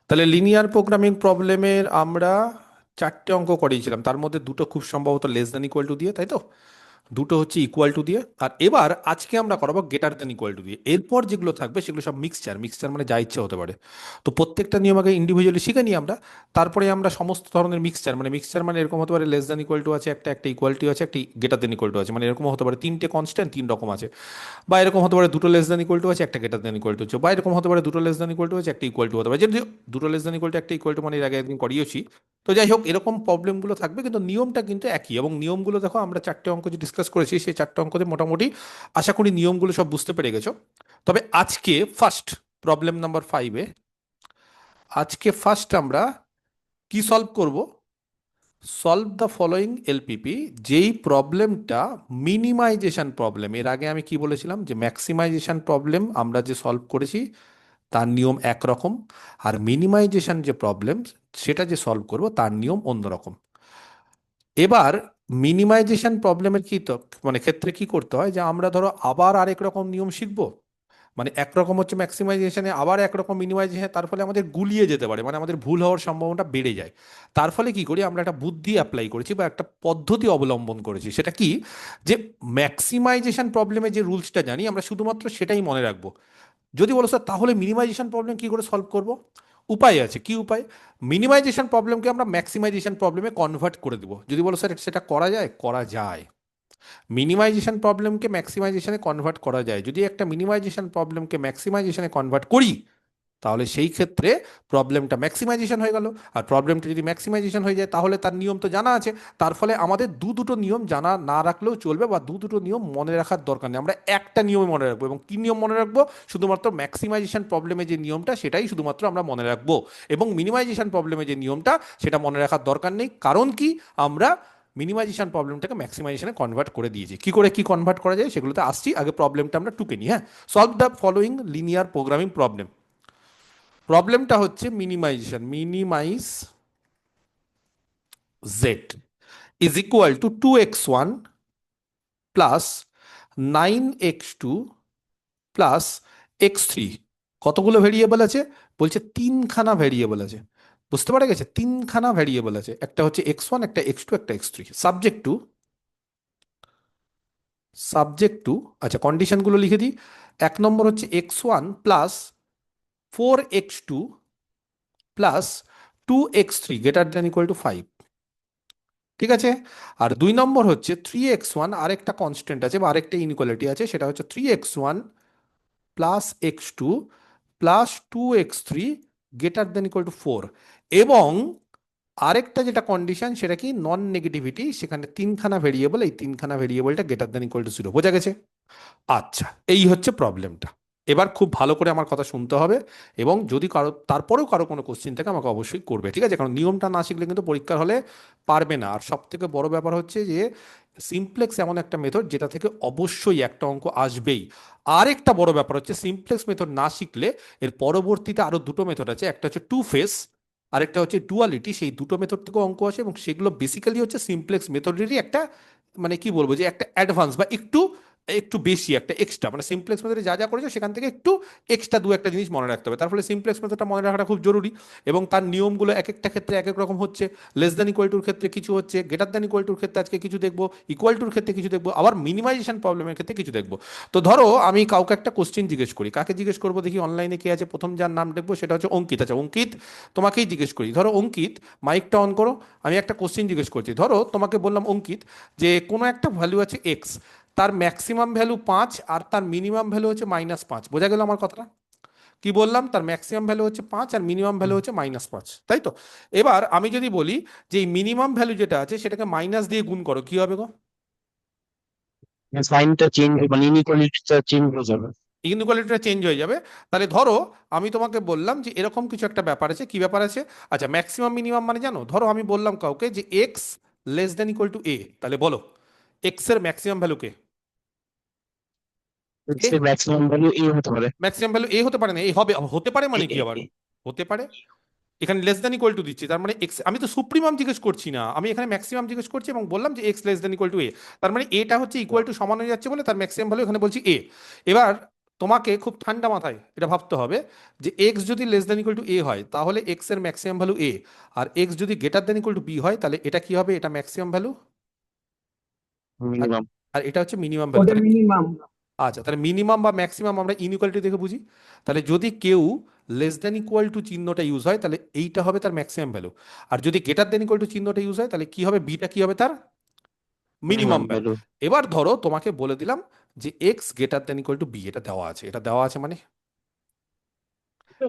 তাহলে linear programming প্রবলেমের আমরা চারটে অঙ্ক করিয়েছিলাম, তার মধ্যে দুটো খুব সম্ভবত লেস দ্যান ইকুয়াল টু দিয়ে, তাই তো? দুটো হচ্ছে ইকুয়াল টু দিয়ে। আর এবার আজকে আমরা করাবো গ্রেটার দ্যান ইকুয়াল টু দিয়ে। এরপর যেগুলো থাকবে সেগুলো সব মিক্সচার। মিক্সচার মানে যা ইচ্ছে হতে পারে। তো প্রত্যেকটা নিয়ম আগে ইন্ডিভিজুয়ালি শিখে নিই আমরা, তারপরে আমরা সমস্ত ধরনের মিক্সচার মানে এরকম হতে পারে লেস দ্যান ইকুয়াল টু আছে একটা, একটা ইকুয়াল টু আছে, একটা গ্রেটার দ্যান ইকুয়াল টু আছে, মানে এরকম হতে পারে তিনটে কনস্ট্যান্ট তিন রকম আছে। বা এরকম হতে পারে দুটো লেস দ্যান ইকুয়াল টু আছে একটা গ্রেটার দ্যান ইকুয়াল টু আছে। বা এরকম হতে পারে দুটো লেস দ্যান ইকুয়াল টু আছে একটা ইকুয়াল টু হতে পারে। যদি দুটো লেস দ্যান ইকুয়াল টু একটা ইকুয়াল টু মানে এর আগে একদিন করিয়েছি। তো যাই হোক, এরকম প্রবলেমগুলো থাকবে, কিন্তু নিয়মটা কিন্তু একই। এবং নিয়মগুলো দেখো, আমরা চারটে অঙ্ক যে ডিসকাস করেছি সেই চারটে অঙ্কতে মোটামুটি আশা করি নিয়মগুলো সব বুঝতে পেরে গেছো। তবে আজকে ফার্স্ট প্রবলেম নাম্বার 5-এ আজকে ফার্স্ট আমরা কি সলভ করব? Solve the following LPP. যেই প্রবলেমটা মিনিমাইজেশন প্রবলেম, এর আগে আমি কি বলেছিলাম যে ম্যাক্সিমাইজেশন প্রবলেম আমরা যে সলভ করেছি তার নিয়ম একরকম, আর মিনিমাইজেশন যে প্রবলেম সেটা যে সলভ করব তার নিয়ম অন্যরকম। এবার মিনিমাইজেশন প্রবলেমের কি তো মানে ক্ষেত্রে কি করতে হয়, যে আমরা ধরো আবার আরেক রকম নিয়ম শিখবো। মানে একরকম হচ্ছে ম্যাক্সিমাইজেশনে, আবার একরকম মিনিমাইজেশনে, তার ফলে আমাদের গুলিয়ে যেতে পারে, মানে আমাদের ভুল হওয়ার সম্ভাবনাটা বেড়ে যায়। তার ফলে কি করি, আমরা একটা বুদ্ধি অ্যাপ্লাই করেছি বা একটা পদ্ধতি অবলম্বন করেছি। সেটা কি, যে ম্যাক্সিমাইজেশন প্রবলেমে যে রুলসটা জানি আমরা শুধুমাত্র সেটাই মনে রাখবো। যদি বলো স্যার তাহলে মিনিমাইজেশন প্রবলেম কি করে সলভ করব, উপায় আছে। কি উপায়? মিনিমাইজেশন প্রবলেমকে আমরা ম্যাক্সিমাইজেশন প্রবলেমে কনভার্ট করে দিব। যদি বলো স্যার সেটা করা যায়, করা যায়। মিনিমাইজেশন প্রবলেমকে ম্যাক্সিমাইজেশনে কনভার্ট করা যায়। যদি একটা মিনিমাইজেশন প্রবলেমকে ম্যাক্সিমাইজেশনে কনভার্ট করি, তাহলে সেই ক্ষেত্রে প্রবলেমটা ম্যাক্সিমাইজেশন হয়ে গেল। আর প্রবলেমটা যদি ম্যাক্সিমাইজেশন হয়ে যায় তাহলে তার নিয়ম তো জানা আছে। তার ফলে আমাদের দুটো নিয়ম জানা না রাখলেও চলবে, বা দুটো নিয়ম মনে রাখার দরকার নেই। আমরা একটা নিয়মই মনে রাখবো। এবং কি নিয়ম মনে রাখবো? শুধুমাত্র ম্যাক্সিমাইজেশন প্রবলেমে যে নিয়মটা সেটাই শুধুমাত্র আমরা মনে রাখবো। এবং মিনিমাইজেশন প্রবলেমে যে নিয়মটা সেটা মনে রাখার দরকার নেই। কারণ কি, আমরা মিনিমাইজেশন প্রবলেমটাকে ম্যাক্সিমাইজেশনে কনভার্ট করে দিয়েছি। কি করে কি কনভার্ট করা যায় সেগুলোতে আসছি, আগে প্রবলেমটা আমরা টুকে নিই। হ্যাঁ, solve the following linear programming problem. প্রবলেমটা হচ্ছে minimization. Minimize Z is equal to 2x1 plus 9x2 plus x3। কতগুলো ভেরিয়েবল আছে? বলছে তিনখানা ভেরিয়েবল আছে। বুঝতে পারা গেছে? তিনখানা ভেরিয়েবল আছে, একটা হচ্ছে x1, একটা x2, একটা x3। সাবজেক্ট টু, আচ্ছা কন্ডিশনগুলো লিখে দিই। এক নম্বর হচ্ছে x1 plus 4x2 plus 2x3 greater than equal two 5। ঠিক আছে। আর দুই নম্বর হচ্ছে 3x1, আরেকটা কনস্ট্যান্ট আছে বা আরেকটা ইনইকুয়ালিটি আছে, সেটা হচ্ছে 3x1 plus x2 plus 2x3 greater than equal two 4। এবং আরেকটা যেটা কন্ডিশন সেটা কি, নন নেগেটিভিটি। সেখানে তিনখানা ভেরিয়েবল, এই তিনখানা ভেরিয়েবলটা গ্রেটার দেন ইকুয়াল টু 0। বোঝা গেছে? আচ্ছা, এই হচ্ছে প্রবলেমটা। এবার খুব ভালো করে আমার কথা শুনতে হবে। এবং যদি কারো তারপরেও কারো কোনো কোশ্চিন থাকে আমাকে অবশ্যই করবে, ঠিক আছে? কারণ নিয়মটা না শিখলে কিন্তু পরীক্ষার হলে পারবে না। আর সব থেকে বড় ব্যাপার হচ্ছে যে সিমপ্লেক্স এমন একটা মেথড যেটা থেকে অবশ্যই একটা অঙ্ক আসবেই। আর একটা বড় ব্যাপার হচ্ছে সিমপ্লেক্স মেথড না শিখলে এর পরবর্তীতে আরো দুটো মেথড আছে, একটা হচ্ছে টু ফেস, আরেকটা হচ্ছে ডুয়ালিটি। সেই দুটো মেথড থেকেও অঙ্ক আসে, এবং সেগুলো বেসিক্যালি হচ্ছে সিমপ্লেক্স মেথডেরই একটা, মানে কি বলবো, যে একটা অ্যাডভান্স বা একটু একটু বেশি একটা এক্সট্রা। মানে সিমপ্লেক্স মেথডে যা যা করেছো সেখান থেকে একটু এক্সট্রা দু একটা জিনিস মনে রাখতে হবে। তার ফলে সিমপ্লেক্স মেথডটা মনে রাখাটা খুব জরুরি। এবং তার নিয়মগুলো এক একটা ক্ষেত্রে এক এক রকম হচ্ছে। লেস দ্যান ইকুয়াল টুর ক্ষেত্রে কিছু হচ্ছে, গ্রেটার দ্যান ইকুয়াল টুর ক্ষেত্রে আজকে কিছু দেখবো, ইকুয়াল টুর ক্ষেত্রে কিছু দেখবো, আবার মিনিমাইজেশন প্রবলেমের ক্ষেত্রে কিছু দেখবো। তো ধরো আমি কাউকে একটা কোশ্চেন জিজ্ঞেস করি। কাকে জিজ্ঞেস করবো দেখি? অনলাইনে কে আছে? প্রথম যার নাম দেখবো সেটা হচ্ছে অঙ্কিত। আচ্ছা অঙ্কিত, তোমাকেই জিজ্ঞেস করি। ধরো অঙ্কিত, মাইকটা অন করো। আমি একটা কোশ্চেন জিজ্ঞেস করছি। ধরো তোমাকে বললাম অঙ্কিত, যে কোনো একটা ভ্যালু আছে এক্স, তার ম্যাক্সিমাম ভ্যালু 5 আর তার মিনিমাম ভ্যালু হচ্ছে -5। বোঝা গেল আমার কথাটা? কি বললাম? তার ম্যাক্সিমাম ভ্যালু হচ্ছে 5 আর মিনিমাম ভ্যালু হচ্ছে -5, তাই তো? এবার আমি যদি বলি যে এই মিনিমাম ভ্যালু যেটা আছে সেটাকে মাইনাস দিয়ে গুণ করো, কি হবে গো? সাইনটা চেঞ্জ মানে ইনইকুয়ালিটিটা চেঞ্জ হয়ে যাবে। ইনইকুয়ালিটিটা চেঞ্জ হয়ে যাবে। তাহলে ধরো আমি তোমাকে বললাম যে এরকম কিছু একটা ব্যাপার আছে। কি ব্যাপার আছে? আচ্ছা, ম্যাক্সিমাম মিনিমাম মানে জানো? ধরো আমি বললাম কাউকে যে x less than equal to a, তাহলে বলো এক্স এর ম্যাক্সিমাম ভ্যালু কে? এক্স এর ম্যাক্সিমাম ভ্যালু এ হতে পারে। ম্যাক্সিমাম ভ্যালু এ হতে পারে না, এ হবে, হতে পারে এ মানে কি এ আবার? এ হতে পারে। এখানে লেস দ্যান ইকুয়াল টু দিচ্ছি, তার মানে এক্স, আমি তো সুপ্রিমাম জিজ্ঞেস করছি না, আমি এখানে ম্যাক্সিমাম জিজ্ঞেস করছি এবং বললাম যে x less than equal to a. তার মানে এটা হচ্ছে ইকুয়াল টু সমান হয়ে যাচ্ছে বলে তার ম্যাক্সিমাম ভ্যালু এখানে বলছি এ। এবার তোমাকে খুব ঠান্ডা মাথায় এটা ভাবতে হবে যে এক্স যদি less than equal to A হয় তাহলে এক্স এর ম্যাক্সিমাম ভ্যালু এ, আর এক্স যদি greater than equal to B হয় তাহলে এটা কি হবে, এটা ম্যাক্সিমাম ভ্যালু, আর মিনিমাম। আর এটা হচ্ছে মিনিমাম ভ্যালু। ওটা তাহলে মিনিমাম। আচ্ছা, তাহলে মিনিমাম বা ম্যাক্সিমাম আমরা ইনইকুয়ালিটি দেখে বুঝি। তাহলে যদি কেউ লেস দ্যান ইকুয়াল টু চিহ্নটা ইউজ হয় তাহলে এইটা হবে তার ম্যাক্সিমাম ভ্যালু, আর যদি গ্রেটার দ্যান ইকুয়াল টু চিহ্নটা ইউজ হয় তাহলে কি হবে, বিটা কি হবে তার মিনিমাম মিনিমাম ভ্যালু। ভ্যালু। এবার ধরো তোমাকে বলে দিলাম যে x greater than equal to B, এটা দেওয়া আছে, এটা দেওয়া আছে মানে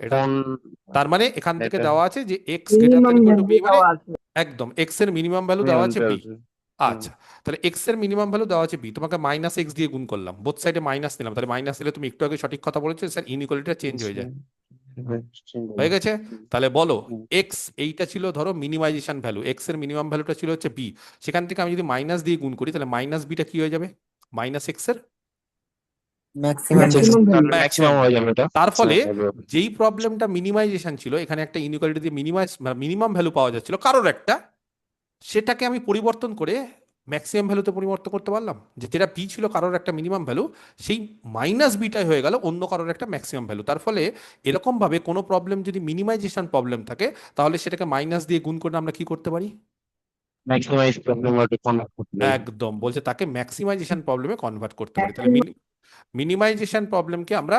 এটা, কোন তার মানে এখান থেকে এটা দেওয়া আছে যে x greater minimum than equal to b value মানে দেওয়া আছে। একদম এক্স এর মিনিমাম ভ্যালু দেওয়া মিনিমাম আছে বি। ভ্যালু। আচ্ছা, তাহলে এক্স এর মিনিমাম ভ্যালু দেওয়া আছে বি, তোমাকে মাইনাস এক্স দিয়ে গুণ করলাম, বোথ সাইডে মাইনাস নিলাম, তাহলে মাইনাস দিলে তুমি একটু আগে সঠিক কথা বলেছো স্যার, ইনইকুয়ালিটিটা চেঞ্জ হয়ে যায়, হয়ে গেছে। তাহলে বলো এক্স এইটা ছিল ধরো মিনিমাইজেশন ভ্যালু, এক্স এর মিনিমাম ভ্যালুটা ছিল হচ্ছে বি, সেখান থেকে আমি যদি মাইনাস দিয়ে গুণ করি তাহলে মাইনাস বিটা কি হয়ে যাবে, মাইনাস এক্স এর maximum value. Maximum value. Maximum maximum হয়ে যাবে এটা। তার ফলে ম্যাক্সিমাম ভ্যালু। যেই প্রবলেমটা মিনিমাইজেশন ছিল, এখানে একটা ইনইকুয়ালিটি দিয়ে মিনিমাম ভ্যালু পাওয়া যাচ্ছিল কারোর একটা, সেটাকে আমি পরিবর্তন করে ম্যাক্সিমাম ভ্যালুতে পরিবর্তন করতে পারলাম, যে যেটা বি ছিল কারোর একটা মিনিমাম ভ্যালু, সেই মাইনাস বিটাই হয়ে গেল অন্য কারোর একটা ম্যাক্সিমাম ভ্যালু। তার ফলে এরকম ভাবে কোনো প্রবলেম যদি মিনিমাইজেশন প্রবলেম থাকে তাহলে সেটাকে মাইনাস দিয়ে গুণ করে আমরা কি করতে পারি, ম্যাক্সিমাইজ প্রবলেম ওটা কনভার্ট করতে পারি। একদম বলছে তাকে ম্যাক্সিমাইজেশন প্রবলেমে কনভার্ট করতে পারি। তাহলে মিনিমাইজেশন প্রবলেমকে আমরা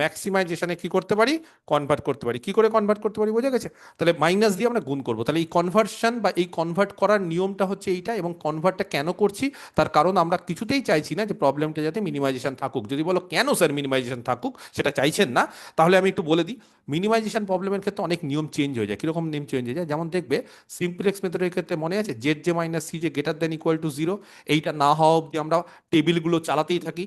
ম্যাক্সিমাইজেশনে কি করতে পারি, কনভার্ট করতে পারি। কি করে কনভার্ট করতে পারি বোঝা গেছে? তাহলে মাইনাস দিয়ে আমরা গুণ করব। তাহলে এই কনভার্সন বা এই কনভার্ট করার নিয়মটা হচ্ছে এইটা, এবং কনভার্টটা কেন করছি তার কারণ আমরা কিছুতেই চাইছি না যে প্রবলেমটা যাতে মিনিমাইজেশন থাকুক। যদি বলো কেন স্যার মিনিমাইজেশন থাকুক, সেটা চাইছেন না, তাহলে আমি একটু বলে দিই। মিনিমাইজেশন প্রবলেমের ক্ষেত্রে অনেক নিয়ম চেঞ্জ হয়ে যায়। কিরকম নিয়ম চেঞ্জ হয়ে যায়, যেমন দেখবে সিম্পলেক্স মেথডের ক্ষেত্রে মনে আছে জেড জে মাইনাস সি যে greater than equal two zero, এইটা না হওয়া অব্দি আমরা টেবিলগুলো চালাতেই থাকি।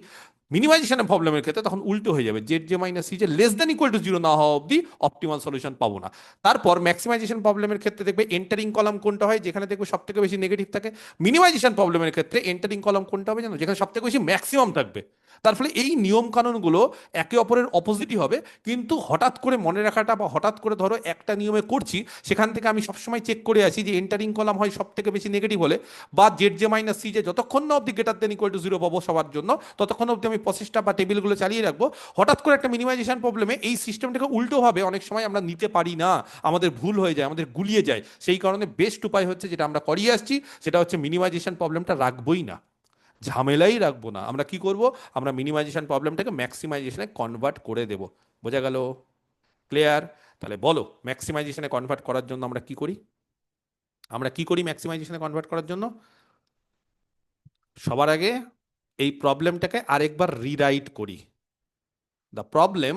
মিনিমাইজেশনের প্রবলেমের ক্ষেত্রে তখন উল্টো হয়ে যাবে, জেড জে মাইনাস সি যে less than equal two zero না হওয়া অব্দি অপটিমাল সলিউশন পাবো না। তারপর ম্যাক্সিমাইজেশন প্রবলেমের ক্ষেত্রে দেখবে এন্টারিং কলাম কোনটা হয়, যেখানে দেখবে সব থেকে বেশি নেগেটিভ থাকে। মিনিমাইজেশন প্রবলেমের ক্ষেত্রে এন্টারিং কলাম কোনটা হবে জানো, যেখানে সব থেকে বেশি ম্যাক্সিমাম থাকবে। তার ফলে এই নিয়ম কানুনগুলো একে অপরের অপোজিটই হবে, কিন্তু হঠাৎ করে মনে রাখাটা বা হঠাৎ করে ধরো একটা নিয়মে করছি, সেখান থেকে আমি সবসময় চেক করে আছি যে এন্টারিং কলাম হয় সব থেকে বেশি নেগেটিভ হলে, বা জেড জে মাইনাস সি যে যতক্ষণ না অব্দি greater than equal two zero পাবো সবার জন্য, ততক্ষণ অব্দি আমি প্রসেসটা বা টেবিলগুলো চালিয়ে রাখবো। হঠাৎ করে একটা মিনিমাইজেশন প্রবলেমে এই সিস্টেমটাকে উল্টোভাবে অনেক সময় আমরা নিতে পারি না, আমাদের ভুল হয়ে যায়, আমাদের গুলিয়ে যায়। সেই কারণে বেস্ট উপায় হচ্ছে যেটা আমরা করিয়ে আসছি, সেটা হচ্ছে মিনিমাইজেশন প্রবলেমটা রাখবোই না, ঝামেলাই রাখবো না। আমরা কি করব, আমরা মিনিমাইজেশন প্রবলেমটাকে ম্যাক্সিমাইজেশনে কনভার্ট করে দেব। বোঝা গেল? ক্লিয়ার? তাহলে বলো ম্যাক্সিমাইজেশনে কনভার্ট করার জন্য আমরা কি করি, আমরা কি করি ম্যাক্সিমাইজেশনে কনভার্ট করার জন্য? সবার আগে এই প্রবলেমটাকে আরেকবার রিরাইট করি। দ্য প্রবলেম,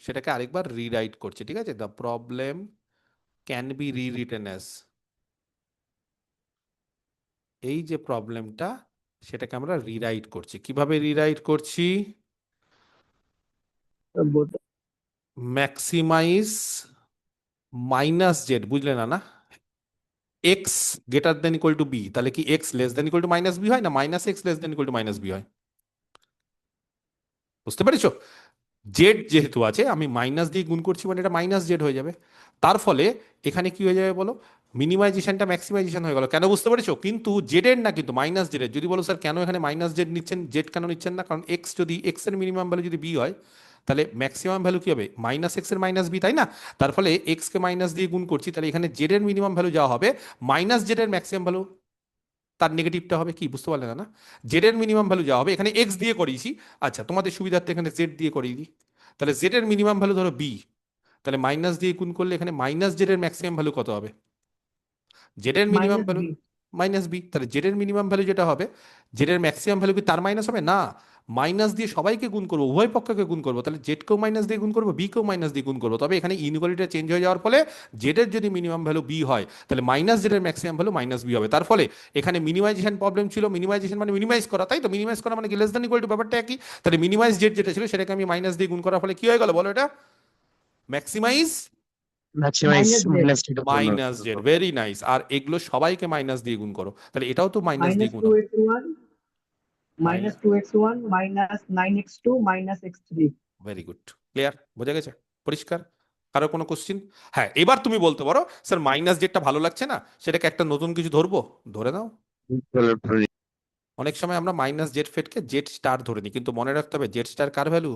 সেটাকে আরেকবার রিরাইট করছি, ঠিক আছে? The problem can be রিরিটেন as, এই যে প্রবলেমটা সেটাকে আমরা রিরাইট করছি। কিভাবে রিরাইট করছি? ম্যাক্সিমাইজ মাইনাস জেড, বুঝলে না? না, x greater than equal to b, তাহলে কি x less than equal to minus b হয়, না minus x less than equal to minus b হয়? বুঝতে পেরেছো? জেড যেহেতু আছে আমি মাইনাস দিয়ে গুণ করছি মানে এটা মাইনাস জেড হয়ে যাবে। তার ফলে এখানে কি হয়ে যাবে বলো, মিনিমাইজেশনটা ম্যাক্সিমাইজেশন হয়ে গেল। কেন বুঝতে পেরেছো? কিন্তু জেডের না, কিন্তু মাইনাস জেডের। যদি বলো স্যার কেন এখানে মাইনাস জেড নিচ্ছেন, জেড কেন নিচ্ছেন না, কারণ এক্স যদি এক্স এর মিনিমাম ভ্যালু যদি বি হয় তাহলে ম্যাক্সিমাম ভ্যালু কি হবে, মাইনাস এক্স এর মাইনাস বি, তাই না? তার ফলে এক্স কে মাইনাস দিয়ে গুণ করছি, তাহলে এখানে জেড এর মিনিমাম ভ্যালু যা হবে মাইনাস জেড এর ম্যাক্সিমাম ভ্যালু তার নেগেটিভটা হবে। কি বুঝতে পারলে না? না, জেড এর মিনিমাম ভ্যালু যা হবে, এখানে এক্স দিয়ে করিয়েছি, আচ্ছা তোমাদের সুবিধার্থে এখানে জেড দিয়ে করিয়ে দিই। তাহলে জেড এর মিনিমাম ভ্যালু ধরো বি, তাহলে মাইনাস দিয়ে গুণ করলে এখানে মাইনাস জেড এর ম্যাক্সিমাম ভ্যালু কত হবে, জেড এর minimum minus value b. Minus b. তাহলে জেড এর মিনিমাম ভ্যালু যেটা হবে, জেড এর ম্যাক্সিমাম ভ্যালু কি তার মাইনাস হবে? না, মাইনাস দিয়ে সবাইকে গুণ করবো, উভয় পক্ষকে গুণ করবো। তাহলে জেড কেও মাইনাস দিয়ে গুণ করবো, বি কেও মাইনাস দিয়ে গুণ করবো। তবে এখানে ইনইকুয়ালিটিটা চেঞ্জ হয়ে যাওয়ার ফলে জেড এর যদি মিনিমাম ভ্যালু বি হয় তাহলে মাইনাস জেড এর ম্যাক্সিমাম ভ্যালু মাইনাস বি হবে। তার ফলে এখানে মিনিমাইজেশন প্রবলেম ছিল, মিনিমাইজেশন মানে মিনিমাইজ করা, তাই তো? মিনিমাইজ করা মানে কি লেস দ্যান ইকুয়াল টু, ব্যাপারটা একই। তাহলে মিনিমাইজ জেড যেটা ছিল সেটাকে আমি মাইনাস দিয়ে গুণ করার ফলে কি হয়ে গেল বলো, এটা maximise maximise minus z. Minus minus z. Very nice. আর এগুলো সবাইকে মাইনাস দিয়ে গুণ করো, তাহলে এটাও তো মাইনাস দিয়ে মাইনাস গুণ টু হবে। X one, minus two x one, minus nine x two, minus x three. Very good, clear, বোঝা গেছে, পরিষ্কার? কারো কোনো কোশ্চিন? হ্যাঁ, এবার তুমি বলতে পারো স্যার মাইনাস জেডটা ভালো লাগছে না, সেটাকে একটা নতুন কিছু ধরবো। ধরে নাও। অনেক সময় আমরা মাইনাস জেড ফেটকে জেড স্টার ধরে নিই, কিন্তু মনে রাখতে হবে জেড স্টার কার ভ্যালু,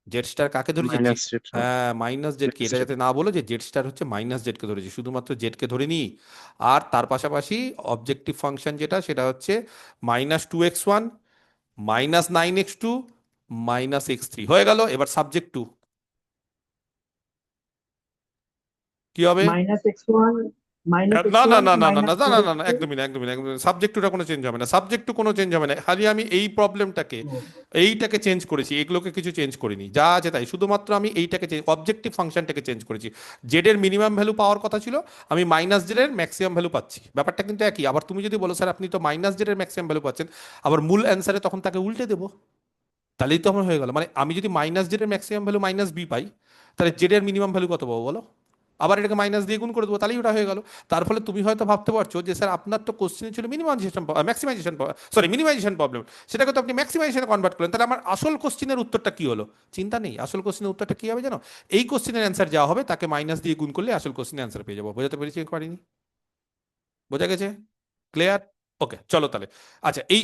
জেড স্টার কাকে ধরেছি? মাইনাস জেড হ্যাঁ, মাইনাস জেড কে, এটা যাতে না বলো যে জেড স্টার হচ্ছে মাইনাস জেড কে ধরেছি, শুধুমাত্র জেড কে ধরে নিই। আর তার পাশাপাশি অবজেক্টিভ ফাংশন যেটা, সেটা হচ্ছে -2x1 -9x2 -x3 হয়ে গেল। এবার সাবজেক্ট টু কি হবে? minus x1 minus না না x1 না না না minus না না না না না, 2x2. একদমই না, একদমই না, একদমই না। সাবজেক্ট টুটা কোনো চেঞ্জ হবে না, সাবজেক্ট টু কোনো চেঞ্জ হবে না, খালি আমি এই প্রবলেমটাকে এইটাকে চেঞ্জ করেছি, এগুলোকে কিছু চেঞ্জ করিনি, যা আছে তাই, শুধুমাত্র আমি এইটাকে চেঞ্জ, অবজেক্টিভ ফাংশনটাকে চেঞ্জ করেছি। জেড এর মিনিমাম ভ্যালু পাওয়ার কথা ছিল, আমি মাইনাস জেড এর ম্যাক্সিমাম ভ্যালু পাচ্ছি, ব্যাপারটা কিন্তু একই। আবার তুমি যদি বলো স্যার আপনি তো মাইনাস জেড এর ম্যাক্সিমাম ভ্যালু পাচ্ছেন, আবার মূল অ্যান্সারে তখন তাকে উল্টে দেবো, তাহলেই তো আমার হয়ে গেল। মানে আমি যদি মাইনাস জেড এর ম্যাক্সিমাম ভ্যালু মাইনাস বি পাই, তাহলে জেড এর মিনিমাম ভ্যালু কত পাবো বলো? আবার এটাকে মাইনাস দিয়ে গুণ করে দেবো, তাহলেই ওটা হয়ে গেল। তার ফলে তুমি হয়তো ভাবতে পারছো যে স্যার আপনার তো কোশ্চেনে ছিল minimisation, maximisation, sorry minimisation problem, সেটাকে তো আপনি ম্যাক্সিমাইজেশনে কনভার্ট করলেন, তাহলে আমার আসল কোশ্চেনের উত্তরটা কি হলো? চিন্তা নেই, আসল কোশ্চেনের উত্তরটা কি হবে জানো? এই কোশ্চেনের অ্যান্সার যা হবে তাকে মাইনাস দিয়ে গুণ করলে আসল কোশ্চেনের অ্যান্সার পেয়ে যাবো। বোঝাতে পেরেছি কি পারিনি? বোঝা গেছে? ক্লিয়ার? ওকে, চলো তাহলে। আচ্ছা, এই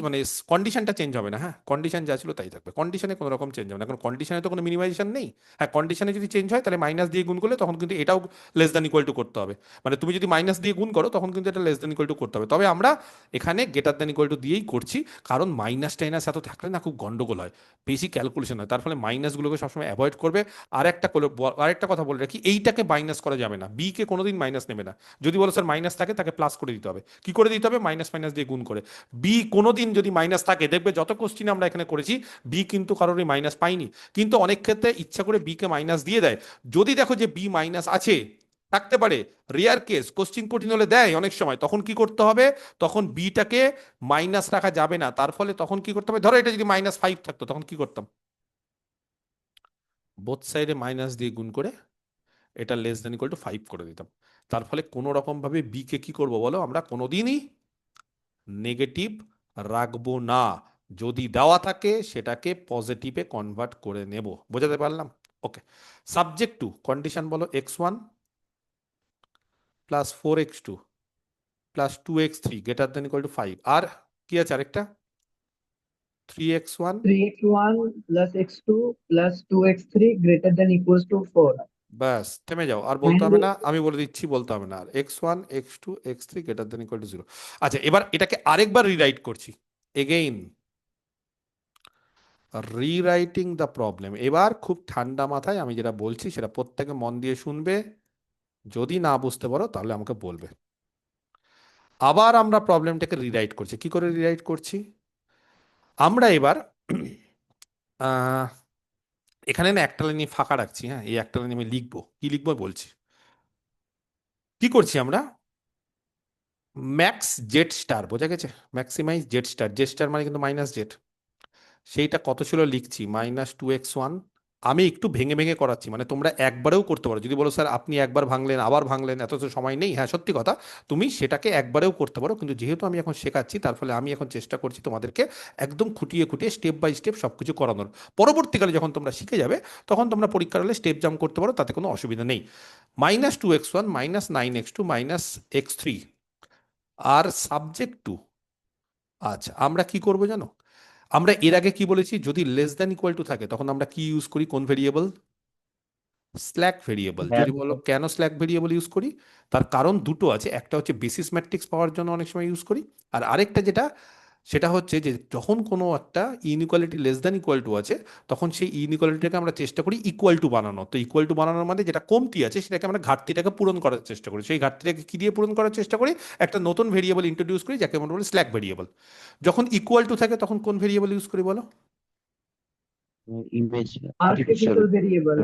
মানে কন্ডিশনটা চেঞ্জ হবে না, হ্যাঁ, কন্ডিশন যা ছিল তাই থাকবে, কন্ডিশনে কোনো রকম চেঞ্জ হবে না, কারণ কন্ডিশনে তো কোনো মিনিমাইজেশন নেই। হ্যাঁ, কন্ডিশনে যদি চেঞ্জ হয় তাহলে মাইনাস দিয়ে গুণ করলে তখন কিন্তু এটাও লেস দ্যান ইকুয়াল টু করতে হবে। মানে তুমি যদি মাইনাস দিয়ে গুণ করো তখন কিন্তু এটা লেস দ্যান ইকুয়াল টু করতে হবে, তবে আমরা এখানে গ্রেটার দ্যান ইকুয়াল টু দিয়েই করছি, কারণ মাইনাস টাইনাস এত থাকলে না খুব গন্ডগোল হয়, বেশি ক্যালকুলেশন হয়, তার ফলে মাইনাসগুলোকে সবসময় অ্যাভয়েড করবে। আরেকটা কথা বলে রাখি, এইটাকে মাইনাস করা যাবে না, বি কে কোনোদিন মাইনাস নেবে না। যদি বলো স্যার মাইনাস থাকে, তাকে প্লাস করে দিতে হবে। কি করে দিতে হবে? মাইনাস মাইনাস দিয়ে গুণ করে। বি কোনোদিন যদি মাইনাস থাকে, দেখবে যত কোশ্চিন আমরা এখানে করেছি বি কিন্তু কারোরই মাইনাস পাইনি, কিন্তু অনেক ক্ষেত্রে ইচ্ছা করে বি কে মাইনাস দিয়ে দেয়। যদি দেখো যে বি মাইনাস আছে, থাকতে পারে, রেয়ার কেস, কোশ্চিন কঠিন হলে দেয় অনেক সময়, তখন কি করতে হবে? তখন বিটাকে মাইনাস রাখা যাবে না, তার ফলে তখন কি করতে হবে? ধরো এটা যদি -5 থাকতো, তখন কি করতাম? বোথ সাইডে মাইনাস দিয়ে গুণ করে এটা লেস দেন ইকুয়াল টু 5 করে দিতাম। তার ফলে কোনো রকম ভাবে বি কে কি করবো বলো? আমরা কোনোদিনই নেগেটিভ রাখবো না, যদি দেওয়া থাকে সেটাকে পজিটিভে কনভার্ট করে নেব। বোঝাতে পারলাম? ওকে। সাবজেক্ট টু কন্ডিশন বলো, x1 plus 4x2 plus 2x3 greater than equal two 5, আর কি আছে আরেকটা? 3x1। 3x1 plus x2 plus 2x3 greater than equals to 4. ব্যাস, থেমে যাও, আর বলতে And হবে না, আমি বলে দিচ্ছি, বলতে হবে না আর। x1 x2 x3 greater than equal to 0। আচ্ছা, এবার এটাকে আরেকবার রিরাইট করছি, এগেইন রিরাইটিং দ্য প্রবলেম। এবার খুব ঠান্ডা মাথায় আমি যেটা বলছি সেটা প্রত্যেকে মন দিয়ে শুনবে, যদি না বুঝতে পারো তাহলে আমাকে বলবে। আবার আমরা প্রবলেমটাকে রিরাইট করছি, কি করে রিরাইট করছি? আমরা এবার আহ, এখানে না একটা লাইন ফাঁকা রাখছি, হ্যাঁ, এই একটা লাইন আমি লিখবো, কি লিখবো বলছি। কি করছি আমরা? ম্যাক্স জেড স্টার, বোঝা গেছে? Maximize z star, z star মানে কিন্তু মাইনাস জেড, সেইটা কত ছিল লিখছি, -2x1। আমি একটু ভেঙে ভেঙে করাচ্ছি, মানে তোমরা একবারেও করতে পারো, যদি বলো স্যার আপনি একবার ভাঙলেন আবার ভাঙলেন, এত তো সময় নেই, হ্যাঁ সত্যি কথা, তুমি সেটাকে একবারেও করতে পারো, কিন্তু যেহেতু আমি এখন শেখাচ্ছি তার ফলে আমি এখন চেষ্টা করছি তোমাদেরকে একদম খুঁটিয়ে খুঁটিয়ে স্টেপ বাই স্টেপ সবকিছু করানোর। পরবর্তীকালে যখন তোমরা শিখে যাবে তখন তোমরা পরীক্ষার হলে স্টেপ জাম্প করতে পারো, তাতে কোনো অসুবিধা নেই। -2x1 -9x2 -x3 আর সাবজেক্ট টু। আচ্ছা, আমরা কি করবো জানো? আমরা এর আগে কি বলেছি, যদি লেস দ্যান ইকুয়াল টু থাকে তখন আমরা কি ইউজ করি? কোন ভেরিয়েবল? Slack variable. যদি বলো কেন স্ল্যাক ভেরিয়েবল ইউজ করি, তার কারণ দুটো আছে, একটা হচ্ছে বেসিস ম্যাট্রিক্স পাওয়ার জন্য অনেক সময় ইউজ করি, আর আরেকটা যেটা, সেটা হচ্ছে যে যখন কোনো একটা inequality less than equal two আছে, তখন সেই ইনইকুয়ালিটিটাকে আমরা চেষ্টা করি ইকুয়াল টু বানানো। তো ইকুয়াল টু বানানোর মানে যেটা কমতি আছে সেটাকে আমরা ঘাটতিটাকে পূরণ করার চেষ্টা করি, সেই ঘাটতিটাকে কি দিয়ে পূরণ করার চেষ্টা করি? একটা নতুন ভেরিয়েবল ইন্ট্রোডিউস করি, যাকে আমরা বলি স্ল্যাক ভেরিয়েবল। যখন ইকুয়াল টু থাকে তখন কোন ভেরিয়েবল ইউজ করি বলো? Image artificial variable.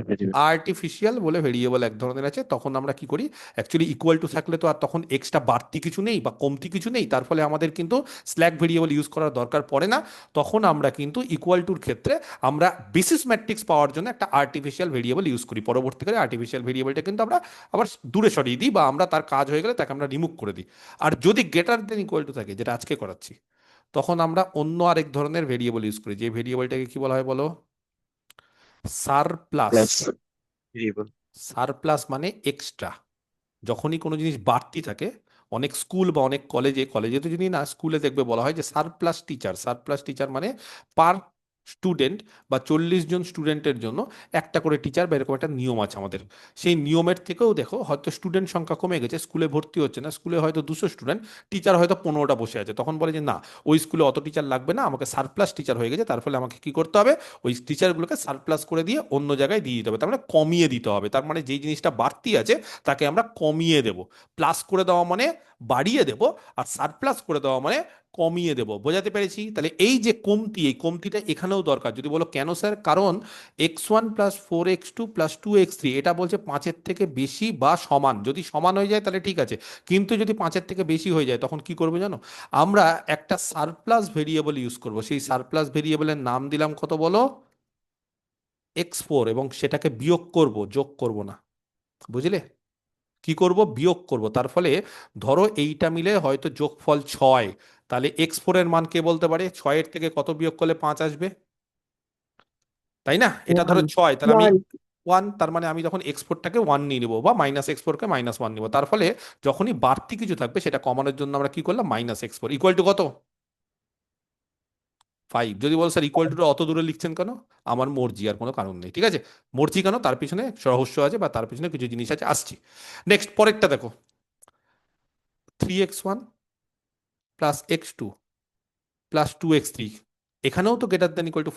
আর্টিফিশিয়াল বলে ভেরিয়েবল এক ধরনের আছে, তখন আমরা কি করি? অ্যাকচুয়ালি ইকুয়াল টু থাকলে তো আর তখন এক্সট্রা বাড়তি কিছু নেই বা কমতি কিছু নেই, তার ফলে আমাদের কিন্তু স্ল্যাক ভেরিয়েবল ইউজ করার দরকার পড়ে না। তখন আমরা কিন্তু ইকুয়াল টুর ক্ষেত্রে আমরা বেসিস ম্যাট্রিক্স পাওয়ার জন্য একটা আর্টিফিশিয়াল ভেরিয়েবল ইউজ করি। পরবর্তীকালে আর্টিফিশিয়াল ভেরিয়েবলটা কিন্তু আমরা আবার দূরে সরিয়ে দিই, বা আমরা তার কাজ হয়ে গেলে তাকে আমরা রিমুভ করে দিই। আর যদি গ্রেটার দেন ইকুয়াল টু থাকে, যেটা আজকে করাচ্ছি, তখন আমরা অন্য আরেক ধরনের ভেরিয়েবল ইউজ করি, যে ভেরিয়েবলটাকে কি বলা হয় বলো? সারপ্লাস। Plus variable. সারপ্লাস মানে এক্সট্রা। যখনই কোনো জিনিস বাড়তি থাকে, অনেক স্কুল বা অনেক কলেজে, কলেজে তো যদি না, স্কুলে দেখবে বলা হয় যে সারপ্লাস টিচার। সারপ্লাস টিচার মানে পার স্টুডেন্ট বা 40 জন স্টুডেন্টের জন্য একটা করে টিচার বা এরকম একটা নিয়ম আছে আমাদের। সেই নিয়মের থেকেও দেখো হয়তো স্টুডেন্ট সংখ্যা কমে গেছে, স্কুলে ভর্তি হচ্ছে না, স্কুলে হয়তো 200 স্টুডেন্ট, টিচার হয়তো 15টা বসে আছে, তখন বলে যে না, ওই স্কুলে অত টিচার লাগবে না, আমাকে সারপ্লাস টিচার হয়ে গেছে, তার ফলে আমাকে কি করতে হবে, ওই টিচারগুলোকে সারপ্লাস করে দিয়ে অন্য জায়গায় দিয়ে দিতে হবে, তার মানে কমিয়ে দিতে হবে। তার মানে যেই জিনিসটা বাড়তি আছে তাকে আমরা কমিয়ে দেব। প্লাস করে দেওয়া মানে বাড়িয়ে দেব, আর সারপ্লাস করে দেওয়া মানে কমিয়ে দেব। বোঝাতে পেরেছি? তাহলে এই যে কমতি, এই কমতিটা এখানেও দরকার। যদি বলো কেন স্যার, কারণ x1 + 4x2 + 2x3 এটা বলছে 5-এর থেকে বেশি বা সমান। যদি সমান হয়ে যায় তাহলে ঠিক আছে, কিন্তু যদি 5-এর থেকে বেশি হয়ে যায় তখন কি করবো জানো? আমরা একটা সারপ্লাস ভেরিয়েবল ইউজ করব। সেই সারপ্লাস ভেরিয়েবলের নাম দিলাম কত বলো? x4, এবং সেটাকে বিয়োগ করব, যোগ করব না। বুঝলে? কি করব? বিয়োগ করব। তার ফলে ধরো এইটা মিলে হয়তো যোগফল 6, তাহলে x4 এর মান কে বলতে পারে? 6-এর থেকে কত বিয়োগ করলে 5 আসবে, তাই না? এটা ধরো 6, তাহলে আমি 1, তার মানে আমি যখন x4টাকে 1 নিয়ে নিবো, বা -x4কে -1 নিবো। তার ফলে যখনই বাড়তি কিছু থাকবে সেটা কমানোর জন্য আমরা কি করলাম, -x4 ইকুয়াল টু কত? 5। যদি বল স্যার ইকুয়াল টু অত দূরে লিখছেন কেন, আমার মর্জি, আর কোনো কারণ নেই। ঠিক আছে, মর্জি কেন, তার পিছনে রহস্য আছে বা তার পিছনে কিছু জিনিস আছে, আসছি। নেক্সট পরেরটা দেখো, 3x1 + x2 + 2x3, এখানেও তো >=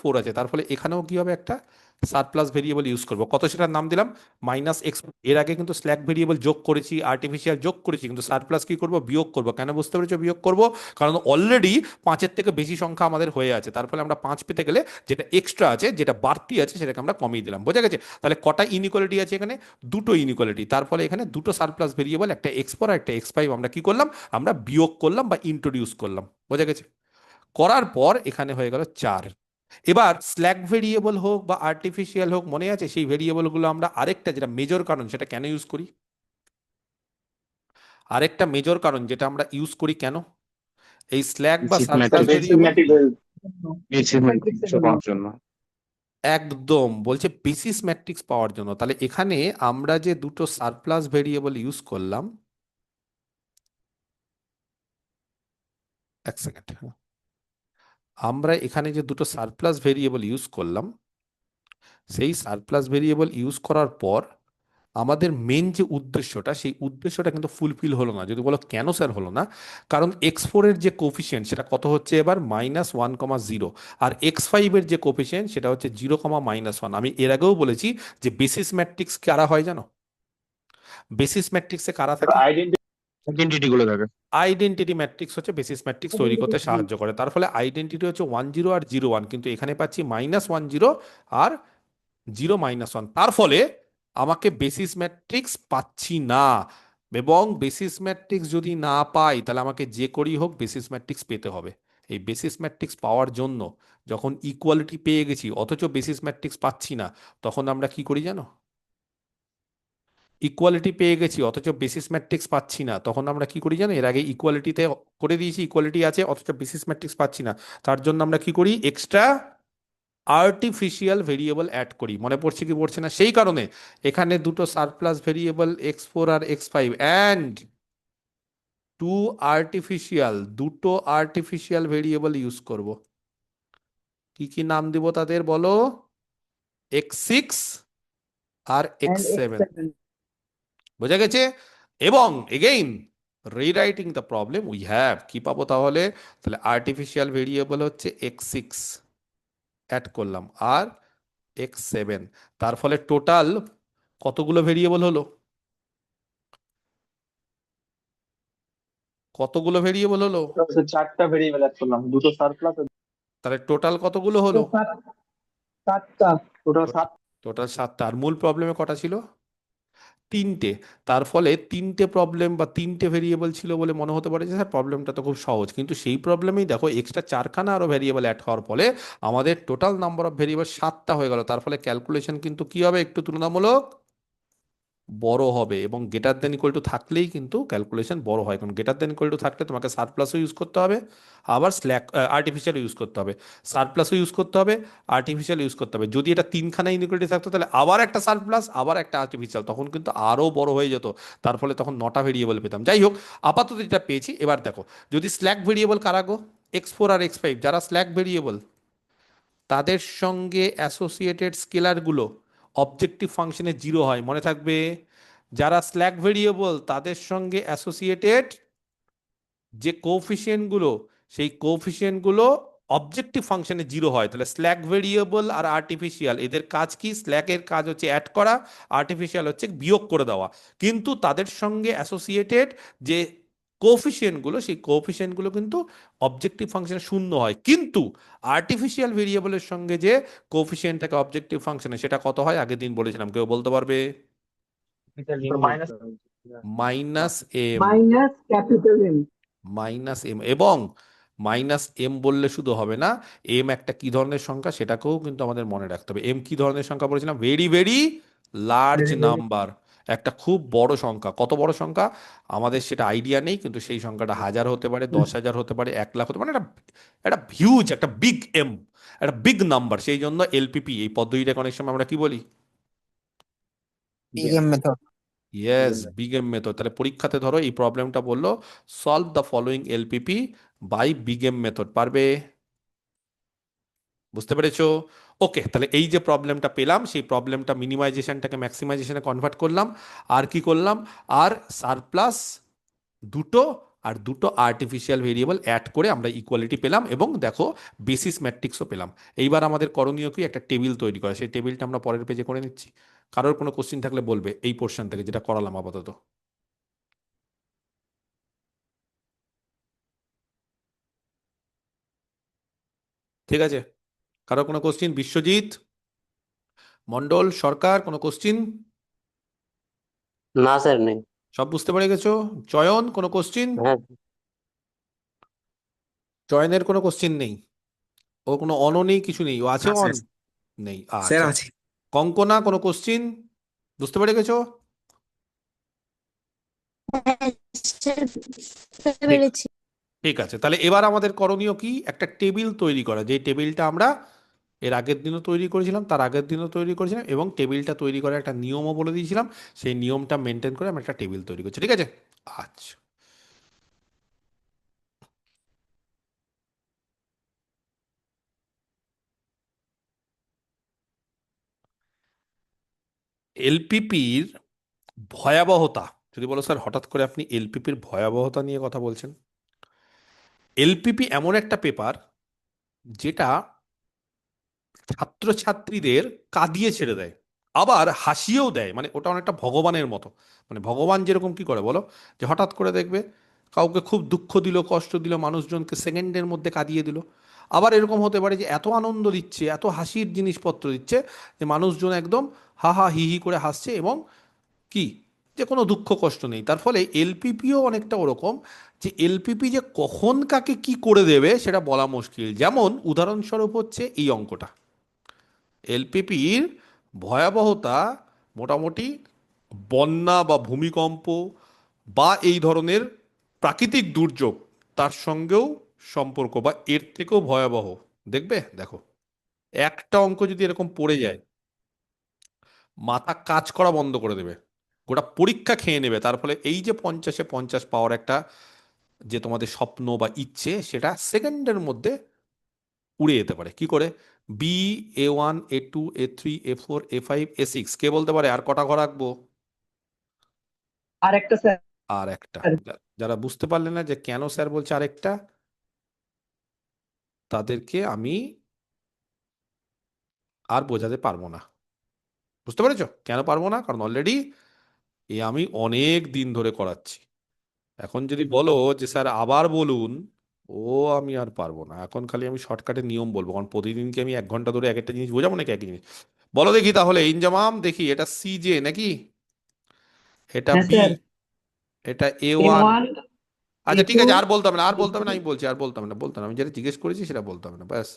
4 আছে, তার ফলে এখানেও কি হবে, একটা সারপ্লাস ভেরিয়েবল ইউজ করব। কত, সেটার নাম দিলাম -x। এর আগে কিন্তু স্ল্যাক ভেরিয়েবল যোগ করেছি, আর্টিফিশিয়াল যোগ করেছি, কিন্তু সারপ্লাস কি করব, বিয়োগ করব। কেন বুঝতে পেরেছো বিয়োগ করব? কারণ অলরেডি 5-এর থেকে বেশি সংখ্যা আমাদের হয়ে আছে, তার ফলে আমরা 5 পেতে গেলে যেটা এক্সট্রা আছে, যেটা বাড়তি আছে, সেটাকে আমরা কমিয়ে দিলাম। বোঝা গেছে? তাহলে কটা ইনইকুয়ালিটি আছে এখানে? দুটো ইনইকুয়ালিটি। তার ফলে এখানে দুটো সারপ্লাস ভেরিয়েবল, একটা x4 আর একটা x5, আমরা কি করলাম, আমরা বিয়োগ করলাম বা ইন্ট্রোডিউস করলাম। বোঝা গেছে? করার পর এখানে হয়ে গেল 4। এবার স্ল্যাক ভেরিয়েবল হোক বা আর্টিফিশিয়াল হোক, মনে আছে সেই ভেরিয়েবলগুলো আমরা আরেকটা যেটা মেজর কারণ, সেটা কেন ইউজ করি? আরেকটা মেজর কারণ যেটা আমরা ইউজ করি কেন, এই স্ল্যাক বা basic surplus matrix variable, basic matrix পাওয়ার জন্য। একদম বলছে বেসিস ম্যাট্রিক্স পাওয়ার জন্য। তাহলে এখানে আমরা যে দুটো সারপ্লাস ভেরিয়েবল ইউজ করলাম, এক সেকেন্ড, আমরা এখানে যে দুটো সারপ্লাস ভেরিয়েবল ইউজ করলাম, সেই সারপ্লাস ভেরিয়েবল ইউজ করার পর আমাদের মেন যে উদ্দেশ্যটা, সেই উদ্দেশ্যটা কিন্তু ফুলফিল হলো না। যদি বলো কেন স্যার হলো না, কারণ x4 এর যে কোফিসিয়েন্ট সেটা কত হচ্ছে এবার, -1,0, আর x5 এর যে কোফিসিয়েন্ট সেটা হচ্ছে 0,-1। আমি এর আগেও বলেছি যে বেসিস ম্যাট্রিক্স কারা হয় জানো? বেসিস ম্যাট্রিক্সে কারা থাকে? আইডেন্টিটি গুলো থাকে। আইডেন্টিটি ম্যাট্রিক্স হচ্ছে বেসিস ম্যাট্রিক্স তৈরি করতে সাহায্য করে। তার ফলে আইডেন্টিটি হচ্ছে 1 0 আর 0 1, কিন্তু এখানে পাচ্ছি -1 0 আর 0 - 1। তার ফলে আমাকে বেসিস ম্যাট্রিক্স পাচ্ছি না, এবং বেসিস ম্যাট্রিক্স যদি না পাই তাহলে আমাকে যে করেই হোক বেসিস ম্যাট্রিক্স পেতে হবে। এই বেসিস ম্যাট্রিক্স পাওয়ার জন্য, যখন ইকুয়ালিটি পেয়ে গেছি অথচ বেসিস ম্যাট্রিক্স পাচ্ছি না, তখন আমরা কি করি জানো? ইকুয়ালিটি পেয়ে গেছি অথচ বেসিস ম্যাট্রিক্স পাচ্ছি না, তখন আমরা কি করি জানো? এর আগে ইকুয়ালিটিতে করে দিয়েছি, ইকুয়ালিটি আছে অথচ বেসিস ম্যাট্রিক্স পাচ্ছি না, তার জন্য আমরা কি করি, এক্সট্রা আর্টিফিশিয়াল ভেরিয়েবল অ্যাড করি। মনে পড়ছে কি পড়ছে না? সেই কারণে এখানে দুটো সারপ্লাস ভেরিয়েবল x4 আর x5 অ্যান্ড দুটো আর্টিফিশিয়াল ভেরিয়েবল ইউজ করব। কি কি নাম দিব তাদের বলো? x6 R and x7। x7. বোঝা গেছে? এবং again rewriting the problem we have, কি পাবো তাহলে? তাহলে আর্টিফিশিয়াল ভেরিয়েবল হচ্ছে x6 অ্যাড করলাম, আর x7, তার ফলে টোটাল কতগুলো ভেরিয়েবল হলো? কতগুলো ভেরিয়েবল হলো? চারটা ভেরিয়েবল অ্যাড করলাম, দুটো সারপ্লাস, তাহলে টোটাল কতগুলো হলো? So, সাতটা। টোটাল 7। টোটাল 7টা। আর মূল প্রবলেমে কটা ছিল? 3টে। তার ফলে 3টে প্রবলেম বা 3টে ভেরিয়েবল ছিল বলে মনে হতে পারে যে স্যার প্রবলেমটা তো খুব সহজ, কিন্তু সেই প্রবলেমেই দেখো এক্সট্রা 4খানা আরো ভেরিয়েবল অ্যাড হওয়ার ফলে আমাদের টোটাল নাম্বার অফ ভেরিয়েবল 7টা হয়ে গেল। তার ফলে ক্যালকুলেশন কিন্তু কি হবে, একটু তুলনামূলক বড় হবে। এবং > থাকলেই কিন্তু ক্যালকুলেশন বড় হয়, কারণ > থাকলে তোমাকে সারপ্লাসও ইউজ করতে হবে, আবার স্ল্যাক আর্টিফিশিয়াল ইউজ করতে হবে, সারপ্লাসও ইউজ করতে হবে, আর্টিফিশিয়াল ইউজ করতে হবে। যদি এটা 3খানা ইনইকুয়ালিটি থাকতো তাহলে আবার একটা সারপ্লাস, আবার একটা আর্টিফিশিয়াল, তখন কিন্তু আরো বড় হয়ে যেত। তার ফলে তখন 9টা ভেরিয়েবল পেতাম। যাই হোক, আপাতত যেটা পেয়েছি। এবার দেখো, যদি স্ল্যাক ভেরিয়েবল কারা গো? x4 আর x5, যারা স্ল্যাক ভেরিয়েবল তাদের সঙ্গে অ্যাসোসিয়েটেড স্কেলারগুলো অবজেক্টিভ ফাংশনে জিরো হয়, মনে থাকবে। যারা স্ল্যাক ভেরিয়েবল তাদের সঙ্গে অ্যাসোসিয়েটেড যে কোফিশিয়েন্টগুলো, সেই কোফিশিয়েন্টগুলো অবজেক্টিভ ফাংশনে জিরো হয়। তাহলে স্ল্যাক ভেরিয়েবল আর আর্টিফিশিয়াল এদের কাজ কি? স্ল্যাকের কাজ হচ্ছে অ্যাড করা, আর্টিফিশিয়াল হচ্ছে বিয়োগ করে দেওয়া। কিন্তু তাদের সঙ্গে অ্যাসোসিয়েটেড যে কোফিশিয়েন্টগুলো, সেই কোফিশিয়েন্টগুলো কিন্তু অবজেক্টিভ ফাংশনে শূন্য হয়। কিন্তু আর্টিফিশিয়াল ভেরিয়েবলের সঙ্গে যে কোফিশিয়েন্ট থাকে অবজেক্টিভ ফাংশনে, সেটা কত হয়? আগের দিন বলেছিলাম, কেউ বলতে পারবে? Minus minus M. Minus capital M. Minus M. এবং মাইনাস এম বললে শুধু হবে না, এম একটা কি ধরনের সংখ্যা সেটাকেও কিন্তু আমাদের মনে রাখতে হবে। এম কি ধরনের সংখ্যা বলেছিলাম? ভেরি ভেরি লার্জ নাম্বার, একটা খুব বড় সংখ্যা। কত বড় সংখ্যা আমাদের সেটা আইডিয়া নেই, কিন্তু সেই সংখ্যাটা 1000 হতে পারে, 10,000 হতে পারে, 1 লাখ হতে পারে, মানে একটা হিউজ, একটা বিগ এম, একটা বিগ নাম্বার। সেই জন্য এলপিপি এই পদ্ধতিটাকে অনেক সময় আমরা কি বলি? Big M method. Yes, big M method. তাহলে পরীক্ষাতে ধরো এই প্রবলেমটা বললো, solve the following LPP by big M method, পারবে? বুঝতে পেরেছো? ওকে, তাহলে এই যে প্রবলেমটা পেলাম, সেই প্রবলেমটা মিনিমাইজেশনটাকে ম্যাক্সিমাইজেশনে কনভার্ট করলাম। আর কি করলাম? আর সারপ্লাস দুটো আর দুটো আর্টিফিশিয়াল ভেরিয়েবল অ্যাড করে আমরা ইকুয়ালিটি পেলাম, এবং দেখো বেসিস ম্যাট্রিক্সও পেলাম। এইবার আমাদের করণীয় কি? একটা টেবিল তৈরি করা। সেই টেবিলটা আমরা পরের পেজে করে নিচ্ছি। কারোর কোনো কোশ্চিন থাকলে বলবে এই পোর্শন থেকে, যেটা করালাম আপাতত। ঠিক আছে? কারো কোনো কোশ্চিন? বিশ্বজিৎ, মন্ডল, সরকার, কোনো কোশ্চিন? না স্যার নেই। সব বুঝতে পেরে গেছো? চয়ন, কোনো কোশ্চিন? হ্যাঁ চয়নের কোনো কোশ্চিন নেই? ও কোনো অনও নেই, কিছু নেই? ও আছে না অন? স্যার, নেই, স্যার আচ্ছা। আছে। কঙ্কনা, কোনো কোশ্চিন? বুঝতে পেরে গেছো? ঠিক, পেরেছি। ঠিক আছে। তাহলে এবার আমাদের করণীয় কি? একটা টেবিল তৈরি করা। যে টেবিলটা আমরা এর আগের দিনও তৈরি করেছিলাম, তার আগের দিনও তৈরি করেছিলাম, এবং টেবিলটা তৈরি করার একটা নিয়মও বলে দিয়েছিলাম। সেই নিয়মটা মেনটেন করে আমরা একটা টেবিল তৈরি করছি। ঠিক আছে? আচ্ছা, এলপিপির ভয়াবহতা, যদি বলো স্যার হঠাৎ করে আপনি এলপিপির ভয়াবহতা নিয়ে কথা বলছেন। এলপিপি এমন একটা পেপার যেটা ছাত্রছাত্রীদের কাঁদিয়ে ছেড়ে দেয়, আবার হাসিয়েও দেয়। মানে ওটা অনেকটা ভগবানের মতো। মানে ভগবান যেরকম কি করে বলো, যে হঠাৎ করে দেখবে কাউকে খুব দুঃখ দিল, কষ্ট দিল, মানুষজনকে সেকেন্ডের মধ্যে কাঁদিয়ে দিল। আবার এরকম হতে পারে যে এত আনন্দ দিচ্ছে, এত হাসির জিনিসপত্র দিচ্ছে, যে মানুষজন একদম হা হা হি হি করে হাসছে, এবং কি, যে কোনো দুঃখ কষ্ট নেই। তার ফলে এলপিপিও অনেকটা ওরকম, যে এলপিপি যে কখন কাকে কি করে দেবে সেটা বলা মুশকিল। যেমন উদাহরণস্বরূপ হচ্ছে এই অঙ্কটা। এলপিপির ভয়াবহতা মোটামুটি বন্যা বা ভূমিকম্প বা এই ধরনের প্রাকৃতিক দুর্যোগ, তার সঙ্গেও সম্পর্ক, বা এর থেকেও ভয়াবহ। দেখবে, দেখো, একটা অঙ্ক যদি এরকম পড়ে যায়, মাথা কাজ করা বন্ধ করে দেবে, গোটা পরীক্ষা খেয়ে নেবে। তার ফলে এই যে 50-এ 50 পাওয়ার একটা যে তোমাদের স্বপ্ন বা ইচ্ছে, সেটা সেকেন্ডের মধ্যে উড়ে যেতে পারে। কি করে? B, A1, A2, A3, A4, A5, A6, কে বলতে পারে? আর কটা ঘর রাখবো? আর একটা স্যার। আর একটা। যারা বুঝতে পারলে না যে কেন স্যার বলছে আরেকটা, তাদেরকে আমি আর বোঝাতে পারবো না। বুঝতে পেরেছো কেন পারবো না? কারণ অলরেডি আমি অনেক দিন ধরে করাচ্ছি। এখন যদি বলো যে স্যার আবার বলুন, ও আমি আর পারবো না। এখন খালি আমি শর্টকাটে নিয়ম বলবো, কারণ প্রতিদিনকে আমি 1 ঘন্টা ধরে এক একটা জিনিস বোঝাবো নাকি একই জিনিস। বলো দেখি তাহলে ইনজামাম, দেখি এটা সিজে নাকি, এটা হ্যাঁ বি, স্যার। এটা এ এ ওয়ান ওয়ান, এ আচ্ছা ঠিক টু, আছে, আর বলতে হবে না, আর এ বলতে হবে না, থ্রি। আমি বলছি, আর বলতে হবে না, বলতে হবে না। আমি যেটা জিজ্ঞেস করেছি সেটা বলতে হবে না, ব্যাস।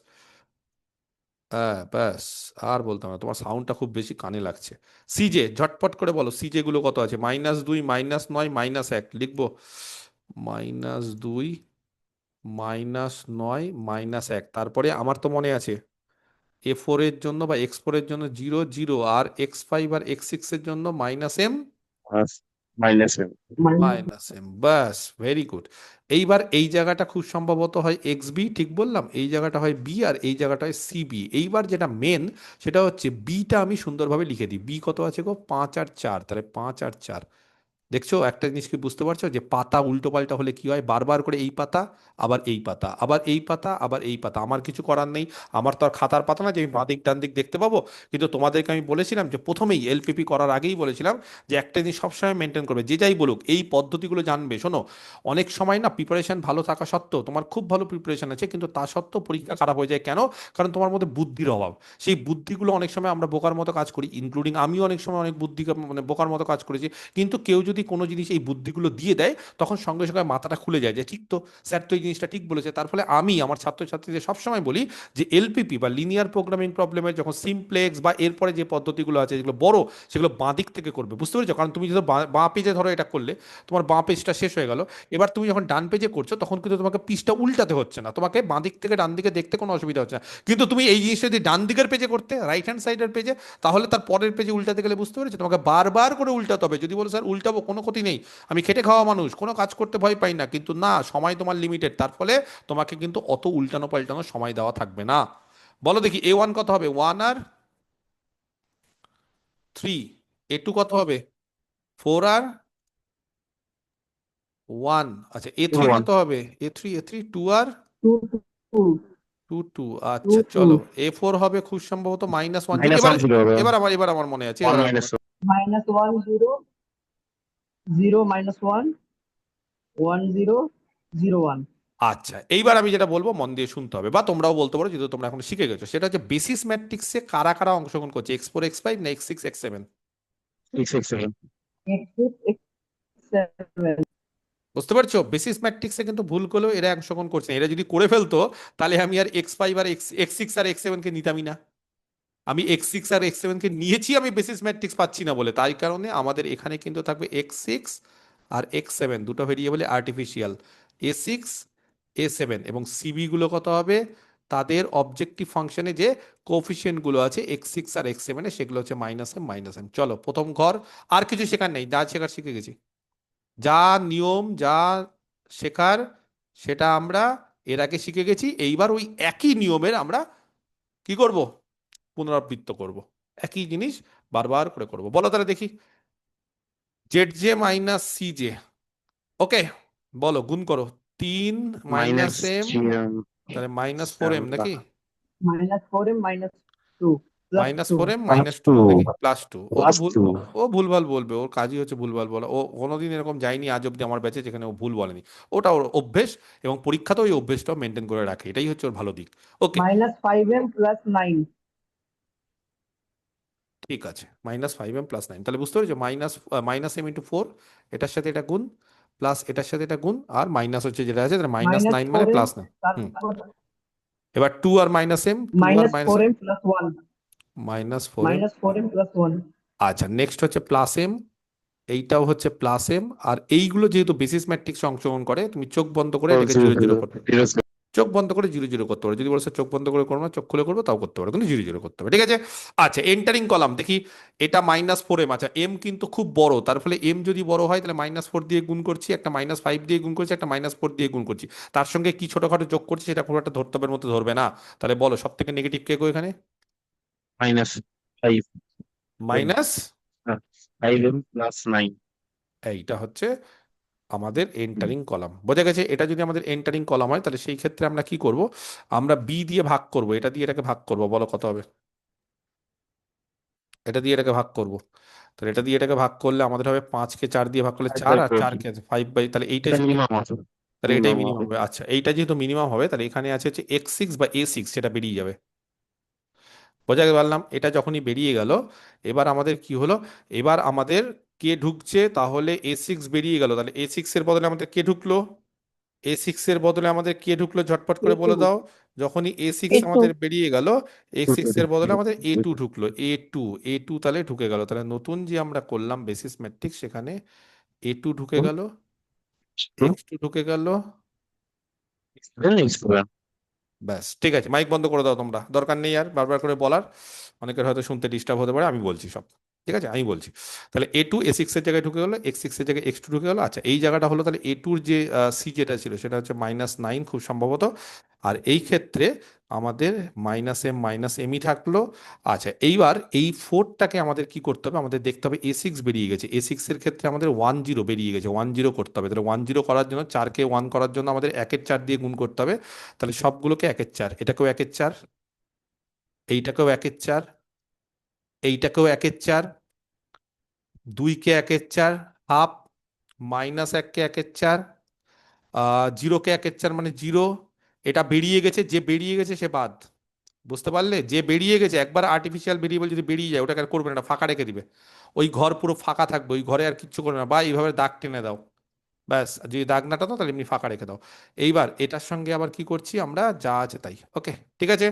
হ্যাঁ ব্যাস, আর বলতে হবে না। তোমার সাউন্ডটা খুব বেশি কানে লাগছে। সিজে ঝটপট করে বলো, সিজে গুলো কত আছে? -2, -9, -1 লিখবো। -2, -9, -1। তারপরে আমার তো মনে আছে A4 এর জন্য বা X4 এর জন্য 0 0, আর X5 আর X6 এর জন্য -M। -m। -m, বাস, ভেরি গুড। এইবার এই জায়গাটা খুব সম্ভবত হয় এক্স বি, ঠিক বললাম, এই জায়গাটা হয় বি, আর এই জায়গাটা হয় সি বি। এইবার যেটা মেন সেটা হচ্ছে বিটা আমি সুন্দরভাবে লিখে দিই। বি কত আছে গো? 5 আর 4, তাহলে 5 আর 4। দেখছো একটা জিনিস কি বুঝতে পারছো যে পাতা উল্টো পাল্টা হলে কি হয়? বারবার করে এই পাতা, আবার এই পাতা, আবার এই পাতা, আবার এই পাতা। আমার কিছু করার নেই, আমার তো আর খাতার পাতা না যে আমি বাঁ দিক ডান দিক দেখতে পাবো। কিন্তু তোমাদেরকে আমি বলেছিলাম যে প্রথমেই এলপিপি করার আগেই বলেছিলাম যে একটা জিনিস সবসময় মেনটেন করবে, যে যাই বলুক এই পদ্ধতিগুলো জানবে। শোনো, অনেক সময় না প্রিপারেশন ভালো থাকা সত্ত্বেও, তোমার খুব ভালো প্রিপারেশন আছে কিন্তু তা সত্ত্বেও পরীক্ষা খারাপ হয়ে যায় কেন? কারণ তোমার মধ্যে বুদ্ধির অভাব। সেই বুদ্ধিগুলো অনেক সময় আমরা বোকার মতো কাজ করি, ইনক্লুডিং আমিও অনেক সময় অনেক বুদ্ধি মানে বোকার মতো কাজ করেছি। কিন্তু কেউ যদি কোনো জিনিস এই বুদ্ধিগুলো দিয়ে দেয় তখন সঙ্গে সঙ্গে মাথাটা খুলে যায় যে ঠিক তো, স্যার তো এই জিনিসটা ঠিক বলেছে। তার ফলে আমি আমার ছাত্রছাত্রীদের সবসময় বলি যে এলপিপি বা লিনিয়ার প্রোগ্রামিং প্রবলেমের যখন সিমপ্লেক্স বা এরপরে যে পদ্ধতিগুলো আছে যেগুলো বড়, সেগুলো বাঁ দিক থেকে করবে, বুঝতে পেরেছো? কারণ তুমি যদি বাঁ পেজে ধরো এটা করলে, তোমার বাঁ পেজটা শেষ হয়ে গেল। এবার তুমি যখন ডান পেজে করছো তখন কিন্তু তোমাকে পিসটা উল্টাতে হচ্ছে না, তোমাকে বাঁ দিক থেকে ডান দিকে দেখতে কোনো অসুবিধা হচ্ছে না। কিন্তু তুমি এই জিনিসটা যদি ডান দিকের পেজে করতে, রাইট হ্যান্ড সাইডের পেজে, তাহলে তার পরের পেজে উল্টাতে গেলে, বুঝতে পেরেছো, তোমাকে বারবার করে উল্টাতে হবে। যদি বলো স্যার উল্টাবো, কোনো ক্ষতি নেই, আমি খেটে খাওয়া মানুষ, কোনো কাজ করতে ভয় পাই না, কিন্তু না, সময় তোমার লিমিটেড, তার ফলে তোমাকে কিন্তু অত উল্টানো পাল্টানো সময় দেওয়া থাকবে না। বলো দেখি A1 কত হবে? 1 আর 3। A2 কত হবে? 4 আর 1। আচ্ছা, A3 1 কত হবে? A3 2 আর two, two, 2 আচ্ছা two, চলো। two, A4 হবে খুব সম্ভবত -1 0। এবার -1 0 হবে। এবার আমার মনে আছে, 1 এবার -1 -1 0 0 -1 1 0 0 1. আচ্ছা, এইবার আমি যেটা বলবো মন দিয়ে শুনতে হবে, বা তোমরাও বলতে পারো যেহেতু তোমরা এখন শিখে গেছো। সেটা হচ্ছে বেসিস ম্যাট্রিক্সে কারা কারা অংশগ্রহণ করছে, x4 x5 না x6 x7? x7 X6 X7. বুঝতে পারছো? বেসিস ম্যাট্রিক্সে কিন্তু ভুল করলেও এরা অংশগ্রহণ করছে না। এরা যদি করে ফেলতো তাহলে আমি আর x5 আর x6 আর x7 কে নিতামই না। আমি x6 আর x7 কে নিয়েছি আমি বেসিস ম্যাট্রিক্স পাচ্ছি না বলে। তাই কারণে আমাদের এখানে কিন্তু থাকবে x6 আর x7, দুটো ভেরিয়েবলে আর্টিফিশিয়াল। a6 a7 এবং সিবি গুলো কত হবে? তাদের অবজেক্টিভ ফাংশনে যে কোফিশিয়েন্ট গুলো আছে x6 আর x7 এ, সেগুলো হচ্ছে -m। চলো, প্রথম ঘর। আর কিছু শেখার নেই, যা শেখার শিখে গেছি। যা নিয়ম, যা শেখার, সেটা আমরা এর আগে শিখে গেছি। এইবার ওই একই নিয়মের আমরা কি করব? পুনরাবৃত্ত করব, একই জিনিস বারবার করে করব। বলো তাহলে দেখি। Z j minus c j, okay, বলো গুণ করো। 3 -m, তাহলে -4m নাকি? -4m -2 plus 2. -4m -2 +2 নাকি +2? ও তো ভুল, +2 ও ভুলভাল বলবে, ওর কাজই হচ্ছে ভুলভাল বলা। ও কোনোদিন এরকম যায়নি আজ অব্দি আমার ব্যাচে যেখানে ও ভুল বলেনি। ওটা ওর অভ্যেস, এবং পরীক্ষাতেও ওই অভ্যেসটাও মেনটেন করে রাখে, এটাই হচ্ছে ওর ভালো দিক। ওকে, -5m plus 9. ঠিক আছে, -5m + 9, তাহলে বুঝতে পেরেছো? -m × 4, এটার সাথে এটা গুণ, প্লাস এটার সাথে এটা গুণ, আর মাইনাস হচ্ছে যেটা আছে, তাহলে -9 মানে -4m +9। হুম, এবার 2 আর -m, 2 আর -m, -4m plus 1. -4m। -4m plus 1. আচ্ছা, নেক্সট হচ্ছে +m, এইটাও হচ্ছে +m। আর এইগুলো যেহেতু বেসিস ম্যাট্রিক্স অংশগ্রহণ করে, তুমি চোখ বন্ধ করে এটাকে 0 জিরো জিরো 0 করতে, 0 0 চোখ বন্ধ করে 0 0 করতে পারো। যদি বলো স্যার চোখ বন্ধ করে করবো না, চোখ খুলে করবো, তাও করতে পারো, কিন্তু 0 0 করতে হবে, ঠিক আছে? আচ্ছা, এন্টারিং কলাম দেখি। এটা -4m। আচ্ছা, এম কিন্তু খুব বড়, তার ফলে এম যদি বড় হয় তাহলে -4 দিয়ে গুণ করছি, একটা -5 দিয়ে গুণ করছি, একটা -4 দিয়ে গুণ করছি। তার সঙ্গে কি ছোটখাটো যোগ করছি সেটা খুব একটা ধর্তব্যের মধ্যে ধরবে না। তাহলে বলো সব থেকে নেগেটিভ কে গো এখানে? -5 মাইনাস, 5m plus 9 এইটা হচ্ছে আমাদের এন্টারিং কলাম। বোঝা গেছে? এটা যদি আমাদের এন্টারিং কলাম হয় তাহলে সেই ক্ষেত্রে আমরা কি করব? আমরা বি দিয়ে ভাগ করব, এটা দিয়ে এটাকে ভাগ করব। বলো কত হবে? এটা দিয়ে এটাকে ভাগ করব, তাহলে এটা দিয়ে এটাকে ভাগ করলে আমাদের হবে 5কে 4 দিয়ে ভাগ করলে 4, আর 4কে 5 তাহলে এইটাই এটা সত্যি, মিনিমাম আছে, তাহলে এটাই মিনিমাম মিনিমাম হবে। হবে। আচ্ছা, এইটা যেহেতু মিনিমাম হবে তাহলে এখানে আছে হচ্ছে x6 বা a6, সেটা বেরিয়ে যাবে। বোঝা পারলাম? এটা যখনই বেরিয়ে গেল, এবার আমাদের কি হলো? এবার আমাদের কে ঢুকছে, তাহলে a6 বেরিয়ে গেল, তাহলে a6 এর বদলে আমাদের কে ঢুকলো? A6 এর বদলে আমাদের কে ঢুকলো ঝটপট করে বলে A2. দাও। যখনই A6 A2. আমাদের বেরিয়ে গেল, A6 এর বদলে আমাদের A2 ঢুকলো। A2 তাহলে ঢুকে গেল, তাহলে নতুন যে আমরা করলাম বেসিস ম্যাট্রিক্স, সেখানে A2 ঢুকে গেল, X2 ঢুকে গেল। ব্যাস, ঠিক আছে, মাইক বন্ধ করে দাও তোমরা, দরকার নেই আর বারবার করে বলার। অনেকের হয়তো শুনতে ডিস্টার্ব হতে পারে, আমি বলছি সব। ঠিক আছে, আমি বলছি। তাহলে A2 A6 এর জায়গায় ঢুকে গেলো, X6 এর জায়গায় X2 ঢুকে গেলো। আচ্ছা, এই জায়গাটা হলো তাহলে A2-র যে সি যেটা ছিল সেটা হচ্ছে -9 খুব সম্ভবত। আর এই ক্ষেত্রে আমাদের -m ই থাকলো। আচ্ছা, এইবার এই 4টাকে আমাদের কি করতে হবে, আমাদের দেখতে হবে A6 বেরিয়ে গেছে, A6 এর ক্ষেত্রে আমাদের 10 বেরিয়ে গেছে, 10 করতে হবে। তাহলে 10 করার জন্য 4কে 1 করার জন্য আমাদের 1-এর 4 দিয়ে গুণ করতে হবে। তাহলে সবগুলোকে 1-এর 4, এটাকেও 1-এর 4, এইটাকেও 1-এর 4, এইটাকেও 1-এর 4, 2কে 1-এর 4, হাফ, -1কে 1-এর 4, 0কে 1-এর 4 মানে 0। এটা বেরিয়ে গেছে, যে বেরিয়ে গেছে সে বাদ। বুঝতে পারলে, যে বেরিয়ে গেছে, একবার আর্টিফিশিয়াল ভেরিয়েবল যদি বেরিয়ে যায় ওটাকে আর করবে না, ফাঁকা রেখে দিবে। ওই ঘর পুরো ফাঁকা থাকবে, ওই ঘরে আর কিচ্ছু করবে না, বা এইভাবে দাগ টেনে দাও, ব্যাস। যদি দাগ না টানো তাহলে এমনি ফাঁকা রেখে দাও। এইবার এটার সঙ্গে আবার কি করছি আমরা, যা আছে তাই। ওকে, ঠিক আছে।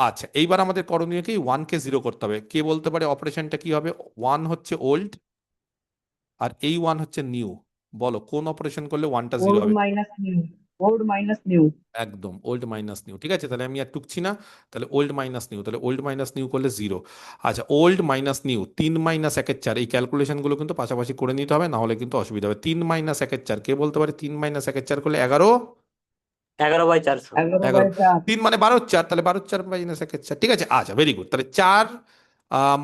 আচ্ছা, এইবার আমাদের করণীয় কি, 1কে 0 করতে হবে। কে বলতে পারে অপারেশনটা কি হবে? 1 হচ্ছে ওল্ড, আর এই 1 হচ্ছে নিউ। বলো কোন অপারেশন করলে 1টা 0 old হবে? minus new, old minus new, একদম, ওল্ড মাইনাস নিউ। ঠিক আছে, তাহলে আমি আর টুকছি না। তাহলে ওল্ড মাইনাস নিউ, তাহলে ওল্ড মাইনাস নিউ করলে 0। আচ্ছা, ওল্ড মাইনাস নিউ, 3 - 1-এর 4, এই ক্যালকুলেশনগুলো কিন্তু পাশাপাশি করে নিতে হবে, না হলে কিন্তু অসুবিধা হবে। 3 - 1-এর 4, কে বলতে পারে 3 - 1-এর 4 করলে 11? 11/400। 11 by 11, 4, 3 মানে 12-এর 4, তাহলে 12-এর 4 -1-এর 4। ঠিক আছে, আচ্ছা, ভেরি গুড। তাহলে 4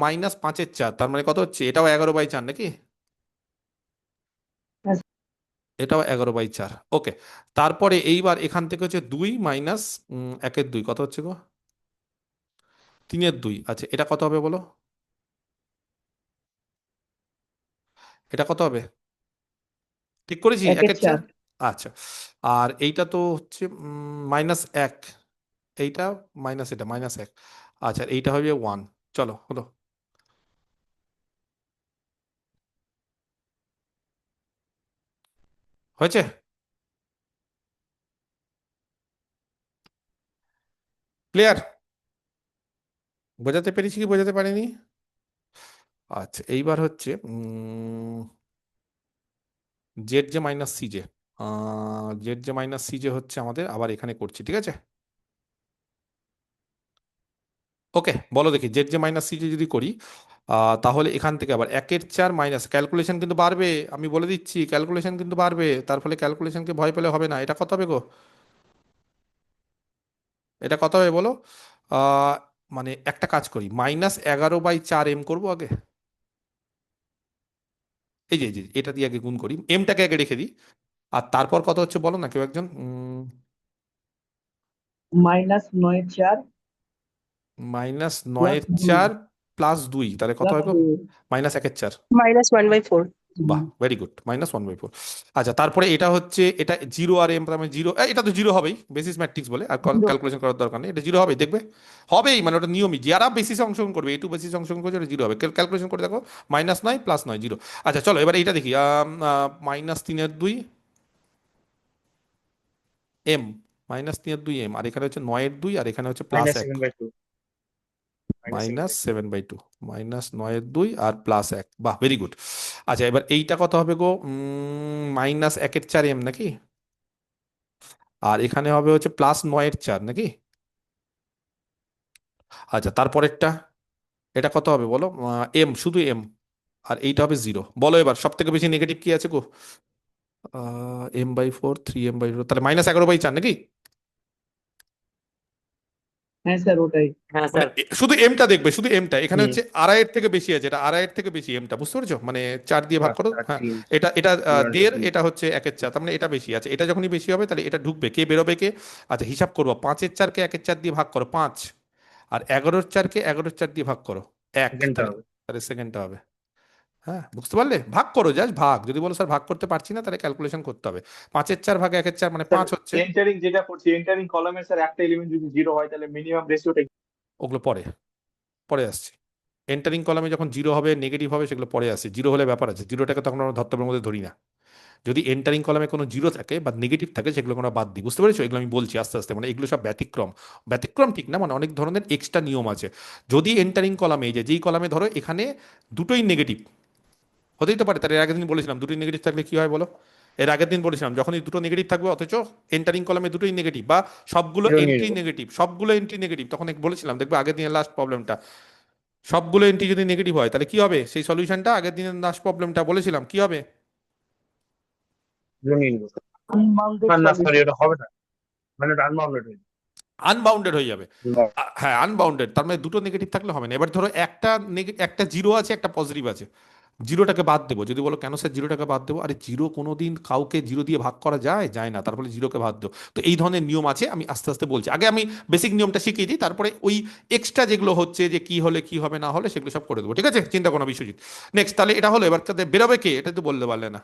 -5-এর 4, তার মানে কত হচ্ছে? এটাও 11/4 নাকি? yes, এটাও 11/4। ওকে, তারপরে এইবার এখান থেকে হচ্ছে 2 মাইনাস 1-এর 2 কত হচ্ছে গো? 3-এর 2। আচ্ছা, এটা কত হবে বলো? এটা কত হবে? ঠিক করেছি, 1-এর 4। 1-4, আচ্ছা, আর এইটা তো হচ্ছে -1, এইটা মাইনাস, এটা -1। আচ্ছা, এইটা হবে 1। চলো, হলো। হয়েছে? ক্লিয়ার? বোঝাতে পেরেছি কি বোঝাতে পারিনি? আচ্ছা, এইবার হচ্ছে z j minus c j, z j minus c j হচ্ছে আমাদের, আবার এখানে করছি, ঠিক আছে। ওকে, বলো দেখি, z j minus c j যদি করি, তাহলে এখান থেকে আবার 1-এর 4 মাইনাস, ক্যালকুলেশন কিন্তু বাড়বে, আমি বলে দিচ্ছি, ক্যালকুলেশন কিন্তু বাড়বে। তার ফলে ক্যালকুলেশনকে ভয় পেলে হবে না। এটা কত হবে গো? এটা কত হবে বলো? আহ, মানে একটা কাজ করি, -11/4m করবো আগে। এই যে এটা দিয়ে আগে গুণ করি, এমটাকে আগে রেখে দিই। আর তারপর কত হচ্ছে বলো না কেউ একজন? -9-4 মাইনাস plus নয়ের 2, চার প্লাস 2, তাহলে কত plus হয় গো? 2, -1-এর 4। -1/4। বাহ, ভেরি গুড, -1/4। আচ্ছা, তারপরে এটা হচ্ছে, এটা 0 আর এম, মানে 0, এটা তো 0 হবেই, বেসিস ম্যাট্রিক্স বলে, আর 0, ক্যালকুলেশন করার দরকার নেই, এটা 0 হবেই, দেখবে। হবেই, মানে ওটা নিয়মই, যারা বেসিস অংশগ্রহণ করবে, A2 বেসিস অংশগ্রহণ করছে, ওটা 0 হবে। ক্যালকুলেশন করে দেখো, -9 +9 0। আচ্ছা, চলো এবার এইটা দেখি, -3-এর 2 এম, -3-এর 2 এম, আর এখানে হচ্ছে 9-এর 2, আর এখানে হচ্ছে +1, -7/2, -7/2, -9-এর 2 আর +1। বাহ, ভেরি গুড। আচ্ছা, এবার এইটা কত হবে গো? -1-এর 4m নাকি? আর এখানে হবে হচ্ছে +9-এর 4 নাকি? আচ্ছা, তারপরেরটা, এটা কত হবে বলো? এম, শুধু এম, আর এইটা হবে 0। বলো এবার সব থেকে বেশি নেগেটিভ কি আছে গো? m/4, 3m/4, তাহলে -11/4 নাকি? হ্যাঁ স্যার ওটাই, হ্যাঁ মানে স্যার। শুধু এমটা দেখবে, শুধু এমটা, এখানে হুম হচ্ছে আড়াইয়ের থেকে বেশি আছে, এটা আড়াইয়ের থেকে বেশি এমটা, বুঝতে পেরেছো? মানে 4 দিয়ে ভাগ করো, আর হ্যাঁ। 3 এটা এটা 1.5, 3 এটা হচ্ছে 1-এর 4, তার মানে এটা বেশি আছে। এটা যখনই বেশি হবে তাহলে এটা ঢুকবে, কে বেরোবে কে? আচ্ছা, হিসাব করবো, 5-এর 4-কে 1-এর 4 দিয়ে ভাগ করো 5, আর 11-এর 4-কে 11-এর 4 দিয়ে ভাগ করো 1, সেকেন্ডটা তাহলে হবে। তাহলে সেকেন্ডটা হবে। হ্যাঁ, বুঝতে পারলে? ভাগ করো, জাস্ট ভাগ। যদি বলো স্যার ভাগ করতে পারছি না, তাহলে ক্যালকুলেশন করতে হবে। 5-এর 4 ভাগে 1-এর 4 মানে স্যার 5 হচ্ছে। এন্টারিং যেটা করছি, এন্টারিং কলামে স্যার একটা এলিমেন্ট যদি 0 হয় তাহলে মিনিমাম রেশিওটা ওগুলো পরে পরে আসছে। এন্টারিং কলামে যখন 0 হবে, নেগেটিভ হবে, সেগুলো পরে আসে। 0 হলে ব্যাপার আছে, 0টাকে তখন আমরা ধর্তব্যের মধ্যে ধরি না। যদি এন্টারিং কলামে কোনো 0 থাকে বা নেগেটিভ থাকে, সেগুলো আমরা বাদ দিই। বুঝতে পেরেছো? এগুলো আমি বলছি আস্তে আস্তে, মানে এগুলো সব ব্যতিক্রম। ব্যতিক্রম ঠিক না, মানে অনেক ধরনের এক্সট্রা নিয়ম আছে। যদি এন্টারিং কলামে, এই যে যেই কলামে ধরো এখানে দুটোই নেগেটিভ, হতেই তো পারে। তার এর আগের দিন বলেছিলাম দুটোই নেগেটিভ থাকলে কি হয় বলো? এর আগের দিন বলেছিলাম, যখনই দুটো নেগেটিভ থাকবে অথচ এন্টারিং কলামে দুটোই নেগেটিভ, বা সবগুলো জিরো নিয়ে এন্ট্রি নেবো। নেগেটিভ, সবগুলো এন্ট্রি নেগেটিভ, তখন বলেছিলাম, দেখবে আগের দিনের লাস্ট প্রবলেমটা, সবগুলো এন্ট্রি যদি নেগেটিভ হয় তাহলে কি হবে? সেই সলিউশনটা আগের দিনের লাস্ট প্রবলেমটা বলেছিলাম কি হবে? Unbounded না সরি, solution. এটা হবে না, মানে এটা আনবাউন্ডেড হয়ে আনবাউন্ডেড হয়ে যাবে। যাবে। হ্যাঁ, আনবাউন্ডেড, তার মানে দুটো নেগেটিভ থাকলে হবে না। এবার ধরো একটা জিরো আছে, একটা পজিটিভ আছে, জিরোটাকে বাদ দেবো। যদি বলো কেন স্যার জিরোটাকে বাদ দেবো, আরে জিরো কোনোদিন কাউকে জিরো দিয়ে ভাগ করা যায় যায় না, তারপরে জিরোকে বাদ দেবো। তো এই ধরনের নিয়ম আছে, আমি আস্তে আস্তে বলছি। আগে আমি বেসিক নিয়মটা শিখিয়ে দিই, তারপরে ওই এক্সট্রা যেগুলো হচ্ছে যে কি হলে কি হবে না হলে সেগুলো সব করে দেবো, ঠিক আছে? চিন্তা করো না বিশ্বজিৎ। নেক্সট, তাহলে এটা হলো। এবার তাদের বেরোবে কে, এটা তো বলতে পারলে না।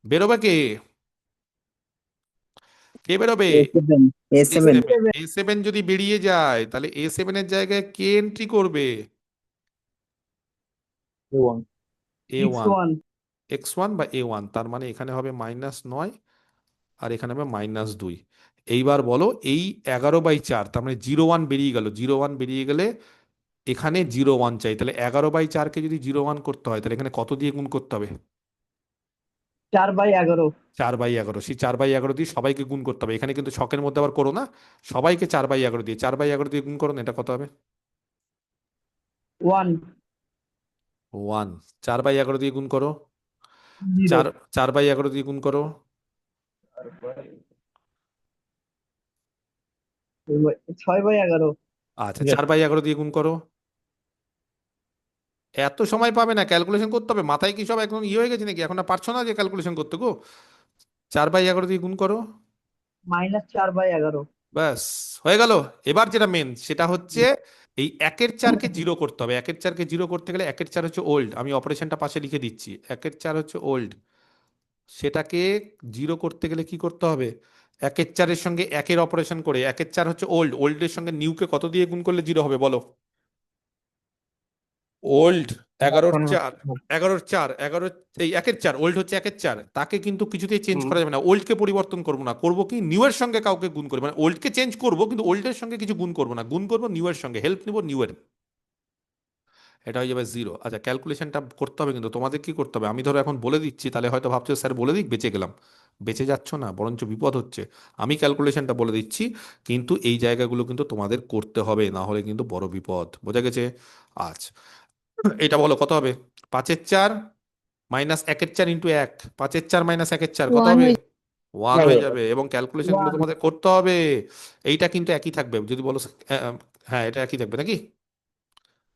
বেরোবে কে? কে বেরোবে? A7 A7 A7 যদি বেরিয়ে যায় তাহলে A7 এর জায়গায় কে এন্ট্রি করবে? A1, X1. X1 বা A1, তার মানে এখানে হবে -9 আর এখানে হবে -2। এইবার বলো এই 11/4, তার মানে 0 1 বেরিয়ে গেল। 0 1 বেরিয়ে গেলে এখানে 0 1 চাই, তাহলে 11/4কে যদি 0 1 করতে হয় তাহলে এখানে কত দিয়ে গুণ করতে হবে? 4/11. 4/11। সেই 4/11 দিয়ে সবাইকে গুণ করতে হবে। এখানে কিন্তু ছকের মধ্যে আবার করো না, সবাইকে 4/11 দিয়ে, 4/11 দিয়ে গুণ করো না, এটা কত হবে? 1. 1। 4/11 দিয়ে গুণ করো, 0. 4/11 দিয়ে গুণ করো। 6/11. আচ্ছা, 4/11 দিয়ে গুণ করো। এত সময় পাবে না, ক্যালকুলেশন করতে হবে। মাথায় কি সব একদম ইয়ে হয়ে গেছে নাকি? এখন আর পারছো না যে ক্যালকুলেশন করতে গো? 4/11 দিয়ে গুণ করো। -4/11. ব্যাস, হয়ে গেল। এবার যেটা মেন সেটা হচ্ছে এই 1/4কে জিরো করতে হবে। 1/4কে জিরো করতে গেলে 1/4 হচ্ছে ওল্ড, আমি অপারেশনটা পাশে লিখে দিচ্ছি। 1/4 হচ্ছে ওল্ড, সেটাকে জিরো করতে গেলে কি করতে হবে? 1/4-এর সঙ্গে 1-এর অপারেশন করে, 1/4 হচ্ছে ওল্ড, ওল্ডের সঙ্গে নিউকে কত দিয়ে গুণ করলে জিরো হবে বলো? ওল্ড 11/4, 11/4, 11, এই 1/4, ওল্ড হচ্ছে 1/4, তাকে কিন্তু কিছুতেই চেঞ্জ করা যাবে না। ওল্ডকে পরিবর্তন করবো না, করবো কি নিউ এর সঙ্গে কাউকে গুণ করবো, মানে ওল্ডকে চেঞ্জ করবো কিন্তু ওল্ডের সঙ্গে কিছু গুণ করবো না, গুণ করবো নিউ এর সঙ্গে, হেল্প নিবো নিউ এর। এটা হয়ে যাবে 0। আচ্ছা, ক্যালকুলেশনটা করতে হবে কিন্তু তোমাদের কি করতে হবে আমি ধরো এখন বলে দিচ্ছি, তাহলে হয়তো ভাবছো স্যার বলে দিক বেঁচে গেলাম। বেঁচে যাচ্ছ না, বরঞ্চ বিপদ হচ্ছে। আমি ক্যালকুলেশনটা বলে দিচ্ছি, কিন্তু এই জায়গাগুলো কিন্তু তোমাদের করতে হবে, না হলে কিন্তু বড় বিপদ। বোঝা গেছে? আচ্ছা, এটা বলো কত হবে? 5/4 -1/4 ইন্টু 1, 5/4 -1/4 কত হবে? 1 হয়ে যাবে। এবং ক্যালকুলেশন গুলো 1. তোমাদের করতে হবে। এইটা কিন্তু একই থাকবে যদি বলো হ্যাঁ এটা একই থাকবে নাকি?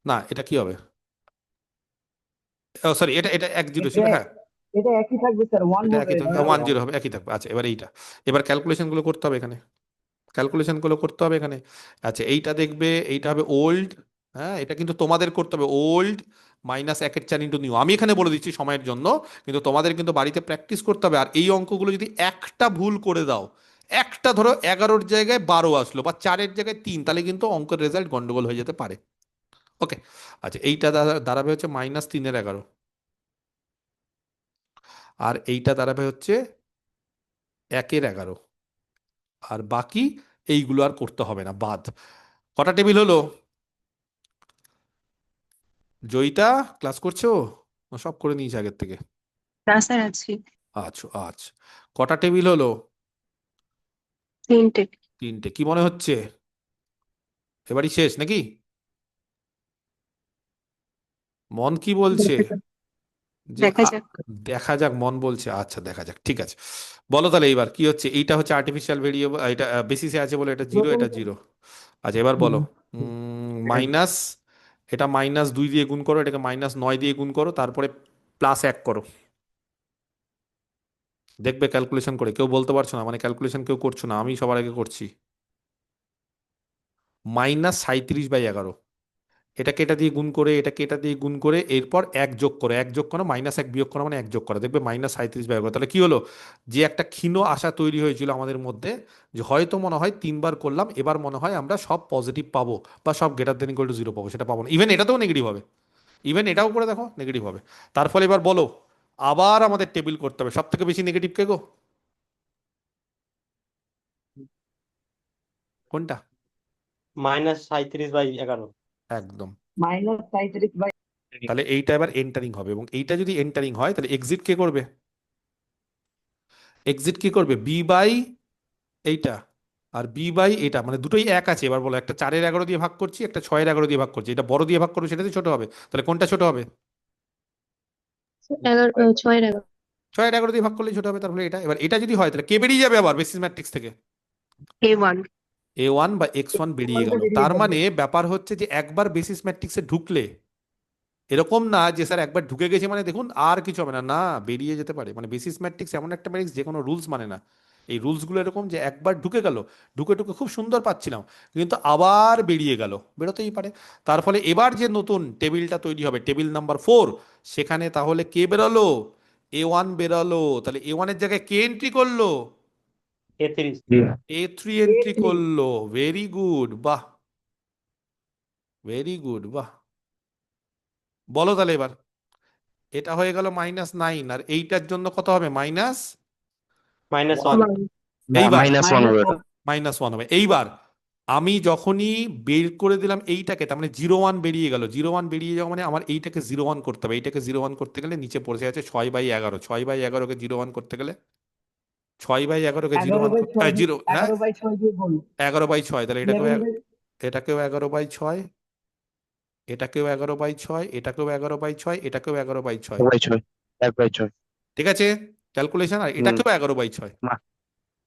না, এটা কি হবে? সরি, এটা এটা 1-0 ছিল, এটা হ্যাঁ। এটা একই থাকবে স্যার, 1 এটা হবে একই থাকবে, না। 1-0 হবে, একই থাকবে। আচ্ছা, এবার এইটা, এবার ক্যালকুলেশন গুলো করতে হবে এখানে, ক্যালকুলেশন গুলো করতে হবে এখানে। আচ্ছা, এইটা দেখবে, এইটা হবে ওল্ড। হ্যাঁ, এটা কিন্তু তোমাদের করতে হবে, ওল্ড -1/4 ইন্টু নিউ। আমি এখানে বলে দিচ্ছি সময়ের জন্য, কিন্তু তোমাদের কিন্তু বাড়িতে প্র্যাকটিস করতে হবে। আর এই অঙ্কগুলো যদি একটা ভুল করে দাও, একটা ধরো 11-র জায়গায় 12 আসলো বা 4-এর জায়গায় 3, তাহলে কিন্তু অঙ্কের রেজাল্ট গন্ডগোল হয়ে যেতে পারে। ওকে। আচ্ছা, এইটা দাঁড়াবে হচ্ছে -3/11, আর এইটা দাঁড়াবে হচ্ছে 1/11। আর বাকি এইগুলো আর করতে হবে না, বাদ। কটা টেবিল হলো? জয়িতা ক্লাস করছো? না সব করে নিয়েছে আগের থেকে? ক্লাসে আছি। আচ্ছা আচ্ছা, কটা টেবিল হলো? 3টে। 3টে। কি মনে হচ্ছে এবারই শেষ নাকি? মন কি বলছে? যে দেখা যাক। দেখা যাক, মন বলছে। আচ্ছা, দেখা যাক, ঠিক আছে। বলো তাহলে এইবার কি হচ্ছে। এইটা হচ্ছে আর্টিফিশিয়াল ভেরিয়েবল, এটা বেসিসে আছে বলে এটা 0, এটা 0। আচ্ছা, এবার বলো মাইনাস, এটা -2 দিয়ে গুণ করো, এটাকে -9 দিয়ে গুণ করো, তারপরে +1 করো। দেখবে ক্যালকুলেশন করে, কেউ বলতে পারছো না, মানে ক্যালকুলেশন কেউ করছো না, আমি সবার আগে করছি। -37/11, এটাকে এটা দিয়ে গুণ করে, এটাকে এটা দিয়ে গুণ করে, এরপর 1 যোগ করো, 1 যোগ করো, -1 বিয়োগ করো, মানে 1 যোগ করো, দেখবে -37/11। তাহলে কি হলো? যে একটা ক্ষীণ আশা তৈরি হয়েছিল আমাদের মধ্যে, যে হয়তো মনে হয় 3বার করলাম, এবার মনে হয় আমরা সব পজিটিভ পাবো বা সব >0 পাবো, সেটা পাবো না। ইভেন এটাতেও নেগেটিভ হবে, ইভেন এটাও করে দেখো নেগেটিভ হবে। তার ফলে এবার বলো, আবার আমাদের টেবিল করতে হবে। সব থেকে বেশি নেগেটিভ কে গো? কোনটা? -37/11। একদম। -37/11. তাহলে এইটা এবার এন্টারিং হবে, এবং এইটা যদি এন্টারিং হয় তাহলে এক্সিট কে করবে? এক্সিট কি করবে? বি বাই এইটা, আর বি বাই এটা, মানে দুটোই এক আছে। এবার বলো, একটা 4-11 দিয়ে ভাগ করছি, একটা 6-11 দিয়ে ভাগ করছি, এটা বড় দিয়ে ভাগ করবো, সেটাতে ছোট হবে, তাহলে কোনটা ছোট হবে? 6-11 6-11 দিয়ে ভাগ করলেই ছোট হবে, তারপরে এটা। এবার এটা যদি হয় তাহলে কে বেরিয়ে যাবে আবার বেসিস ম্যাট্রিক্স থেকে? A1 A1 বা X1 বেরিয়ে গেল। তার মানে ব্যাপার হচ্ছে যে একবার বেসিস ম্যাট্রিক্সে ঢুকলে এরকম না যে স্যার একবার ঢুকে গেছে মানে দেখুন আর কিছু হবে না, না, বেরিয়ে যেতে পারে। মানে বেসিস ম্যাট্রিক্স এমন একটা ম্যাট্রিক্স যে কোনো রুলস মানে না। এই রুলসগুলো এরকম যে একবার ঢুকে গেল, ঢুকে ঢুকে খুব সুন্দর পাচ্ছিলাম, কিন্তু আবার বেরিয়ে গেল, বেরোতেই পারে। তার ফলে এবার যে নতুন টেবিলটা তৈরি হবে, টেবিল নাম্বার 4, সেখানে তাহলে কে বেরোলো? A1 বেরোলো। তাহলে A1 এর জায়গায় কে এন্ট্রি করলো? A3 A3 এন্ট্রি করলো। ভেরি গুড, বাহ, ভেরি গুড, বাহ। বলো তাহলে এবার, এটা হয়ে গেল -9, আর এইটার জন্য কত হবে? -1 এইবার -1 হবে এটা। -1 হবে। এইবার আমি যখনই বের করে দিলাম এইটাকে, তার মানে 0-1 বেরিয়ে গেল। 0-1 বেরিয়ে যাওয়া মানে আমার এইটাকে 0-1 করতে হবে। এইটাকে 0-1 করতে গেলে নিচে পড়ে আছে 6/11। 6/11-কে 0-1 করতে গেলে, 6/11-কে 11 0-1 বাই করতে 6 হয়, জিরো, হ্যাঁ, 11/6 দিয়ে গুণ 11/6। তাহলে 11 বাই এটাকেও 11/6, এটাকেও 11/6, এটাকেও 11/6, এটাকেও 11/6। 1/6 1/6 ঠিক আছে ক্যালকুলেশন। আর এটাকেও 11/6,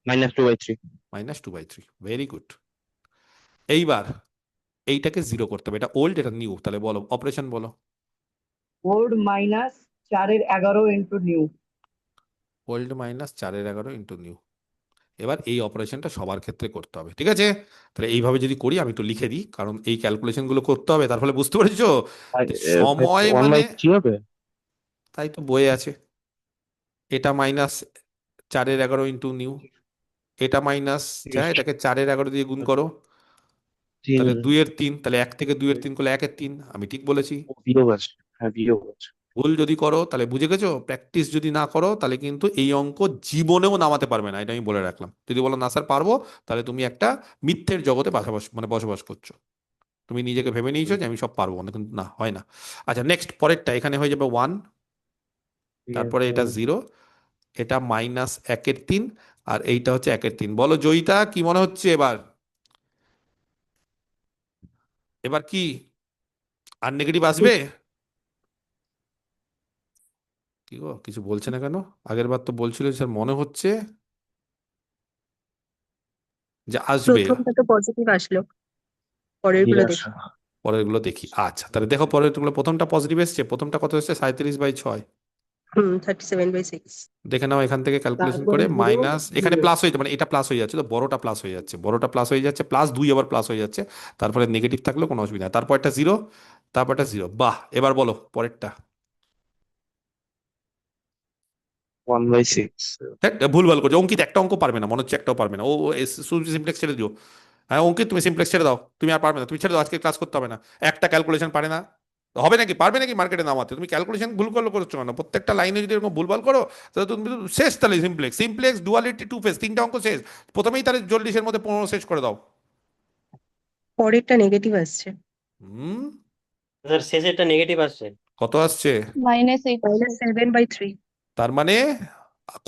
-2/3 -2/3। Very good. এইবার এইটাকে 0 করতে হবে, এটা ওল্ড, এটা নিউ। তাহলে বলো অপারেশন বলো। Old minus 4-11 into new. Old -4-11 into new. এবার এই অপারেশনটা সবার ক্ষেত্রে করতে হবে, ঠিক আছে? তাহলে এইভাবে যদি করি, আমি একটু লিখে দিই, কারণ এই ক্যালকুলেশন গুলো করতে হবে। তার ফলে বুঝতে পেরেছো যে সময় মানে, 1/3 হবে। তাই তো বইয়ে আছে। এটা -4-11 ইন্টু নিউ, এটা মাইনাস, এটাকে 4-11 দিয়ে গুণ করো, তাহলে 2-3। তাহলে 1 থেকে 2-3 করলে 1-3। আমি ঠিক বলেছি? বিয়োগ আছে, হ্যাঁ বিয়োগ আছে। ভুল যদি করো তাহলে বুঝে গেছো, প্র্যাকটিস যদি না করো তাহলে কিন্তু এই অঙ্ক জীবনেও নামাতে পারবে না, এটা আমি বলে রাখলাম। যদি বলো না স্যার পারবো, তাহলে তুমি একটা মিথ্যের জগতে বসবাস করছো। তুমি নিজেকে ভেবে নিয়েছো যে আমি সব পারবো না, কিন্তু না, হয় না। আচ্ছা, নেক্সট পরেরটা, এখানে হয়ে যাবে 1, তারপরে এটা 0, এটা -1/3, আর এইটা হচ্ছে 1/3। বলো জয়িতা, কি মনে হচ্ছে এবার? এবার কি আর নেগেটিভ আসবে? কি গো, কিছু বলছে না কেন? আগের বার তো বলছিল যে স্যার মনে হচ্ছে যে আসবে। প্রথমটা তো পজিটিভ আসলো, পরের গুলো দেখি। পরের গুলো দেখি। আচ্ছা, তাহলে দেখো পরের গুলো, প্রথমটা পজিটিভ এসছে। প্রথমটা কত এসছে? 37/6। 37/6 দেখে নাও এখান থেকে ক্যালকুলেশন তারপরে করে, 0 মাইনাস, এখানে 0 প্লাস হয়ে যাচ্ছে, মানে এটা প্লাস হয়ে যাচ্ছে, তো বড়টা প্লাস হয়ে যাচ্ছে, বড়টা প্লাস হয়ে যাচ্ছে, +2 আবার প্লাস হয়ে যাচ্ছে। তারপরে নেগেটিভ থাকলেও কোনো অসুবিধা নেই। তারপর একটা 0, তারপর একটা 0। বাহ, এবার বলো পরেরটা। 1/6 হ্যাঁ, ভুলভাল করছে অঙ্কিত, একটা অঙ্ক পারবে না মনে হচ্ছে, একটাও পারবে না ও। সিমপ্লেক্স ছেড়ে দিও। হ্যাঁ অঙ্কিত, তুমি সিমপ্লেক্স ছেড়ে দাও, তুমি আর পারবে না, তুমি ছেড়ে দাও, আজকে ক্লাস করতে হবে না। একটা ক্যালকুলেশন পারে না, হবে নাকি? পারবে নাকি মার্কেটে নামাতে? তুমি ক্যালকুলেশন ভুল করছো কেন? প্রত্যেকটা লাইনে যদি এরকম ভুলভাল করো, তাহলে তুমি তো শেষ। তাহলে সিমপ্লেক্স, ডুয়ালিটি, টু ফেজ, তিনটা অঙ্ক শেষ। প্রথমেই তাহলে 40-এর মধ্যে 15 শেষ করে দাও। পরেরটা নেগেটিভ আসছে। হুম, স্যার শেষেরটা নেগেটিভ আসছে। কত আসছে? -7/3 তার মানে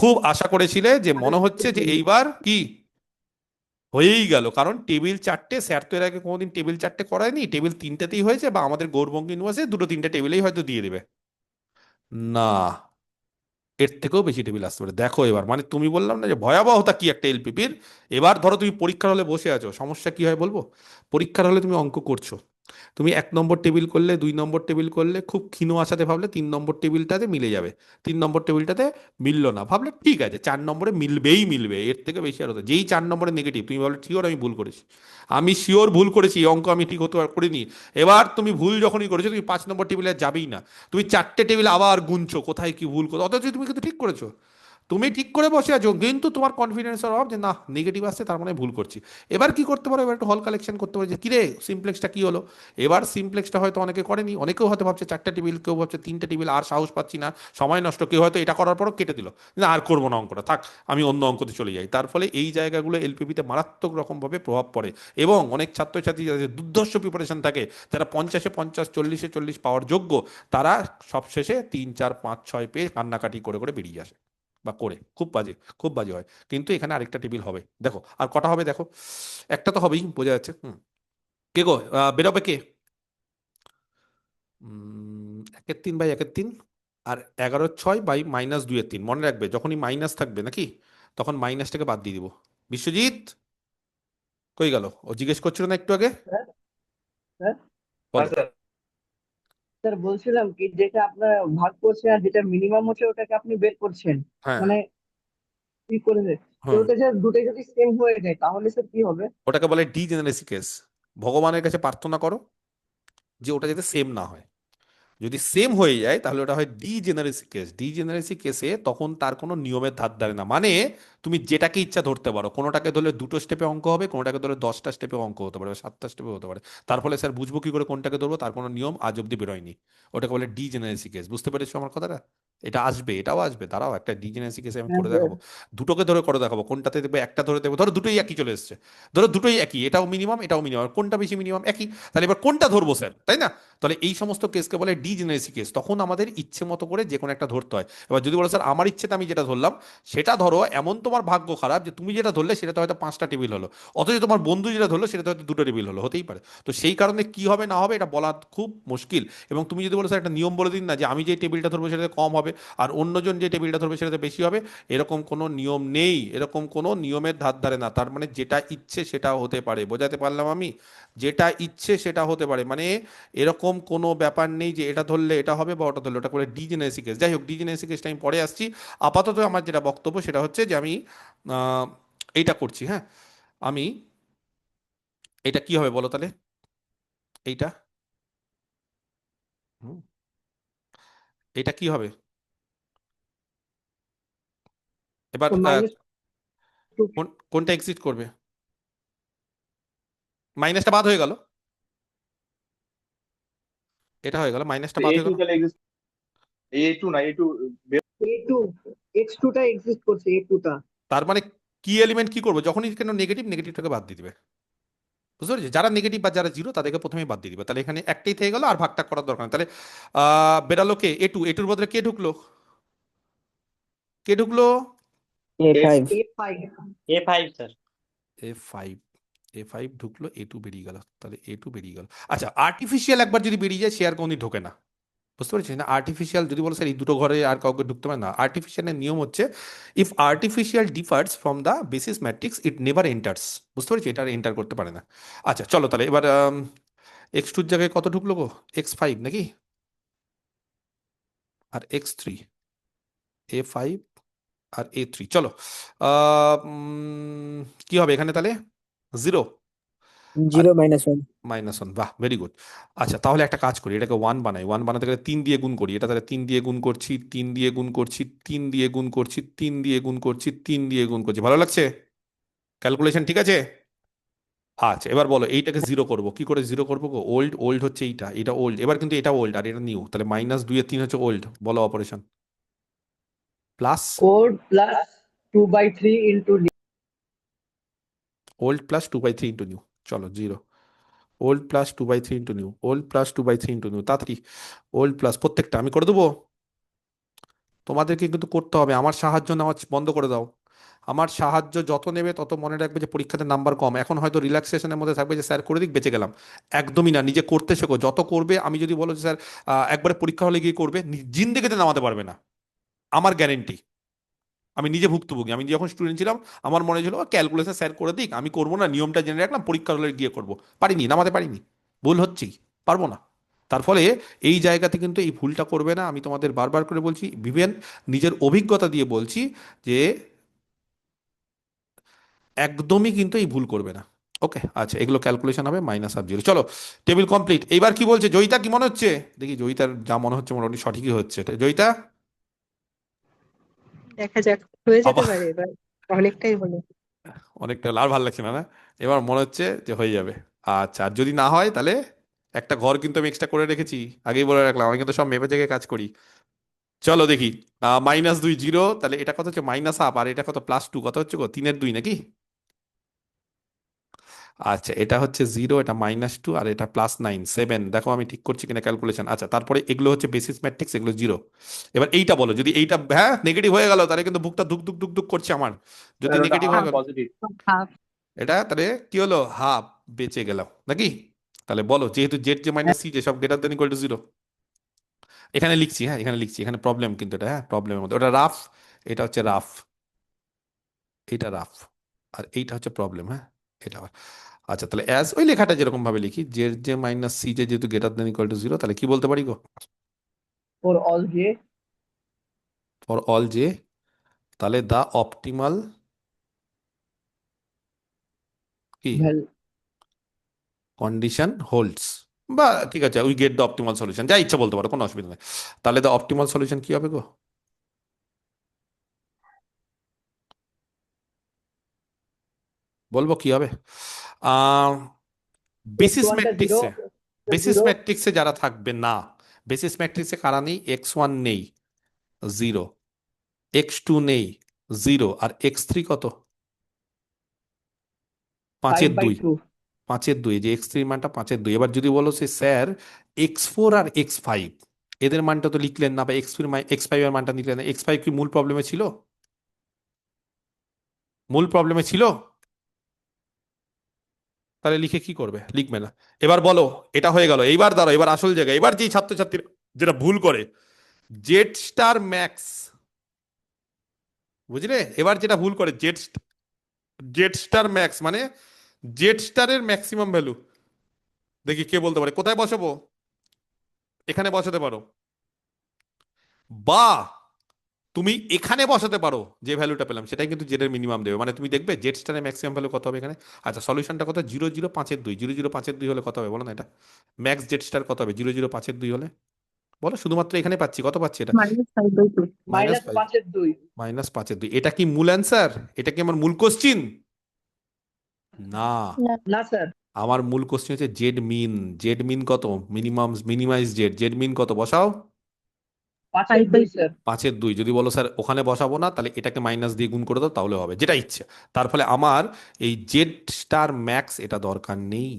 খুব আশা করেছিলে যে, মনে হচ্ছে যে এইবার কি হয়েই গেল, কারণ টেবিল 4টে, স্যার তো এর আগে কোনোদিন টেবিল 4টে করায়নি, টেবিল 3টেতেই হয়েছে, বা আমাদের গৌরবঙ্গ ইউনিভার্সিটি 2-3টে টেবিলেই হয়তো দিয়ে দেবে। না, এর থেকেও বেশি টেবিল আসতে পারে। দেখো এবার, মানে তুমি বললাম না যে ভয়াবহতা কি একটা এলপিপির। এবার ধরো তুমি পরীক্ষার হলে বসে আছো, সমস্যা কি হয় বলবো? পরীক্ষার হলে তুমি অঙ্ক করছো, তুমি 1 নম্বর টেবিল করলে, 2 নম্বর টেবিল করলে, খুব ক্ষীণ আশাতে ভাবলে 3 নম্বর টেবিলটাতে মিলে যাবে, 3 নম্বর টেবিলটাতে মিললো না, ভাবলে ঠিক আছে 4 নম্বরে মিলবেই মিলবে, এর থেকে বেশি আর হতো। যেই 4 নম্বরে নেগেটিভ, তুমি ভাবলে শিওর আমি ভুল করেছি, আমি শিওর ভুল করেছি, এই অঙ্ক আমি ঠিক হতে করিনি। এবার তুমি ভুল যখনই করেছো, তুমি 5 নম্বর টেবিলে আর যাবেই না, তুমি 4টে টেবিল আবার গুনছো কোথায় কি ভুল করো, অথচ তুমি কিন্তু ঠিক করেছো। তুমি ঠিক করে বসে আছো, কিন্তু তোমার কনফিডেন্সের অভাব, যে না নেগেটিভ আসছে তার মানে ভুল করছি। এবার কি করতে পারো? এবার একটু হল কালেকশন করতে পারো, যে কিরে সিমপ্লেক্সটা কি হলো। এবার সিমপ্লেক্সটা হয়তো অনেকে করেনি, অনেকেও হয়তো ভাবছে 4টে টেবিল, কেউ ভাবছে 3টে টেবিল, আর সাহস পাচ্ছি না, সময় নষ্ট, কেউ হয়তো এটা করার পরও কেটে দিল, না আর করবো না অঙ্কটা, থাক আমি অন্য অঙ্কতে চলে যাই। তার ফলে এই জায়গাগুলো এলপিপিতে মারাত্মক রকমভাবে প্রভাব পড়ে, এবং অনেক ছাত্রছাত্রী যাদের দুর্ধর্ষ প্রিপারেশন থাকে, যারা 50-এ 50, 40-এ 40 পাওয়ার যোগ্য, তারা সবশেষে 3, 4, 5, 6 পেয়ে কান্নাকাটি করে করে বেরিয়ে আসে। বা করে, খুব বাজে, খুব বাজে হয়। কিন্তু এখানে আরেকটা টেবিল হবে, দেখো আর কটা হবে দেখো, একটা তো হবেই বোঝা যাচ্ছে। কে গো, বেরোবে কে? 1/3/1/3 আর 11/6 -2/3। মনে রাখবে যখনই মাইনাস থাকবে নাকি, তখন মাইনাসটাকে বাদ দিয়ে দিব। বিশ্বজিৎ কই গেল? ও জিজ্ঞেস করছিল না একটু আগে, স্যার স্যার হ্যাঁ বলো। স্যার। স্যার বলছিলাম কি, যেটা আপনার ভাগ করছেন আর যেটা মিনিমাম হচ্ছে ওটাকে আপনি বের করছেন, হ্যাঁ। মানে কি করে যে, তো হুম। ওটা যে দুটোই যদি সেম হয়ে যায় তাহলে স্যার কি হবে? ওটাকে বলে ডিজেনারেসি কেস। ভগবানের কাছে প্রার্থনা করো যে ওটা যাতে সেম না হয়। যদি সেম হয়ে যায় তাহলে ওটা হয় ডিজেনারেসি কেস। ডিজেনারেসি কেসে তখন তার কোনো নিয়মের ধার ধারে না, মানে তুমি যেটাকে ইচ্ছা ধরতে পারো, কোনোটাকে ধরলে 2টো স্টেপে অঙ্ক হবে, কোনোটাকে ধরলে 10টা স্টেপে অঙ্ক হতে পারে, বা 7টা স্টেপে হতে পারে। তার ফলে স্যার বুঝবো কি করে কোনটাকে ধরবো, তার কোনো নিয়ম আজ অব্দি বেরোয়নি। ওটাকে বলে ডিজেনারেসি কেস। বুঝতে পেরেছো আমার কথাটা? এটা আসবে, এটাও আসবে, দাঁড়াও, একটা ডিজেনারেসি কেসে আমি হ্যাঁ করে স্যার। দেখাবো। দুটোকে ধরে করে দেখাবো, কোনটাতে দেখবে একটা ধরে দেখবো, ধরো দুটোই একই চলে এসছে, ধরো দুটোই একই, এটাও মিনিমাম এটাও মিনিমাম, কোনটা বেশি মিনিমাম একই, তাহলে এবার কোনটা ধরবো স্যার, তাই না? তাহলে এই সমস্ত কেসকে বলে ডিজেনারেসি কেস। তখন আমাদের ইচ্ছে মতো করে যে কোনো একটা ধরতে হয়। এবার যদি বলো স্যার আমার ইচ্ছেতে আমি যেটা ধরলাম সেটা ধরো, এমন তোমার ভাগ্য খারাপ যে তুমি যেটা ধরলে সেটা তো হয়তো 5টা টেবিল হলো, অথচ তোমার বন্ধু যেটা ধরলো সেটা তো হয়তো 2টো টেবিল হলো, হতেই পারে। তো সেই কারণে কি হবে না হবে এটা বলা খুব মুশকিল। এবং তুমি যদি বলো স্যার একটা নিয়ম বলে দিন না, যে আমি যে টেবিলটা ধরবো সেটাতে কম হবে আর অন্যজন যে টেবিলটা ধরবে সেটাতে বেশি হবে, এরকম কোনো নিয়ম নেই, এরকম কোনো নিয়মের ধার ধারে না। তার মানে যেটা ইচ্ছে সেটা হতে পারে, বোঝাতে পারলাম আমি? যেটা ইচ্ছে সেটা হতে পারে, মানে এরকম কোনো ব্যাপার নেই যে এটা ধরলে এটা হবে বা ওটা ধরলে ওটা করে ডিজেনারেসি কেস। যাই হোক, ডিজেনারেসি কেসটা আমি পরে আসছি। আপাতত আমার যেটা বক্তব্য সেটা হচ্ছে যে আমি আহ, এইটা করছি, হ্যাঁ। আমি এটা কি হবে বলো তাহলে, এইটা, হুম, এটা কি হবে এবার? তো -2। কোনটা এক্সিট করবে? মাইনাসটা বাদ হয়ে গেল, এটা হয়ে গেল, মাইনাসটা বাদ এ হয়ে টু গেল। তাহলে এক্সিস্ট, A2 না A2 A2, x2 টা এক্সিস্ট করছে, A2 টা। তার মানে কি এলিমেন্ট কি করবো, যখনই কেন নেগেটিভ, নেগেটিভটাকে বাদ দিয়ে দিবে। বুঝতে পেরেছি? যারা নেগেটিভ বা যারা জিরো তাদেরকে প্রথমেই বাদ দিয়ে দিবে। তাহলে এখানে একটাই থেকে গেল, আর ভাগটা করার দরকার নেই। তাহলে বেরালো কে? এ টু, এটুর বদলে কে ঢুকলো? কে ঢুকলো? A5 A5। A5 sir. A five. A five ঢুকলো, এ টু বেরিয়ে গেল, তাহলে এ টু বেরিয়ে গেল। আচ্ছা, আর্টিফিশিয়াল একবার যদি বেরিয়ে যায় সে আর কোনদিন ঢোকে না। বুঝতে পেরেছিস না? আর্টিফিশিয়াল যদি বলো স্যার এই দুটো ঘরে আর কাউকে ঢুকতে পারে না, আর্টিফিশিয়ালের নিয়ম হচ্ছে if artificial differs from the basis matrix it never enters. বুঝতে পেরেছি? এটা এন্টার করতে পারে না। আচ্ছা চলো তাহলে এবার x2 জায়গায় কত ঢুকলো গো? x5 নাকি, আর x3, A5 আর A3। চলো কি হবে এখানে তাহলে? 0 আর 0 - 1 -1, বাহ ভেরি গুড। আচ্ছা তাহলে একটা কাজ করি, এটাকে 1 বানাই। 1 বানাতে গেলে 3 দিয়ে গুণ করি, এটা তাহলে 3 দিয়ে গুণ করছি, 3 দিয়ে গুণ করছি, 3 দিয়ে গুণ করছি, 3 দিয়ে গুণ করছি, 3 দিয়ে গুণ করছি। ভালো লাগছে? ক্যালকুলেশন ঠিক আছে? আচ্ছা এবার বলো এইটাকে জিরো করবো কি করে? জিরো করবো গো, ওল্ড, ওল্ড হচ্ছে এইটা, এটা ওল্ড, এবার কিন্তু এটা ওল্ড আর এটা নিউ, তাহলে -2 আর 3 হচ্ছে ওল্ড, বলো operation, plus old plus 2/3 into. Old plus 2/3 into new. চলো zero, old plus 2/3 into new, old plus 2/3 into new, তাড়াতাড়ি। ওল্ড প্লাস প্রত্যেকটা আমি করে দেবো, তোমাদেরকে কিন্তু করতে হবে, আমার সাহায্য নেওয়া বন্ধ করে দাও। আমার সাহায্য যত নেবে তত মনে রাখবে যে পরীক্ষাতে নাম্বার কম। এখন হয়তো রিল্যাক্সেশনের মধ্যে থাকবে যে স্যার করে দিক বেঁচে গেলাম, একদমই না। নিজে করতে শেখো, যত করবে, আমি যদি বলো যে স্যার একবারে পরীক্ষা হলে গিয়ে করবে, জিন্দেগিতে নামাতে পারবে না, আমার গ্যারেন্টি। আমি নিজে ভুক্তভোগী, আমি যখন স্টুডেন্ট ছিলাম আমার মনে ছিল ক্যালকুলেশন স্যার করে দিক, আমি করবো না, নিয়মটা জেনে রাখলাম, পরীক্ষা হলে গিয়ে করবো, পারিনি, নামাতে পারিনি, ভুল হচ্ছেই, পারবো না। তার ফলে এই জায়গাতে কিন্তু এই ভুলটা করবে না, আমি তোমাদের বারবার করে বলছি, ভিভেন নিজের অভিজ্ঞতা দিয়ে বলছি যে একদমই কিন্তু এই ভুল করবে না। ওকে আচ্ছা, এগুলো ক্যালকুলেশন হবে -0। চলো টেবিল কমপ্লিট। এইবার কি বলছে জয়িতা, কি মনে হচ্ছে? দেখি জয়িতার যা মনে হচ্ছে মোটামুটি সঠিকই হচ্ছে। জয়িতা দেখা যাক, হয়ে যেতে আবার পারে এবার, অনেকটাই হলো। অনেকটা লাল, ভাল লাগছে না না? এবার মনে হচ্ছে যে হয়ে যাবে। আচ্ছা, আর যদি না হয় তাহলে একটা ঘর কিন্তু আমি এক্সট্রা করে রেখেছি, আগেই বলে রাখলাম, আমি কিন্তু সব মেপে জায়গায় কাজ করি। চলো দেখি, -2 জিরো, তাহলে এটা কত হচ্ছে? মাইনাস হাফ, আর এটা কত? +2, কত হচ্ছে গো? 3-2 নাকি? আচ্ছা, এটা হচ্ছে 0, এটা -2, আর এটা +9 7। দেখো আমি ঠিক করছি কিনা ক্যালকুলেশন। আচ্ছা, তারপরে এগুলো হচ্ছে বেসিস ম্যাট্রিক্স, এগুলো 0। এবার এইটা বলো, যদি এইটা হ্যাঁ নেগেটিভ হয়ে গেল তাহলে কিন্তু বুকটা ধুক ধুক ধুক ধুক করছে আমার। যদি স্যার ওটা নেগেটিভ হাফ হয়ে গেল, পজিটিভ। হাফ এটা তাহলে কি হলো, হাফ বেঁচে গেল নাকি? তাহলে বলো, যেহেতু জেড যে মাইনাস সি যে সব গ্রেটার দেন ইকুয়াল টু 0, এখানে লিখছি, হ্যাঁ এখানে লিখছি, এখানে প্রবলেম কিন্তু এটা, হ্যাঁ প্রবলেমের মধ্যে ওটা রাফ, এটা হচ্ছে রাফ, এটা রাফ, আর এইটা হচ্ছে প্রবলেম, হ্যাঁ এটা আবার। আচ্ছা, তাহলে অ্যাজ ওই লেখাটা যেরকম ভাবে লিখি, জেড যে মাইনাস সি যে যেহেতু গ্রেটার দেন ইকুয়াল টু 0, তাহলে কি বলতে পারি গো? For all j for all j, তাহলে দা অপটিমাল কি ভ্যালু কন্ডিশন হোল্ডস, বা ঠিক আছে we get the optimal solution, যা ইচ্ছা বলতে পারো, কোনো অসুবিধা নেই। তাহলে দ্য অপটিমাল সলিউশন কি হবে গো? বলবো কি হবে? আহ এক্স বেসিস ওয়ানটা 0 ম্যাট্রিক্সে, বেসিস 0 ম্যাট্রিক্সে যারা থাকবে না, বেসিস ম্যাট্রিক্সে কারা নেই? x1 নেই 0, x2 নেই 0, আর x3 কত? 5-এর 2, 5/2 5-এর 2, যে x3 মানটা 5-এর 2। এবার যদি বলো সে স্যার x4 আর x5 এদের মানটা তো লিখলেন না, বা x5 এর মানটা লিখলেন না, x5 কি মূল প্রবলেমে ছিল? মূল প্রবলেমে ছিল? তাহলে লিখে কি করবে? লিখবে না। এবার বলো, এটা হয়ে গেল, এইবার দাঁড়াও, এবার আসল জায়গায়, এবার যেই ছাত্রছাত্রীরা যেটা ভুল করে, জেড স্টার ম্যাক্স, বুঝলে? এবার যেটা ভুল করে, জেড স্টার ম্যাক্স মানে জেড স্টারের ম্যাক্সিমাম ভ্যালু। দেখি কে বলতে পারে, কোথায় বসাবো? এখানে বসাতে পারো, বা তুমি এখানে বসাতে পারো, যে ভ্যালুটা পেলাম সেটাই কিন্তু জেড এর মিনিমাম দেবে, মানে তুমি দেখবে জেড স্টারের ম্যাক্সিমাম ভ্যালু কত হবে এখানে। আচ্ছা, সলিউশনটা কত? 0, 0, 5-এর 2, 0, 0, 5-এর 2 হলে কত হবে বলো না? এটা ম্যাক্স জেড স্টার কত হবে 0, 0, 5-এর 2 হলে? বলো, শুধুমাত্র এখানে পাচ্ছি, কত পাচ্ছি এটা? -5/2 মাইনাস মাইনাস ফাইভ 5/2 -5-এর 2। এটা কি মূল অ্যান্সার? এটা কি আমার মূল কোশ্চিন? না, না স্যার আমার মূল কোশ্চিন হচ্ছে জেড মিন। জেড মিন কত? মিনিমাইজ জেড, জেড মিন কত বসাও? 5/2 স্যার 5-এর 2। যদি বলো স্যার ওখানে বসাবো না, তাহলে এটাকে মাইনাস দিয়ে গুণ করে দাও, তাহলে হবে, যেটা ইচ্ছে। তার ফলে আমার এই জেড স্টার ম্যাক্স এটা দরকার নেই,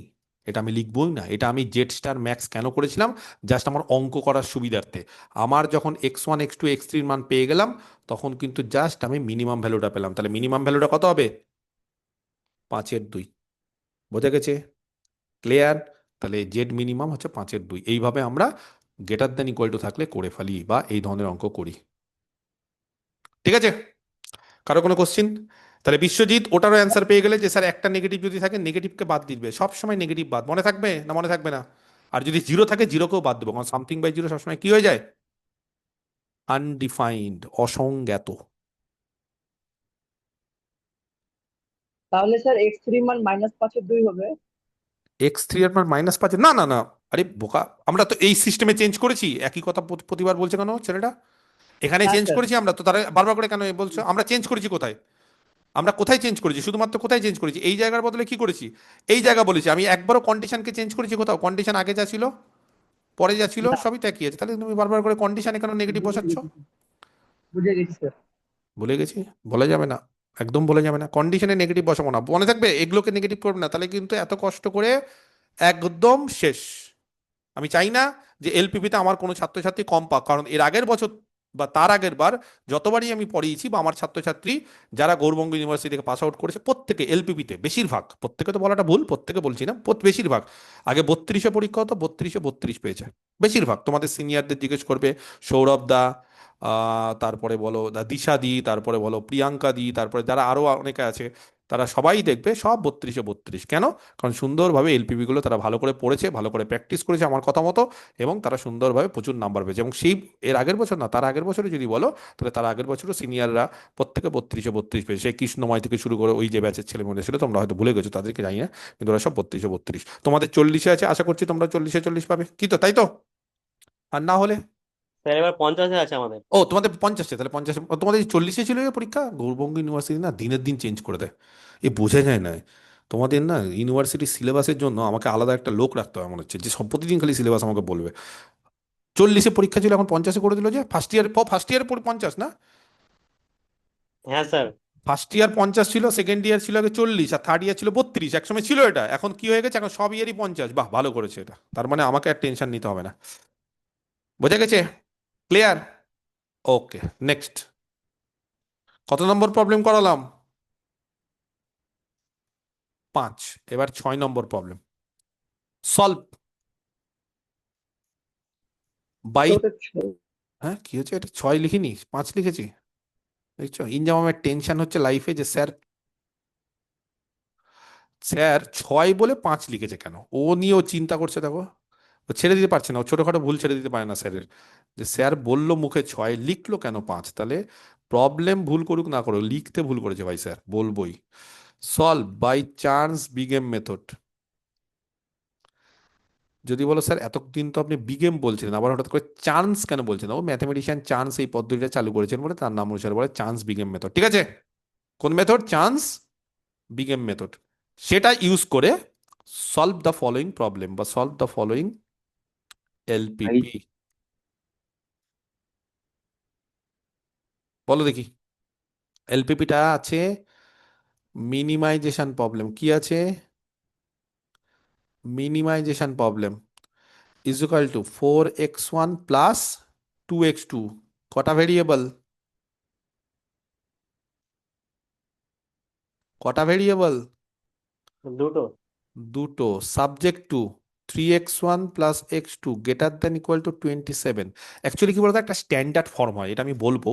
এটা আমি লিখবই না। এটা আমি জেড স্টার ম্যাক্স কেন করেছিলাম? জাস্ট আমার অঙ্ক করার সুবিধার্থে। আমার যখন x1 x2 x3 মান পেয়ে গেলাম, তখন কিন্তু জাস্ট আমি মিনিমাম ভ্যালুটা পেলাম। তাহলে মিনিমাম ভ্যালুটা কত হবে? 5-এর 2। বোঝা গেছে? ক্লিয়ার? তাহলে জেড মিনিমাম হচ্ছে 5-এর 2। এইভাবে আমরা গ্রেটার দেন ইকুয়াল টু থাকলে করে ফেলি, বা এই ধরনের অঙ্ক করি। ঠিক আছে? কারো কোনো কোশ্চিন? তাহলে বিশ্বজিৎ ওটারও অ্যান্সার পেয়ে গেলে, যে স্যার একটা নেগেটিভ যদি থাকে নেগেটিভকে বাদ দিবে, সব সময় নেগেটিভ বাদ, মনে থাকবে না? মনে থাকবে না? আর যদি 0 থাকে 0কেও বাদ দেবো, কারণ সামথিং বাই 0 সবসময় কি হয়ে যায়? আনডিফাইন্ড, অসংজ্ঞাত। তাহলে স্যার x3 মান -5/2 হবে। x3 এর মান -5? না না না, আরে বোকা, আমরা তো এই সিস্টেমে চেঞ্জ করেছি। একই কথা প্রতিবার বলছে কেন ছেলেটা? এখানে হ্যাঁ চেঞ্জ স্যার করেছি আমরা তো, তারা বারবার করে কেন বলছো? আমরা চেঞ্জ করেছি কোথায়? আমরা কোথায় চেঞ্জ করেছি? শুধুমাত্র কোথায় চেঞ্জ করেছি? এই জায়গার বদলে কি করেছি? এই জায়গা বলেছি আমি, একবারও কন্ডিশনকে চেঞ্জ করেছি কোথাও? কন্ডিশন আগে যা ছিল পরে যা ছিল না সবই তো একই আছে, তাহলে তুমি বারবার করে কন্ডিশনে কেন নেগেটিভ বসাচ্ছ? বুঝে গেছি স্যার ভুলে গেছি? বলা যাবে না, একদম বলা যাবে না, কন্ডিশনে নেগেটিভ বসাবো না, মনে থাকবে এগুলোকে নেগেটিভ করবে না, তাহলে কিন্তু এত কষ্ট করে একদম শেষ। আমি চাই না যে এলপিপিতে আমার কোনো ছাত্রছাত্রী কম পাক, কারণ এর আগের বছর বা তার আগের বার যতবারই আমি পড়িয়েছি, বা আমার ছাত্রছাত্রী যারা গৌরবঙ্গ ইউনিভার্সিটি থেকে পাস আউট করেছে, প্রত্যেকে এলপিপিতে, বেশিরভাগ, প্রত্যেকে তো বলাটা ভুল, প্রত্যেকে বলছি না, বেশিরভাগ আগে 32-এ পরীক্ষা হতো, 32-এ 32 পেয়েছে বেশিরভাগ। তোমাদের সিনিয়রদের জিজ্ঞেস করবে, সৌরভ দা, তারপরে বলো দা দিশা দি, তারপরে বলো প্রিয়াঙ্কা দি, তারপরে যারা আরো অনেকে আছে, তারা সবাই দেখবে সব 32-এ 32। কেন? কারণ সুন্দরভাবে এলপিবি গুলো তারা ভালো করে পড়েছে, ভালো করে প্র্যাকটিস করেছে আমার কথা মতো, এবং তারা সুন্দরভাবে প্রচুর নাম্বার পেয়েছে। এবং সেই এর আগের বছর না, তার আগের বছরে যদি বলো, তাহলে তার আগের বছরও সিনিয়ররা প্রত্যেকে 32-এ 32 পেয়েছে। সেই কৃষ্ণময় থেকে শুরু করে ওই যে ব্যাচের ছেলে মেয়ে ছিল, তোমরা হয়তো ভুলে গেছো, তাদেরকে জানি না, কিন্তু ওরা সব 32-এ 32। তোমাদের 40-এ আছে, আশা করছি তোমরা 40-এ 40 পাবে, কি তো তাই তো? আর না হলে, স্যার এবার 50-এ আছে আমাদের। ও তোমাদের 50-এ, তাহলে 50, তোমাদের 40-এ ছিল এই পরীক্ষা? গৌরবঙ্গ ইউনিভার্সিটি না দিনের দিন চেঞ্জ করে দেয়, এ বোঝা যায় না। তোমাদের না ইউনিভার্সিটির সিলেবাসের জন্য আমাকে আলাদা একটা লোক রাখতে হয় মনে হচ্ছে, যে সব প্রতিদিন খালি সিলেবাস আমাকে বলবে। 40-এ পরীক্ষা ছিল, এখন 50-এ করে দিল, যে ফার্স্ট ইয়ার 50 না? হ্যাঁ স্যার। ফার্স্ট ইয়ার 50 ছিল, সেকেন্ড ইয়ার ছিল আগে 40, আর থার্ড ইয়ার ছিল 32, একসময় ছিল এটা, এখন কি হয়ে গেছে, এখন সব ইয়ারই 50। বাহ, ভালো করেছে এটা, তার মানে আমাকে আর টেনশন নিতে হবে না। বোঝা গেছে? ক্লিয়ার? ওকে, নেক্সট। কত নম্বর প্রবলেম করালাম? 5। এবার 6 নম্বর প্রবলেম সলভ বাই। ওটা ছ- হ্যাঁ, কি হচ্ছে, এটা 6 লিখিনি, 5 লিখেছি। দেখছো ইনজামামের টেনশন হচ্ছে লাইফে, যে স্যার স্যার 6 বলে 5 লিখেছে কেন, ও নিয়েও চিন্তা করছে। দেখো, ও ছেড়ে দিতে পারছে না, ও ছোটখাটো ভুল ছেড়ে দিতে পারে না স্যারের, যে স্যার বললো মুখে 6, লিখলো কেন 5? তাহলে প্রবলেম ভুল করুক না করুক, লিখতে ভুল করেছে ভাই, স্যার বলবোই। Solve by Charnes big M method. যদি বলো স্যার এতদিন তো আপনি বিগেম বলছিলেন, আবার হঠাৎ করে চান্স কেন বলছেন, ও ম্যাথমেটিশিয়ান চান্স এই পদ্ধতিটা চালু করেছেন বলে তার নাম অনুসারে বলে চান্স বিগেম মেথড। ঠিক আছে, কোন মেথড? Charnes big M method. সেটা ইউজ করে সলভ দ্য ফলোয়িং প্রবলেম বা সলভ দ্য ফলোয়িং এলপিপি। বলো দেখি, এলপিপিটা আছে মিনিমাইজেশন প্রবলেম। কি আছে? Minimisation problem is equal to 4x1 plus 2x2। কটা ভেরিয়েবল? কটা ভেরিয়েবল? দুটো। দুটো। Subject to 3x1 plus x2 greater than equal to 27। Actually কি বলতো, একটা স্ট্যান্ডার্ড ফর্ম হয়, এটা আমি বলবো।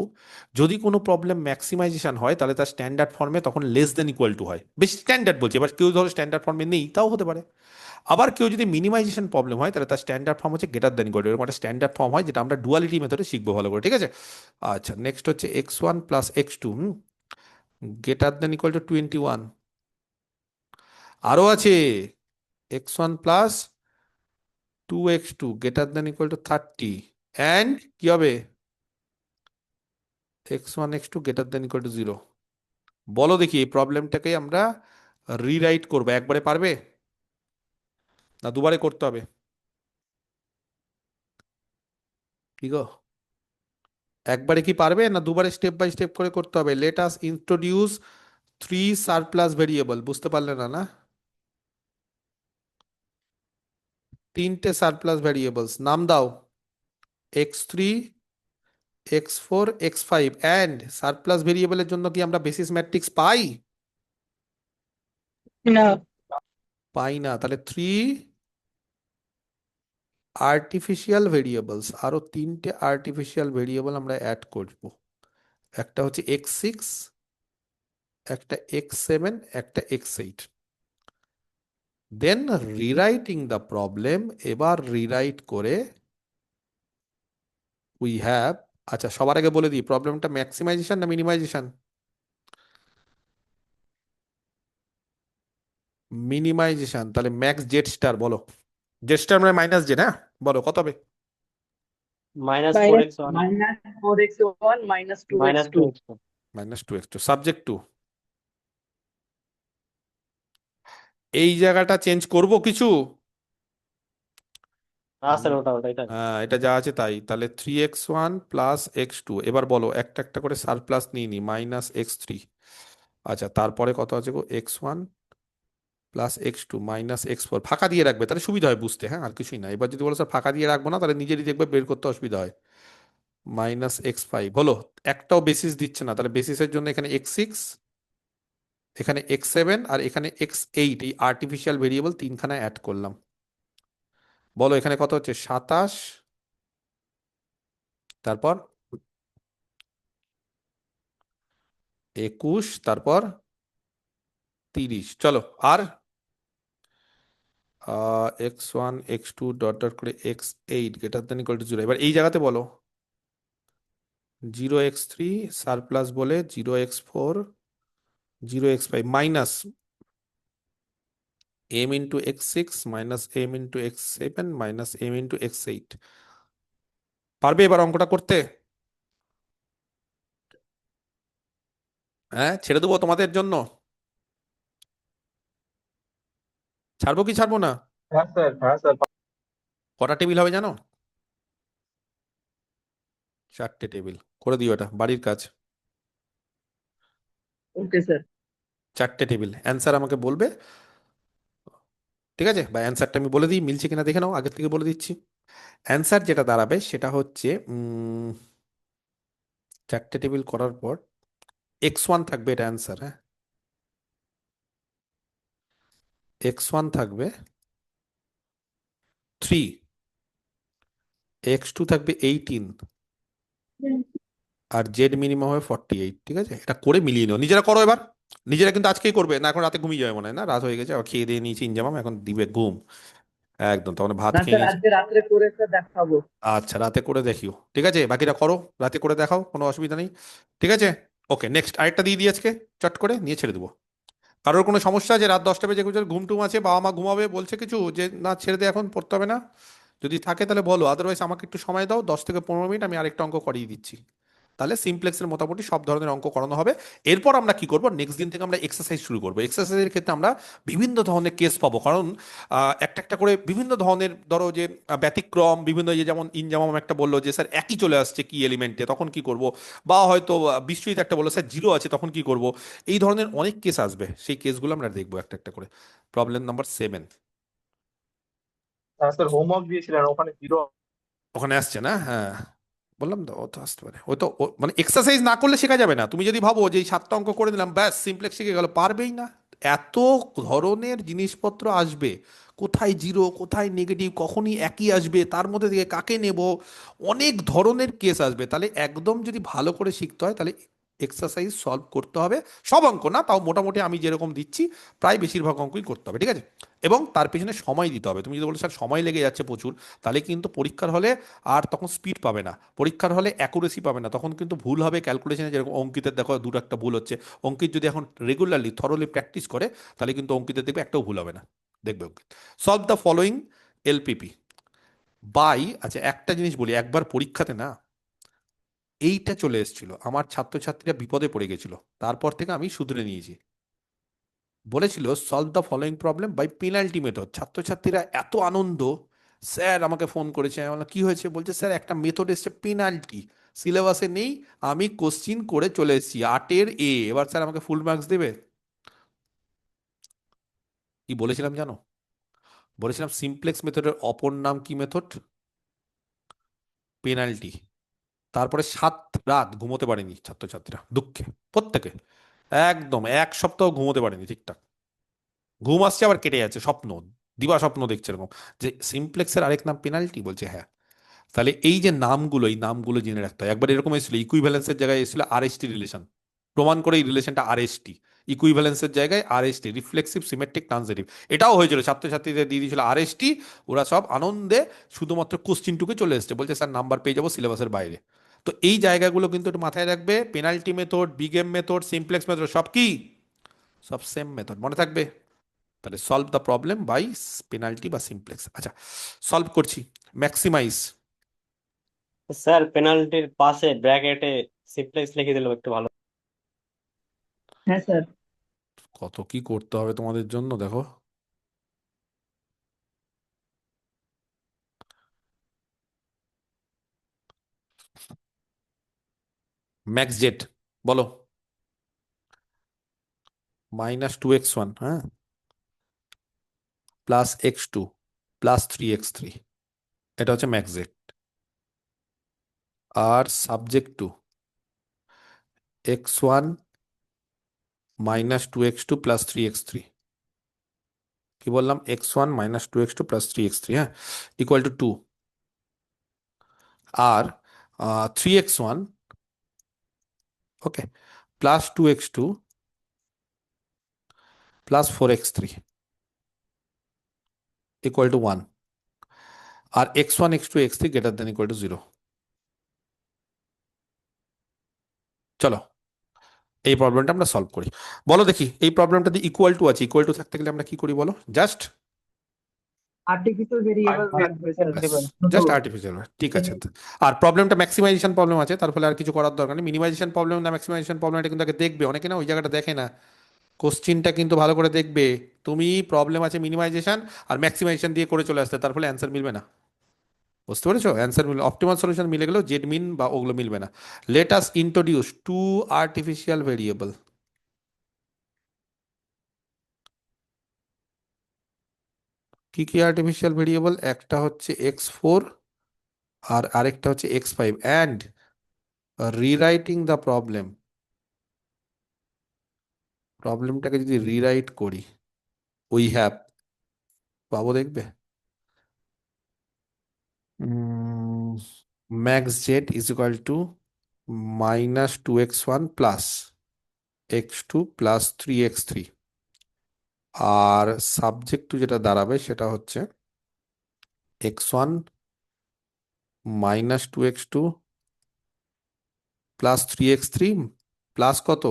যদি কোনো প্রবলেম ম্যাক্সিমাইজেশন হয় তাহলে তার স্ট্যান্ডার্ড ফর্মে তখন লেস দেন ইকুয়াল টু হয়, বেশ স্ট্যান্ডার্ড বলছি। এবার কেউ ধরো স্ট্যান্ডার্ড ফর্মে নেই, তাও হতে পারে। আবার কেউ যদি মিনিমাইজেশন প্রবলেম হয় তাহলে তার স্ট্যান্ডার্ড ফর্ম হচ্ছে গ্রেটার দেন ইকুয়াল টু, এরকম একটা স্ট্যান্ডার্ড ফর্ম হয়, যেটা আমরা ডুয়ালিটি মেথডে শিখবো ভালো করে। ঠিক আছে, আচ্ছা নেক্সট হচ্ছে x1 plus x2 greater than equal two 21। আরো আছে x1 plus 2x2 greater than equal to 30 and কি হবে x1 x2 greater than equal to 0। বলো দেখি, এই প্রবলেমটাকে আমরা রিরাইট করবো, একবারে পারবে না দুবারে করতে হবে? কি গো, একবারে কি পারবে না দুবারে স্টেপ বাই স্টেপ করে করতে হবে? Let us introduce 3 surplus variable. বুঝতে পারলে না? না, 3টে সারপ্লাস ভেরিয়েবলস নাম দাও, x3 x4 x5। And surplus ভেরিয়েবলের জন্য কি আমরা বেসিস ম্যাট্রিক্স পাই? না, পাই না। তাহলে 3 আর্টিফিশিয়াল ভেরিয়েবলস, আরো 3টে আর্টিফিশিয়াল ভেরিয়েবল আমরা অ্যাড করব। একটা হচ্ছে x6, একটা x7, একটা x8। Then rewriting the problem, এবার রিরাইট করে উই হ্যাভ। আচ্ছা, সবার আগে বলে দিই, প্রবলেমটা ম্যাক্সিমাইজেশন না মিনিমাইজেশন? মিনিমাইজেশন। তাহলে ম্যাক্স জেড স্টার বলো, জেড স্টার মানে মাইনাস জেড। হ্যাঁ, বলো কত হবে? Minus four minus x one -4x1 -2x2। Minus two x two. -2x2। Subject to, এই জায়গাটা চেঞ্জ করব কিছু? স্যার ওটাই তাই। হ্যাঁ, এটা যা আছে তাই। তাহলে 3x1 প্লাস x2। এবার বলো, একটা একটা করে সারপ্লাস নিয়ে নি, -x3। আচ্ছা, তারপরে কত আছে গো? x1 plus x2 -x4। ফাঁকা দিয়ে রাখবে, তাহলে সুবিধা হয় বুঝতে। হ্যাঁ, আর কিছুই না। এবার যদি বলো স্যার ফাঁকা দিয়ে রাখবো না, তাহলে নিজেরই দেখবে বের করতে অসুবিধা হয়। -x5 হলো, একটাও বেসিস দিচ্ছে না, তাহলে বেসিসের জন্য এখানে x6, এখানে x7 আর এখানে x8, এই আর্টিফিশিয়াল ভেরিয়েবল তিনখানা অ্যাড করলাম। বলো এখানে কত হচ্ছে? 27, তারপর 21, তারপর 30। চলো, আর x1 x2 ডট ডট করে x8 greater than equal to 0। এবার এই জায়গাতে বলো 0x3 সারপ্লাস বলে 0x4 0x5 minus m into x6 minus m into x7 minus m into x8। পারবে এবার অঙ্কটা করতে? হ্যাঁ, ছেড়ে দেবো তোমাদের জন্য? ছাড়বো কি ছাড়বো না? হ্যাঁ স্যার, হ্যাঁ স্যার। কটা টেবিল হবে জানো? 4টে টেবিল। করে দিও, এটা বাড়ির কাজ। Okay sir. চারটে টেবিল, অ্যান্সার আমাকে বলবে, ঠিক আছে? বা অ্যান্সারটা আমি বলে দিই, মিলছে কিনা দেখে নাও, আগের থেকে বলে দিচ্ছি। অ্যান্সার যেটা দাঁড়াবে সেটা হচ্ছে চারটে টেবিল করার পর x1 থাকবে, এটা অ্যান্সার, হ্যাঁ। x1 থাকবে 3, x2 থাকবে 18, আর জেড মিনিমাম হবে 48, ঠিক আছে? এটা করে মিলিয়ে নাও, নিজেরা করো এবার। নিজেরা কিন্তু আজকেই করবে না, এখন রাতে ঘুমিয়ে যাবে মনে হয়, না রাত হয়ে গেছে, আবার খেয়ে দিয়ে নিয়েছি ইনজামাম, এখন দিবে ঘুম একদম, তখন ভাত না খেয়ে স্যার, নিয়েছি। আজকে রাত্রে করে স্যার দেখাবো। আচ্ছা, রাতে করে দেখিও, ঠিক আছে? বাকিটা করো, রাতে করে দেখাও, কোনো অসুবিধা নেই, ঠিক আছে? ওকে, নেক্সট আরেকটা দিয়ে দিই আজকে, চট করে নিয়ে ছেড়ে দেবো। কারোর কোনো সমস্যা আছে? রাত 10টা বেজে কিছু ঘুম টুম আছে, বাবা মা ঘুমাবে বলছে কিছু, যে না ছেড়ে দে, এখন পড়তে হবে না? যদি থাকে তাহলে বলো, আদারওয়াইজ আমাকে একটু সময় দাও, 10 থেকে 15 মিনিট, আমি আরেকটা অঙ্ক করিয়ে দিচ্ছি। তাহলে সিমপ্লেক্সের মোটামুটি সব ধরনের অঙ্ক করানো হবে। এরপর আমরা কি করব, নেক্সট দিন থেকে আমরা এক্সারসাইজ শুরু করবো। এক্সারসাইজের ক্ষেত্রে আমরা বিভিন্ন ধরনের কেস পাবো, কারণ একটা একটা করে বিভিন্ন ধরনের, ধরো যে ব্যতিক্রম, বিভিন্ন, যে যেমন ইনজামাম একটা বললো যে স্যার একই চলে আসছে কি এলিমেন্টে, তখন কি করব? বা হয়তো বিশ্বজিৎ একটা বললো স্যার জিরো আছে, তখন কি করব? এই ধরনের অনেক কেস আসবে, সেই কেসগুলো আমরা দেখবো একটা একটা করে। প্রবলেম নাম্বার 7 স্যার হোমওয়ার্ক দিয়েছিলেন ওখানে জিরো। ওখানে আসছে না? হ্যাঁ, বললাম তো, ও তো আসতে পারে, ওই তো মানে এক্সারসাইজ না করলে শেখা যাবে না। তুমি যদি ভাবো যে এই 7টা অঙ্ক করে দিলাম ব্যাস সিমপ্লেক্স শিখে গেল, পারবেই না। এত ধরনের জিনিসপত্র আসবে, কোথায় জিরো, কোথায় নেগেটিভ, কখনই একই আসবে, তার মধ্যে থেকে কাকে নেব, অনেক ধরনের কেস আসবে। তাহলে একদম যদি ভালো করে শিখতে হয়, তাহলে এক্সারসাইজ সলভ করতে হবে। সব অঙ্ক না, তাও মোটামুটি আমি যেরকম দিচ্ছি প্রায় বেশিরভাগ অঙ্কই করতে হবে, ঠিক আছে? এবং তার পেছনে সময় দিতে হবে। তুমি যদি বলো স্যার সময় লেগে যাচ্ছে প্রচুর, তাহলে কিন্তু পরীক্ষার হলে আর তখন স্পিড পাবে না, পরীক্ষার হলে অ্যাকুরেসি পাবে না, তখন কিন্তু ভুল হবে ক্যালকুলেশনে। যেরকম অঙ্কিতের দেখো দুটো একটা ভুল হচ্ছে, অঙ্কিত যদি এখন রেগুলারলি থরলি প্র্যাকটিস করে, তাহলে কিন্তু অঙ্কিতের দেখবে একটাও ভুল হবে না, দেখবে Ankit. Solve the following LPP by, আচ্ছা একটা জিনিস বলি, একবার পরীক্ষাতে না এইটা চলে এসেছিল, আমার ছাত্রছাত্রীরা বিপদে পড়ে গেছিল, তারপর থেকে আমি শুধরে নিয়েছি। বলেছিল solve the following problem by penalty method, ছাত্রছাত্রীরা এত আনন্দ, স্যার আমাকে ফোন করেছে, আমি বললাম কি হয়েছে? বলছে স্যার একটা মেথড এসছে পেনাল্টি, সিলেবাসে নেই, আমি কোশ্চিন করে চলে এসেছি 8-এর A, এবার স্যার আমাকে ফুল মার্কস দেবে? কি বলেছিলাম জানো? বলেছিলাম সিমপ্লেক্স মেথডের অপর নাম কি মেথড? পেনাল্টি। তারপরে 7 রাত ঘুমোতে পারেনি ছাত্রছাত্রীরা, দুঃখে প্রত্যেকে, একদম 1 সপ্তাহ ঘুমোতে পারেনি ঠিকঠাক, ঘুম আসছে আবার কেটে যাচ্ছে, স্বপ্ন, দিবা স্বপ্ন দেখছে এরকম, যে সিমপ্লেক্সের আরেক নাম পেনাল্টি, বলছে হ্যাঁ। তাহলে এই যে নামগুলো, এই নামগুলো জেনে রাখতে হয়। একবার এরকম এসেছিল, ইকুইভ্যালেন্সের জায়গায় এসেছিল আরএসটি রিলেশন, প্রমাণ করে এই রিলেশনটা আরএসটি, ইকুইভ্যালেন্সের জায়গায় আরএসটি, রিফ্লেক্সিভ সিমেট্রিক ট্রান্সিটিভ, এটাও হয়েছিল, ছাত্রছাত্রীদের দিয়ে দিয়েছিল আরএসটি, ওরা সব আনন্দে শুধুমাত্র কোশ্চিনটুকে চলে এসেছে, বলছে স্যার নাম্বার পেয়ে যাবো সিলেবাসের বাইরে। তো এই জায়গাগুলো কিন্তু একটু মাথায় রাখবে, penalty method, big M method, simplex method, সব কি, সব সেম মেথড, মনে থাকবে। তাহলে solve the problem by penalty বা সিমপ্লেক্স। আচ্ছা, সলভ করছি, ম্যাক্সিমাইজ। স্যার পেনাল্টির পাশে ব্র্যাকেটে সিমপ্লেক্স লিখে দিলেও একটু ভালো। হ্যাঁ স্যার। কত কি করতে হবে তোমাদের জন্য দেখো। ম্যাক্স জেড বলো, -2x1, হ্যাঁ, +x2 +3x3, এটা হচ্ছে ম্যাক্স জেড। আর subject to x1 -2x2 +3x3, কি বললাম, x1 -2x2 +3x3, হ্যাঁ, =2। আর 3x1, ওকে, +2x2 +4x3 =1। আর x1 x2 x3 > 0। চলো এই প্রবলেমটা আমরা সলভ করি। বলো দেখি, এই প্রবলেমটাতে ইকুয়াল টু আছে, ইকুয়াল টু থাকতে গেলে আমরা কি করি বলো? জাস্ট আর্টিফিশিয়াল ভেরিয়েবল রাখবে স্যার। জাস্ট আর্টিফিশিয়াল, ঠিক আছে। আর প্রবলেমটা ম্যাক্সিমাইজেশন প্রবলেম আছে, তার ফলে আর কিছু করার দরকার নেই। মিনিমাইজেশন প্রবলেম না ম্যাক্সিমাইজেশন প্রবলেম, এটা কিন্তু আগে দেখবে, অনেকে না ওই জায়গাটা দেখে না, কোশ্চিনটা কিন্তু ভালো করে দেখবে। তুমি প্রবলেম আছে মিনিমাইজেশন আর ম্যাক্সিমাইজেশন দিয়ে করে চলে আসতে, তার ফলে অ্যান্সার মিলবে না, বুঝতে পেরেছো? অ্যান্সার মিলবে, অপটিমাল সলিউশন মিলে গেলেও জেড মিন বা ওগুলো মিলবে না। Let us introduce 2 artificial variable. কি কি আর্টিফিশিয়াল ভেরিয়েবল? একটা হচ্ছে x4 আর আরেকটা হচ্ছে x5, অ্যান্ড রিরাইটিং দ্য প্রবলেমটাকে যদি রিরাইট করি, উই হ্যাভ, পাবো দেখবে, max z is equal to -2x1 plus x2 plus 3x3, আর সাবজেক্ট টু যেটা দাঁড়াবে সেটা হচ্ছে x1 -2x2 plus 3x3 plus কত,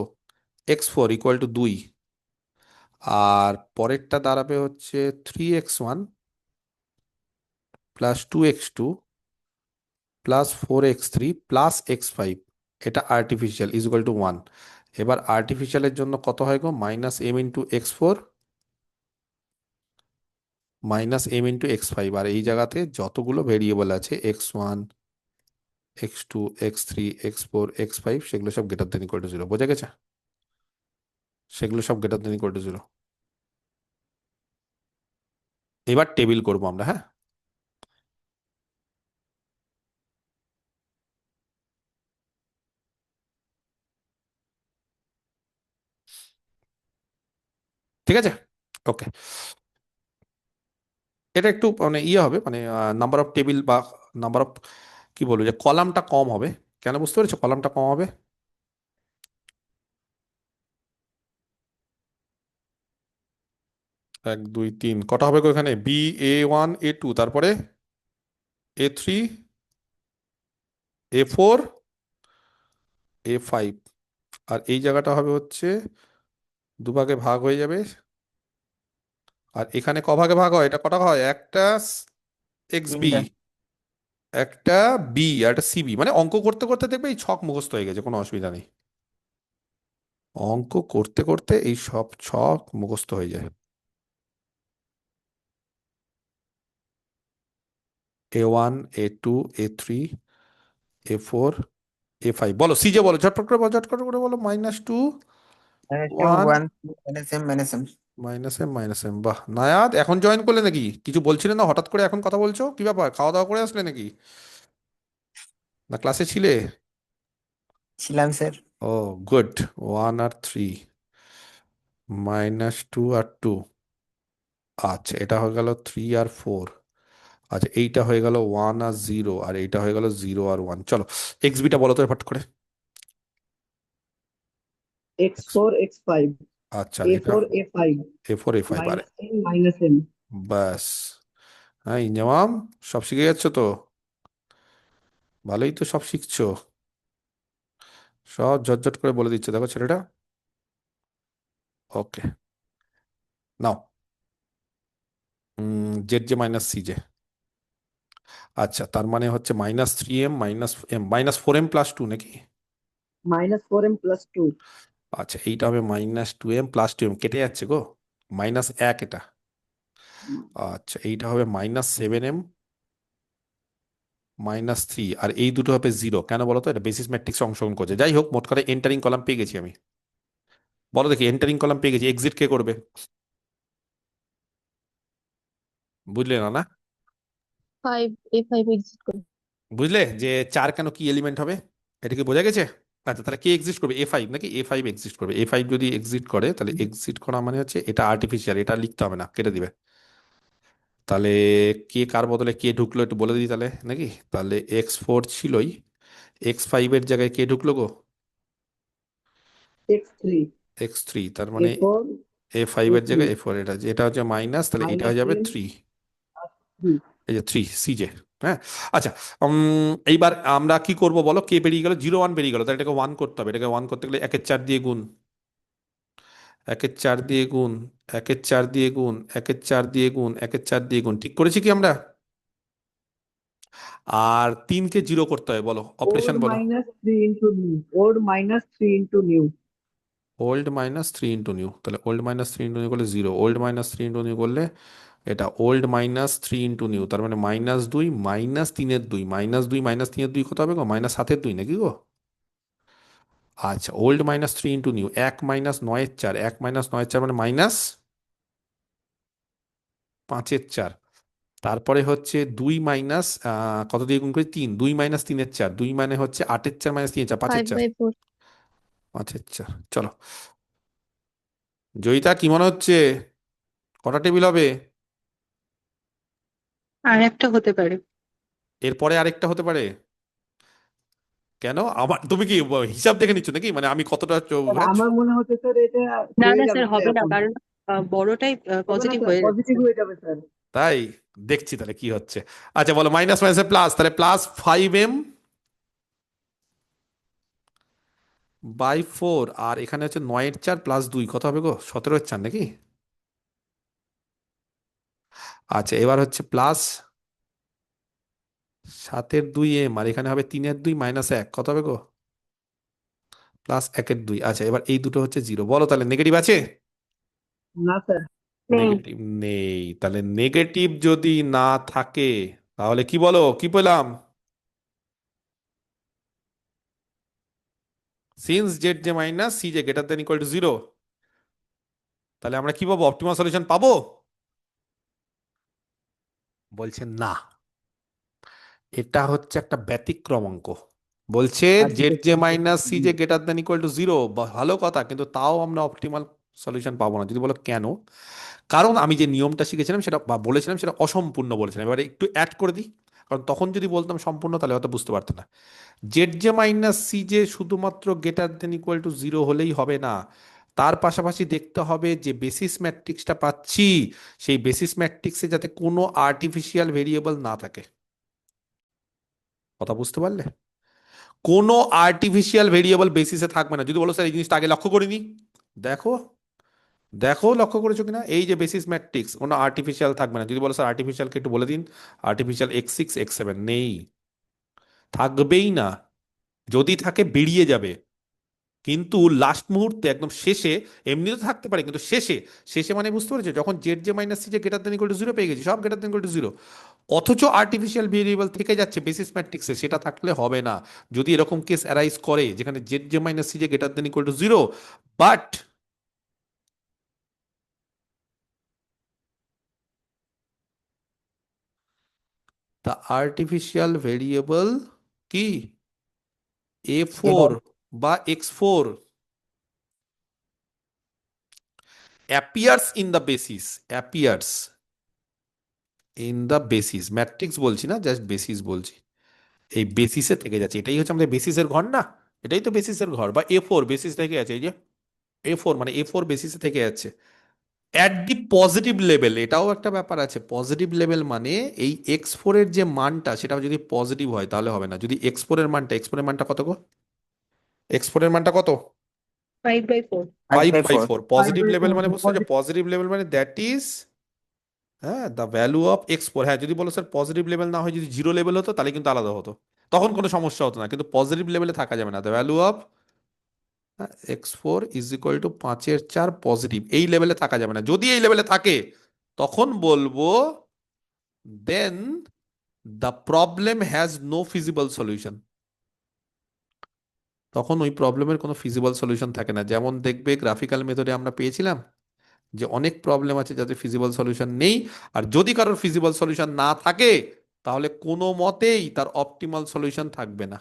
x4 ইকুয়াল টু 2, আর পরেরটা দাঁড়াবে হচ্ছে 3x1 plus 2x2 plus 4x3 plus x5, এটা আর্টিফিশিয়াল ইজ ইকুয়াল টু 1। এবার আর্টিফিশিয়ালের জন্য কত হয় গো, -m × x4 -m × x5, আর এই জায়গাতে যতগুলো ভেরিয়েবল আছে x1 x2 x3 x4 x5 সেগুলো সব গ্রেটার দেন ইকুয়াল টু 0, বোঝা গেছে? সেগুলো সব গ্রেটার দেন ইকুয়াল টু 0। এবার টেবিল করবো আমরা, হ্যাঁ। ঠিক আছে, ওকে। এটা একটু মানে ইয়ে হবে, মানে নাম্বার অফ টেবিল বা নাম্বার অফ, কি বলবো, যে কলামটা কম হবে। কেন, বুঝতে পেরেছো? কলামটা কম হবে। 1 2 3 কটা হবে গো এখানে? a1 a2, তারপরে a3 a4 a5, আর এই জায়গাটা হবে হচ্ছে দুভাগে ভাগ হয়ে যাবে। আর এখানে ক ভাগে ভাগ হয়? এটা কটা হয়? একটা এক্স বি, তিনটা। একটা বি, আর একটা সিবি। মানে অঙ্ক করতে করতে দেখবে এই ছক মুখস্থ হয়ে গেছে, কোনো অসুবিধা নেই। অঙ্ক করতে করতে এই সব ছক মুখস্থ হয়ে যায়। a1 a2 a3 a4 a5, বলো সিজে, বলো ঝটপট করে বলো, ঝটপট করে বলো। -2 1 1 -m -m। বাহ, নায়াদ এখন জয়েন করলে নাকি? কিছু বলছিলে না, হঠাৎ করে এখন কথা বলছো, কি ব্যাপার? খাওয়া দাওয়া করে আসলে নাকি, না ক্লাসে ছিলে? ছিলাম স্যার। ও গুড। 1 আর 3, -2 আর 2, আচ্ছা এটা হয়ে গেল 3 আর 4, আচ্ছা এইটা হয়ে গেল 1 আর 0, আর এইটা হয়ে গেল 0 আর 1। চলো এক্স বিটা বলো তো ফট করে। x4 x5 আচ্ছা আর এটা a4 a5 a4 a5, আর -m ব্যাস। হ্যাঁ ইঞ্জামাম, সব শিখে যাচ্ছ তো? ভালোই তো সব শিখছো, সব ঝটঝট করে বলে দিচ্ছে দেখো ছেলেটা। Okay, now z j minus c j. আচ্ছা তার মানে হচ্ছে -3m -4m প্লাস 2 নাকি? -4m + 2 আচ্ছা এইটা হবে -2m প্লাস 2m, কেটে যাচ্ছে গো, -1 এটা। আচ্ছা এইটা হবে -7m -3, আর এই দুটো হবে 0। কেন বলো তো? এটা বেসিস ম্যাট্রিক্স অংশগ্রহণ করছে। যাই হোক, মোট কথা এন্টারিং কলাম পেয়ে গেছি আমি। বলো দেখি, এন্টারিং কলাম পেয়ে গেছি, এক্সিট কে করবে? বুঝলে না? না 5 a5 এক্সিট করে। বুঝলে যে 4 কেন কি এলিমেন্ট হবে, এটা কি বোঝা গেছে? আচ্ছা তাহলে কে এক্সিস্ট করবে? A5 নাকি? A5 এক্সিস্ট করবে। A5 যদি এক্সিট করে তাহলে এক্সিট করা মানে হচ্ছে এটা আর্টিফিশিয়াল, এটা লিখতে হবে না, কেটে দিবে। তাহলে কে কার বদলে কে ঢুকলো একটু বলে দিই তাহলে নাকি? তাহলে x4 ছিলই, x5 এর জায়গায় কে ঢুকলো গো? x3 x3, তার মানে a4 A5 এর a3 জায়গায় A4, এটা হচ্ছে মাইনাস, তাহলে এটা হয়ে যাবে -10 3, + 3 এই যে 3 সিজে। হ্যাঁ, আচ্ছা এইবার আমরা কি করব বলো? কে বেরিয়ে গেল, 0 1 বেরিয়ে গেল, তাহলে এটাকে 1 করতে হবে। এটাকে 1 করতে গেলে 1 এর 4 দিয়ে গুণ, 1 এর 4 দিয়ে গুণ, 1 এর 4 দিয়ে গুণ, 1 এর 4 দিয়ে গুণ, 1 এর 4 দিয়ে গুণ, ঠিক করেছি কি আমরা? আর 3 কে 0 করতে হবে, বলো old অপারেশন বলো। -3 into new old -3 into new old -3 into new, তাহলে ওল্ড -3 ইন্টু নিউ করলে 0, ওল্ড -3 ইন্টু নিউ করলে এটা ওল্ড -3 ইন্টু নিউ, তার মানে -2 -3 এর 2, -2 -3 এর 2 কত হবে গো? -7 এর 2 নাকি গো? আচ্ছা ওল্ড -3 ইন্টু নিউ, 1 -9 এর 4, 1 -9 এর 4 মানে 5/4, তারপরে হচ্ছে 2 মাইনাস কত দিয়ে গুণ করি 3, 2 মাইনাস 3/4, 2 মানে হচ্ছে 8/4 মাইনাস 3/4, 5/4, 5/4। 5/4। চলো জয়িতা কি মনে হচ্ছে কটা টেবিল হবে? আর একটা হতে পারে। এরপরে আরেকটা হতে পারে? কেন আমার তুমি কি হিসাব দেখে নিচ্ছ নাকি, মানে আমি কতটা স্যার আমার মনে হচ্ছে স্যার এটা না হয়ে না যাবে স্যার, স্যার হবে না, এখন। কারণ বড়টাই হবে না পজিটিভ স্যার, হয়ে যাচ্ছে। পজিটিভ হয়ে যাবে স্যার। তাই দেখছি তাহলে কি হচ্ছে। আচ্ছা বলো মাইনাস মাইনাসে প্লাস, তাহলে প্লাস 5m/4, আর এখানে হচ্ছে 9/4 প্লাস 2 কত হবে গো, 17/4 নাকি? আচ্ছা এবার হচ্ছে প্লাস 7/2m, আর এখানে হবে 3/2 মাইনাস 1 কত হবে গো, প্লাস 1/2। আচ্ছা এবার এই দুটো হচ্ছে জিরো, বলো তাহলে নেগেটিভ আছে? না স্যার। নেই। নেগেটিভ নেই, তাহলে নেগেটিভ যদি না থাকে তাহলে কি বলো কি পেলাম? Since z j minus c j greater than equal to 0, তাহলে আমরা কি পাবো, অপটিমাল সলিউশন পাবো? বলছে না, এটা হচ্ছে একটা ব্যতিক্রম অঙ্ক। বলছে আচ্ছা জেড জে ঠিক আছে। Minus c j greater than equal to 0, ভালো কথা, কিন্তু তাও আমরা অপটিমাল সলিউশন পাবো না। যদি বলো কেন, কারণ আমি যে নিয়মটা শিখেছিলাম সেটা বা বলেছিলাম সেটা অসম্পূর্ণ বলেছিলাম, এবারে একটু অ্যাড করে দিই, কারণ তখন যদি বলতাম সম্পূর্ণ তাহলে হয়তো বুঝতে পারতো না। Z j minus c j শুধুমাত্র গ্রেটার দেন ইকুয়াল টু 0 হলেই হবে না, তার পাশাপাশি দেখতে হবে যে বেসিস ম্যাট্রিক্সটা পাচ্ছি সেই বেসিস ম্যাট্রিক্সে যাতে কোনো আর্টিফিশিয়াল ভেরিয়েবল না থাকে। কথা বুঝতে পারলে? কোনো আর্টিফিশিয়াল ভেরিয়েবল বেসিসে থাকবে না। যদি বলো স্যার এই জিনিসটা আগে লক্ষ্য করিনি, দেখো দেখো লক্ষ্য করেছো কিনা, এই যে বেসিস ম্যাট্রিক্স কোনো আর্টিফিশিয়াল থাকবে না। যদি বলো স্যার আর্টিফিশিয়ালকে একটু বলে দিন, আর্টিফিশিয়াল x6 x7 নেই, থাকবেই না, যদি থাকে বেরিয়ে যাবে। কিন্তু লাস্ট মুহূর্তে একদম শেষে এমনি তো থাকতে পারে, কিন্তু শেষে শেষে মানে বুঝতে পেরেছো, যখন z j minus c j greater than equal to 0 পেয়ে গেছি, সব গ্রেটার দেন ইকুয়াল টু 0, অথচ আর্টিফিশিয়াল ভেরিয়েবল থেকে যাচ্ছে বেসিস ম্যাট্রিক্সে, সেটা থাকলে হবে না। যদি এরকম কেস অ্যারাইজ করে যেখানে z j minus c j greater than equal to 0, but the artificial variable কি a4 বা x4 appears in the basis matrix বলছি না, জাস্ট বেসিস বলছি, এই বেসিসে থেকে যাচ্ছে, এটাই হচ্ছে আমাদের বেসিসের ঘর না, এটাই তো বেসিসের ঘর। বা a4 বেসিস থেকে আছে, এই যে a4 মানে a4 বেসিসে থেকে যাচ্ছে অ্যাট দি পজিটিভ লেভেল। এটাও একটা ব্যাপার আছে, পজিটিভ লেভেল মানে এই x4 এর যে মানটা সেটা যদি পজিটিভ হয় তাহলে হবে না। যদি x4 এর মানটা কত গো, x4 এর মানটা কত, 5/4। 5/4। পজিটিভ লেভেল মানে বুঝতে পারছো, Positive. পজিটিভ লেভেল মানে দ্যাট ইজ হ্যাঁ দ্য ভ্যালু অফ x4। হ্যাঁ যদি বলো স্যার পজিটিভ লেভেল না হয় যদি জিরো লেভেল হতো তাহলে কিন্তু আলাদা হতো, তখন কোনো সমস্যা হতো না, কিন্তু পজিটিভ লেভেলে থাকা যাবে না। The value of x4 is equal two 5/4 positive, এই লেভেলে থাকা যাবে না। যদি এই লেভেলে থাকে তখন বলবো then the problem has no feasible solution, তখন ওই প্রবলেমের কোনো ফিজিবল সলিউশন থাকে না। যেমন দেখবে গ্রাফিক্যাল মেথডে আমরা পেয়েছিলাম যে অনেক প্রবলেম আছে যাতে ফিজিবল সলিউশন নেই, আর যদি কারোর ফিজিবল সলিউশন না থাকে তাহলে কোনো মতেই তার অপটিমাল সলিউশন থাকবে না,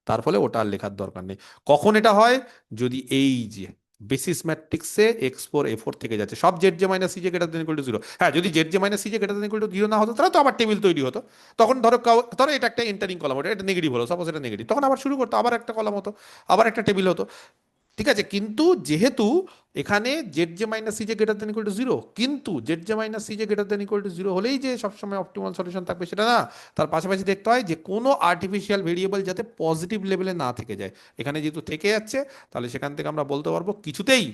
তার ফলে ওটা আর লেখার দরকার নেই। কখন এটা হয়, যদি এই যে বেসিস ম্যাট্রিক্সে x4 a4 থেকে যাচ্ছে সব z j minus c j greater than equal to 0। হ্যাঁ যদি z j minus c j greater than equal to 0 না হতো তাহলে তো আবার টেবিল তৈরি হতো, তখন ধরো ধরো এটা একটা এন্টারিং কলাম, এটা নেগেটিভ হলো, সাপোজ এটা নেগেটিভ, তখন আবার শুরু করতো, আবার একটা কলাম হতো, আবার একটা টেবিল হতো, ঠিক আছে। কিন্তু যেহেতু এখানে z j minus c j greater than equal to 0, কিন্তু z j minus c j greater than equal to 0 হলেই যে সবসময় অপটিমাল সলিউশন থাকবে সেটা না, তার পাশাপাশি দেখতে হয় যে কোনো আর্টিফিশিয়াল ভেরিয়েবল যাতে পজিটিভ লেভেলে না থেকে যায়। এখানে যেহেতু থেকে যাচ্ছে তাহলে সেখান থেকে আমরা বলতে পারবো কিছুতেই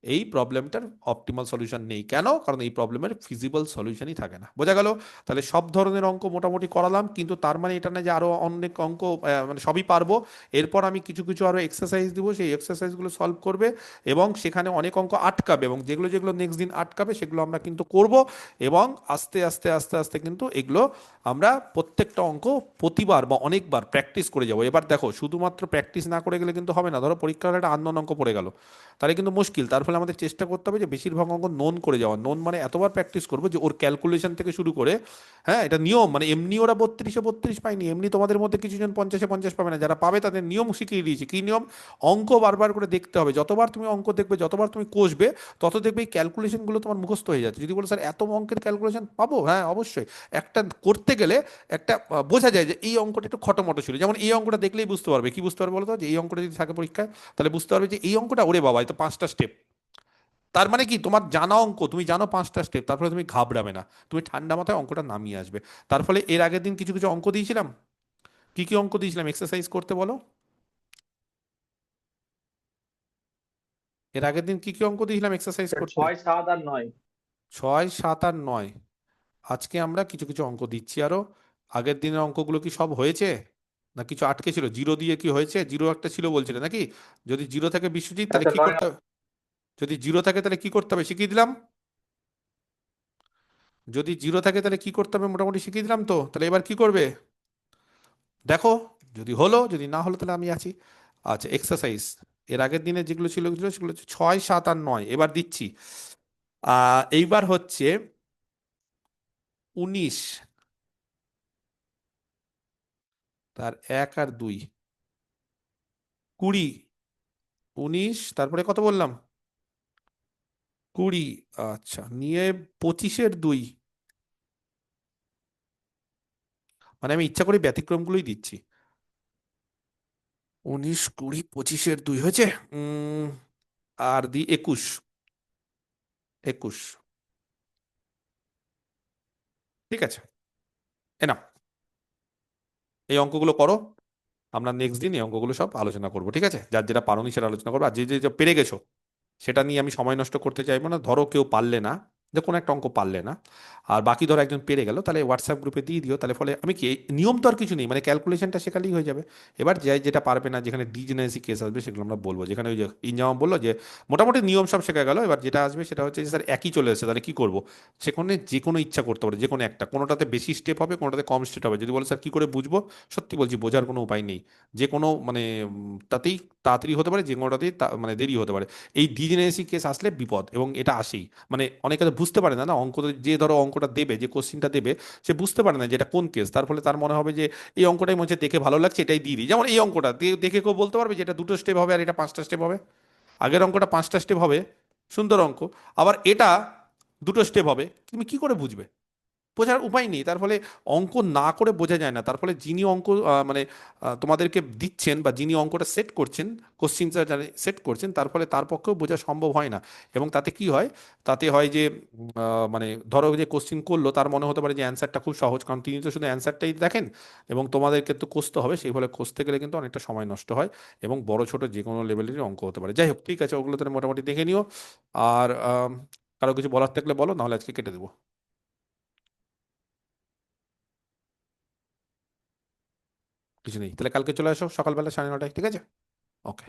এই প্রবলেমটার অপটিমাল সলিউশন নেই। কেন? কারণ এই প্রবলেমের ফিজিবল সলিউশনই থাকে না। বোঝা গেল? তাহলে সব ধরনের অঙ্ক মোটামুটি করালাম, কিন্তু তার মানে এটা না যে আরো অনেক অঙ্ক মানে সবই পারবো। এরপর আমি কিছু কিছু আরো এক্সারসাইজ দিব, সেই এক্সারসাইজগুলো সলভ করবে এবং সেখানে অনেক অঙ্ক আটকাবে, এবং যেগুলো যেগুলো নেক্সট দিন আটকাবে সেগুলো আমরা কিন্তু করব, এবং আস্তে আস্তে আস্তে আস্তে কিন্তু এগুলো আমরা প্রত্যেকটা অঙ্ক প্রতিবার বা অনেকবার প্র্যাকটিস করে যাব। এবার দেখো শুধুমাত্র প্র্যাকটিস না করে গেলে কিন্তু হবে না। ধরো পরীক্ষার হলে একটা আননোন অঙ্ক পড়ে গেল, তাহলে কিন্তু মুশকিল। তার ফলে আমাদের চেষ্টা করতে হবে যে বেশিরভাগ অঙ্ক নোন করে যাওয়া। নোন মানে এতবার প্র্যাকটিস করবো যে ওর ক্যালকুলেশন থেকে শুরু করে, হ্যাঁ এটা নিয়ম, মানে এমনি ওরা 32-32 পায়নি, এমনি তোমাদের মধ্যে কিছু জন 50-50 পাবে না, যারা পাবে তাদের নিয়ম শিখিয়ে দিয়েছি। কি নিয়ম? অঙ্ক বারবার করে দেখতে হবে, যতবার তুমি অঙ্ক দেখবে, যতবার তুমি কষবে, তত দেখবে এই ক্যালকুলেশনগুলো তোমার মুখস্থ হয়ে যাচ্ছে। যদি বলো স্যার এত অঙ্কের ক্যালকুলেশন পাবো, হ্যাঁ অবশ্যই। একটা করতে গেলে একটা বোঝা যায় যে এই অঙ্কটা একটু খটোমটো ছিল। যেমন এই অঙ্কটা দেখলেই বুঝতে পারবে, কি বুঝতে পারবে বলো তো, যে এই অঙ্কটা যদি থাকে পরীক্ষায়, তাহলে বুঝতে পারবে যে এই অঙ্কটা ওরে বাবা, এই তো 5টা স্টেপ। তার মানে কি, তোমার জানা অঙ্ক, তুমি জানো 5টা স্টেপ, তারপরে তুমি ঘাবড়াবে না, তুমি ঠান্ডা মাথায় অঙ্কটা নামিয়ে আসবে। তার ফলে এর আগের দিন কিছু কিছু অঙ্ক দিয়েছিলাম। কি কি অঙ্ক দিয়েছিলাম এক্সারসাইজ করতে বলো? এর আগের দিন কি কি অঙ্ক দিয়েছিলাম এক্সারসাইজ স্যার করতে? 6, 7 আর 9। 6, 7 আর 9। আজকে আমরা কিছু কিছু অঙ্ক দিচ্ছি আরো। আগের দিনের অঙ্কগুলো কি সব হয়েছে, না কিছু আটকে ছিল? জিরো দিয়ে কি হয়েছে? জিরো একটা ছিল বলছিলে নাকি? যদি জিরো থাকে বিশ্বজিৎ, তাহলে আচ্ছা কি 9 করতে হবে? যদি জিরো থাকে তাহলে কি করতে হবে শিখিয়ে দিলাম। যদি জিরো থাকে তাহলে কি করতে হবে মোটামুটি শিখিয়ে দিলাম তো। তাহলে এবার কি করবে দেখো, যদি হলো, যদি না হলো তাহলে আমি আছি। আচ্ছা এক্সারসাইজ এর আগের দিনে যেগুলো ছিল সেগুলো হচ্ছে 6, 7 আর 9। এবার দিচ্ছি এইবার হচ্ছে 19, তার 1 আর 2, 20, 19, তারপরে কত বললাম, 20। আচ্ছা নিয়ে 25-এর 2। মানে আমি ইচ্ছা করে ব্যতিক্রমগুলোই দিচ্ছি। 19, 20, 25-এর 2 হয়েছে। উম আর দি 21, 21। ঠিক আছে, এ নাও এই অঙ্কগুলো করো। আমরা নেক্সট দিন এই অঙ্কগুলো সব আলোচনা করবো, ঠিক আছে? যার যেটা পারোনি সেটা আলোচনা করবো, আর যে যে যে পেরে গেছো সেটা নিয়ে আমি সময় নষ্ট করতে চাইবো না। ধরো কেউ পারলে না, যে কোনো একটা অঙ্ক পারলে না, আর বাকি ধরো একজন পেরে গেল, তাহলে হোয়াটসঅ্যাপ গ্রুপে দিয়ে দিও। তাহলে ফলে আমি কি, নিয়ম তো আর কিছু নেই, মানে ক্যালকুলেশনটা শেখালেই হয়ে যাবে। এবার যে যেটা পারবে না, যেখানে ডিজেনারেসি কেস আসবে সেগুলো আমরা বলবো। যেখানে ওই যে ইনজামা বললো যে মোটামুটি নিয়ম সব শেখা গেল, এবার যেটা আসবে সেটা হচ্ছে যে স্যার একই চলে এসেছে, তাহলে কি করবো? সেখানে যে কোনো ইচ্ছা করতে পারে, যে কোনো একটা, কোনোটাতে বেশি স্টেপ হবে, কোনোটাতে কম স্টেপ হবে। যদি বলে স্যার কি করে বুঝবো, সত্যি বলছি বোঝার কোনো উপায় নেই। যে কোনো মানে তাতেই তাড়াতাড়ি হতে পারে, যে কোনোটাতেই মানে দেরি হতে পারে। এই ডিজেনারেসি কেস আসলে বিপদ, এবং এটা আসেই। মানে অনেকে তো বুঝতে পারে না, না অঙ্ক যে ধরো অঙ্কটা দেবে, যে কোশ্চিনটা দেবে, সে বুঝতে পারে না যে এটা কোন কেস। তার ফলে তার মনে হবে যে এই অঙ্কটাই মনে হচ্ছে দেখে ভালো লাগছে, এটাই দিয়ে দিই। যেমন এই অঙ্কটা দেখে কেউ বলতে পারবে যে এটা 2টো স্টেপ হবে আর এটা 5টা স্টেপ হবে? আগের অঙ্কটা 5টা স্টেপ হবে, সুন্দর অঙ্ক, আবার এটা 2টো স্টেপ হবে, তুমি কি করে বুঝবে? বোঝার উপায় নেই। তার ফলে অঙ্ক না করে বোঝা যায় না। তার ফলে যিনি অঙ্ক মানে তোমাদেরকে দিচ্ছেন, বা যিনি অঙ্কটা সেট করছেন, কোশ্চিনটা সেট করছেন, তার ফলে তার পক্ষেও বোঝা সম্ভব হয় না। এবং তাতে কি হয়, তাতে হয় যে মানে ধরো যে কোশ্চিন করলো, তার মনে হতে পারে যে অ্যান্সারটা খুব সহজ, কারণ তিনি তো শুধু অ্যান্সারটাই দেখেন, এবং তোমাদেরকে তো কষতে হবে। সেই ফলে কষতে গেলে কিন্তু অনেকটা সময় নষ্ট হয়, এবং বড় ছোট যে কোনো লেভেলেরই অঙ্ক হতে পারে। যাই হোক, ঠিক আছে, ওগুলো তাহলে মোটামুটি দেখে নিও। আর কারো কিছু বলার থাকলে বলো, নাহলে আজকে কেটে দেবো। কিছু নেই, তাহলে কালকে চলে আসো সকালবেলা 9:30, ঠিক আছে? ওকে।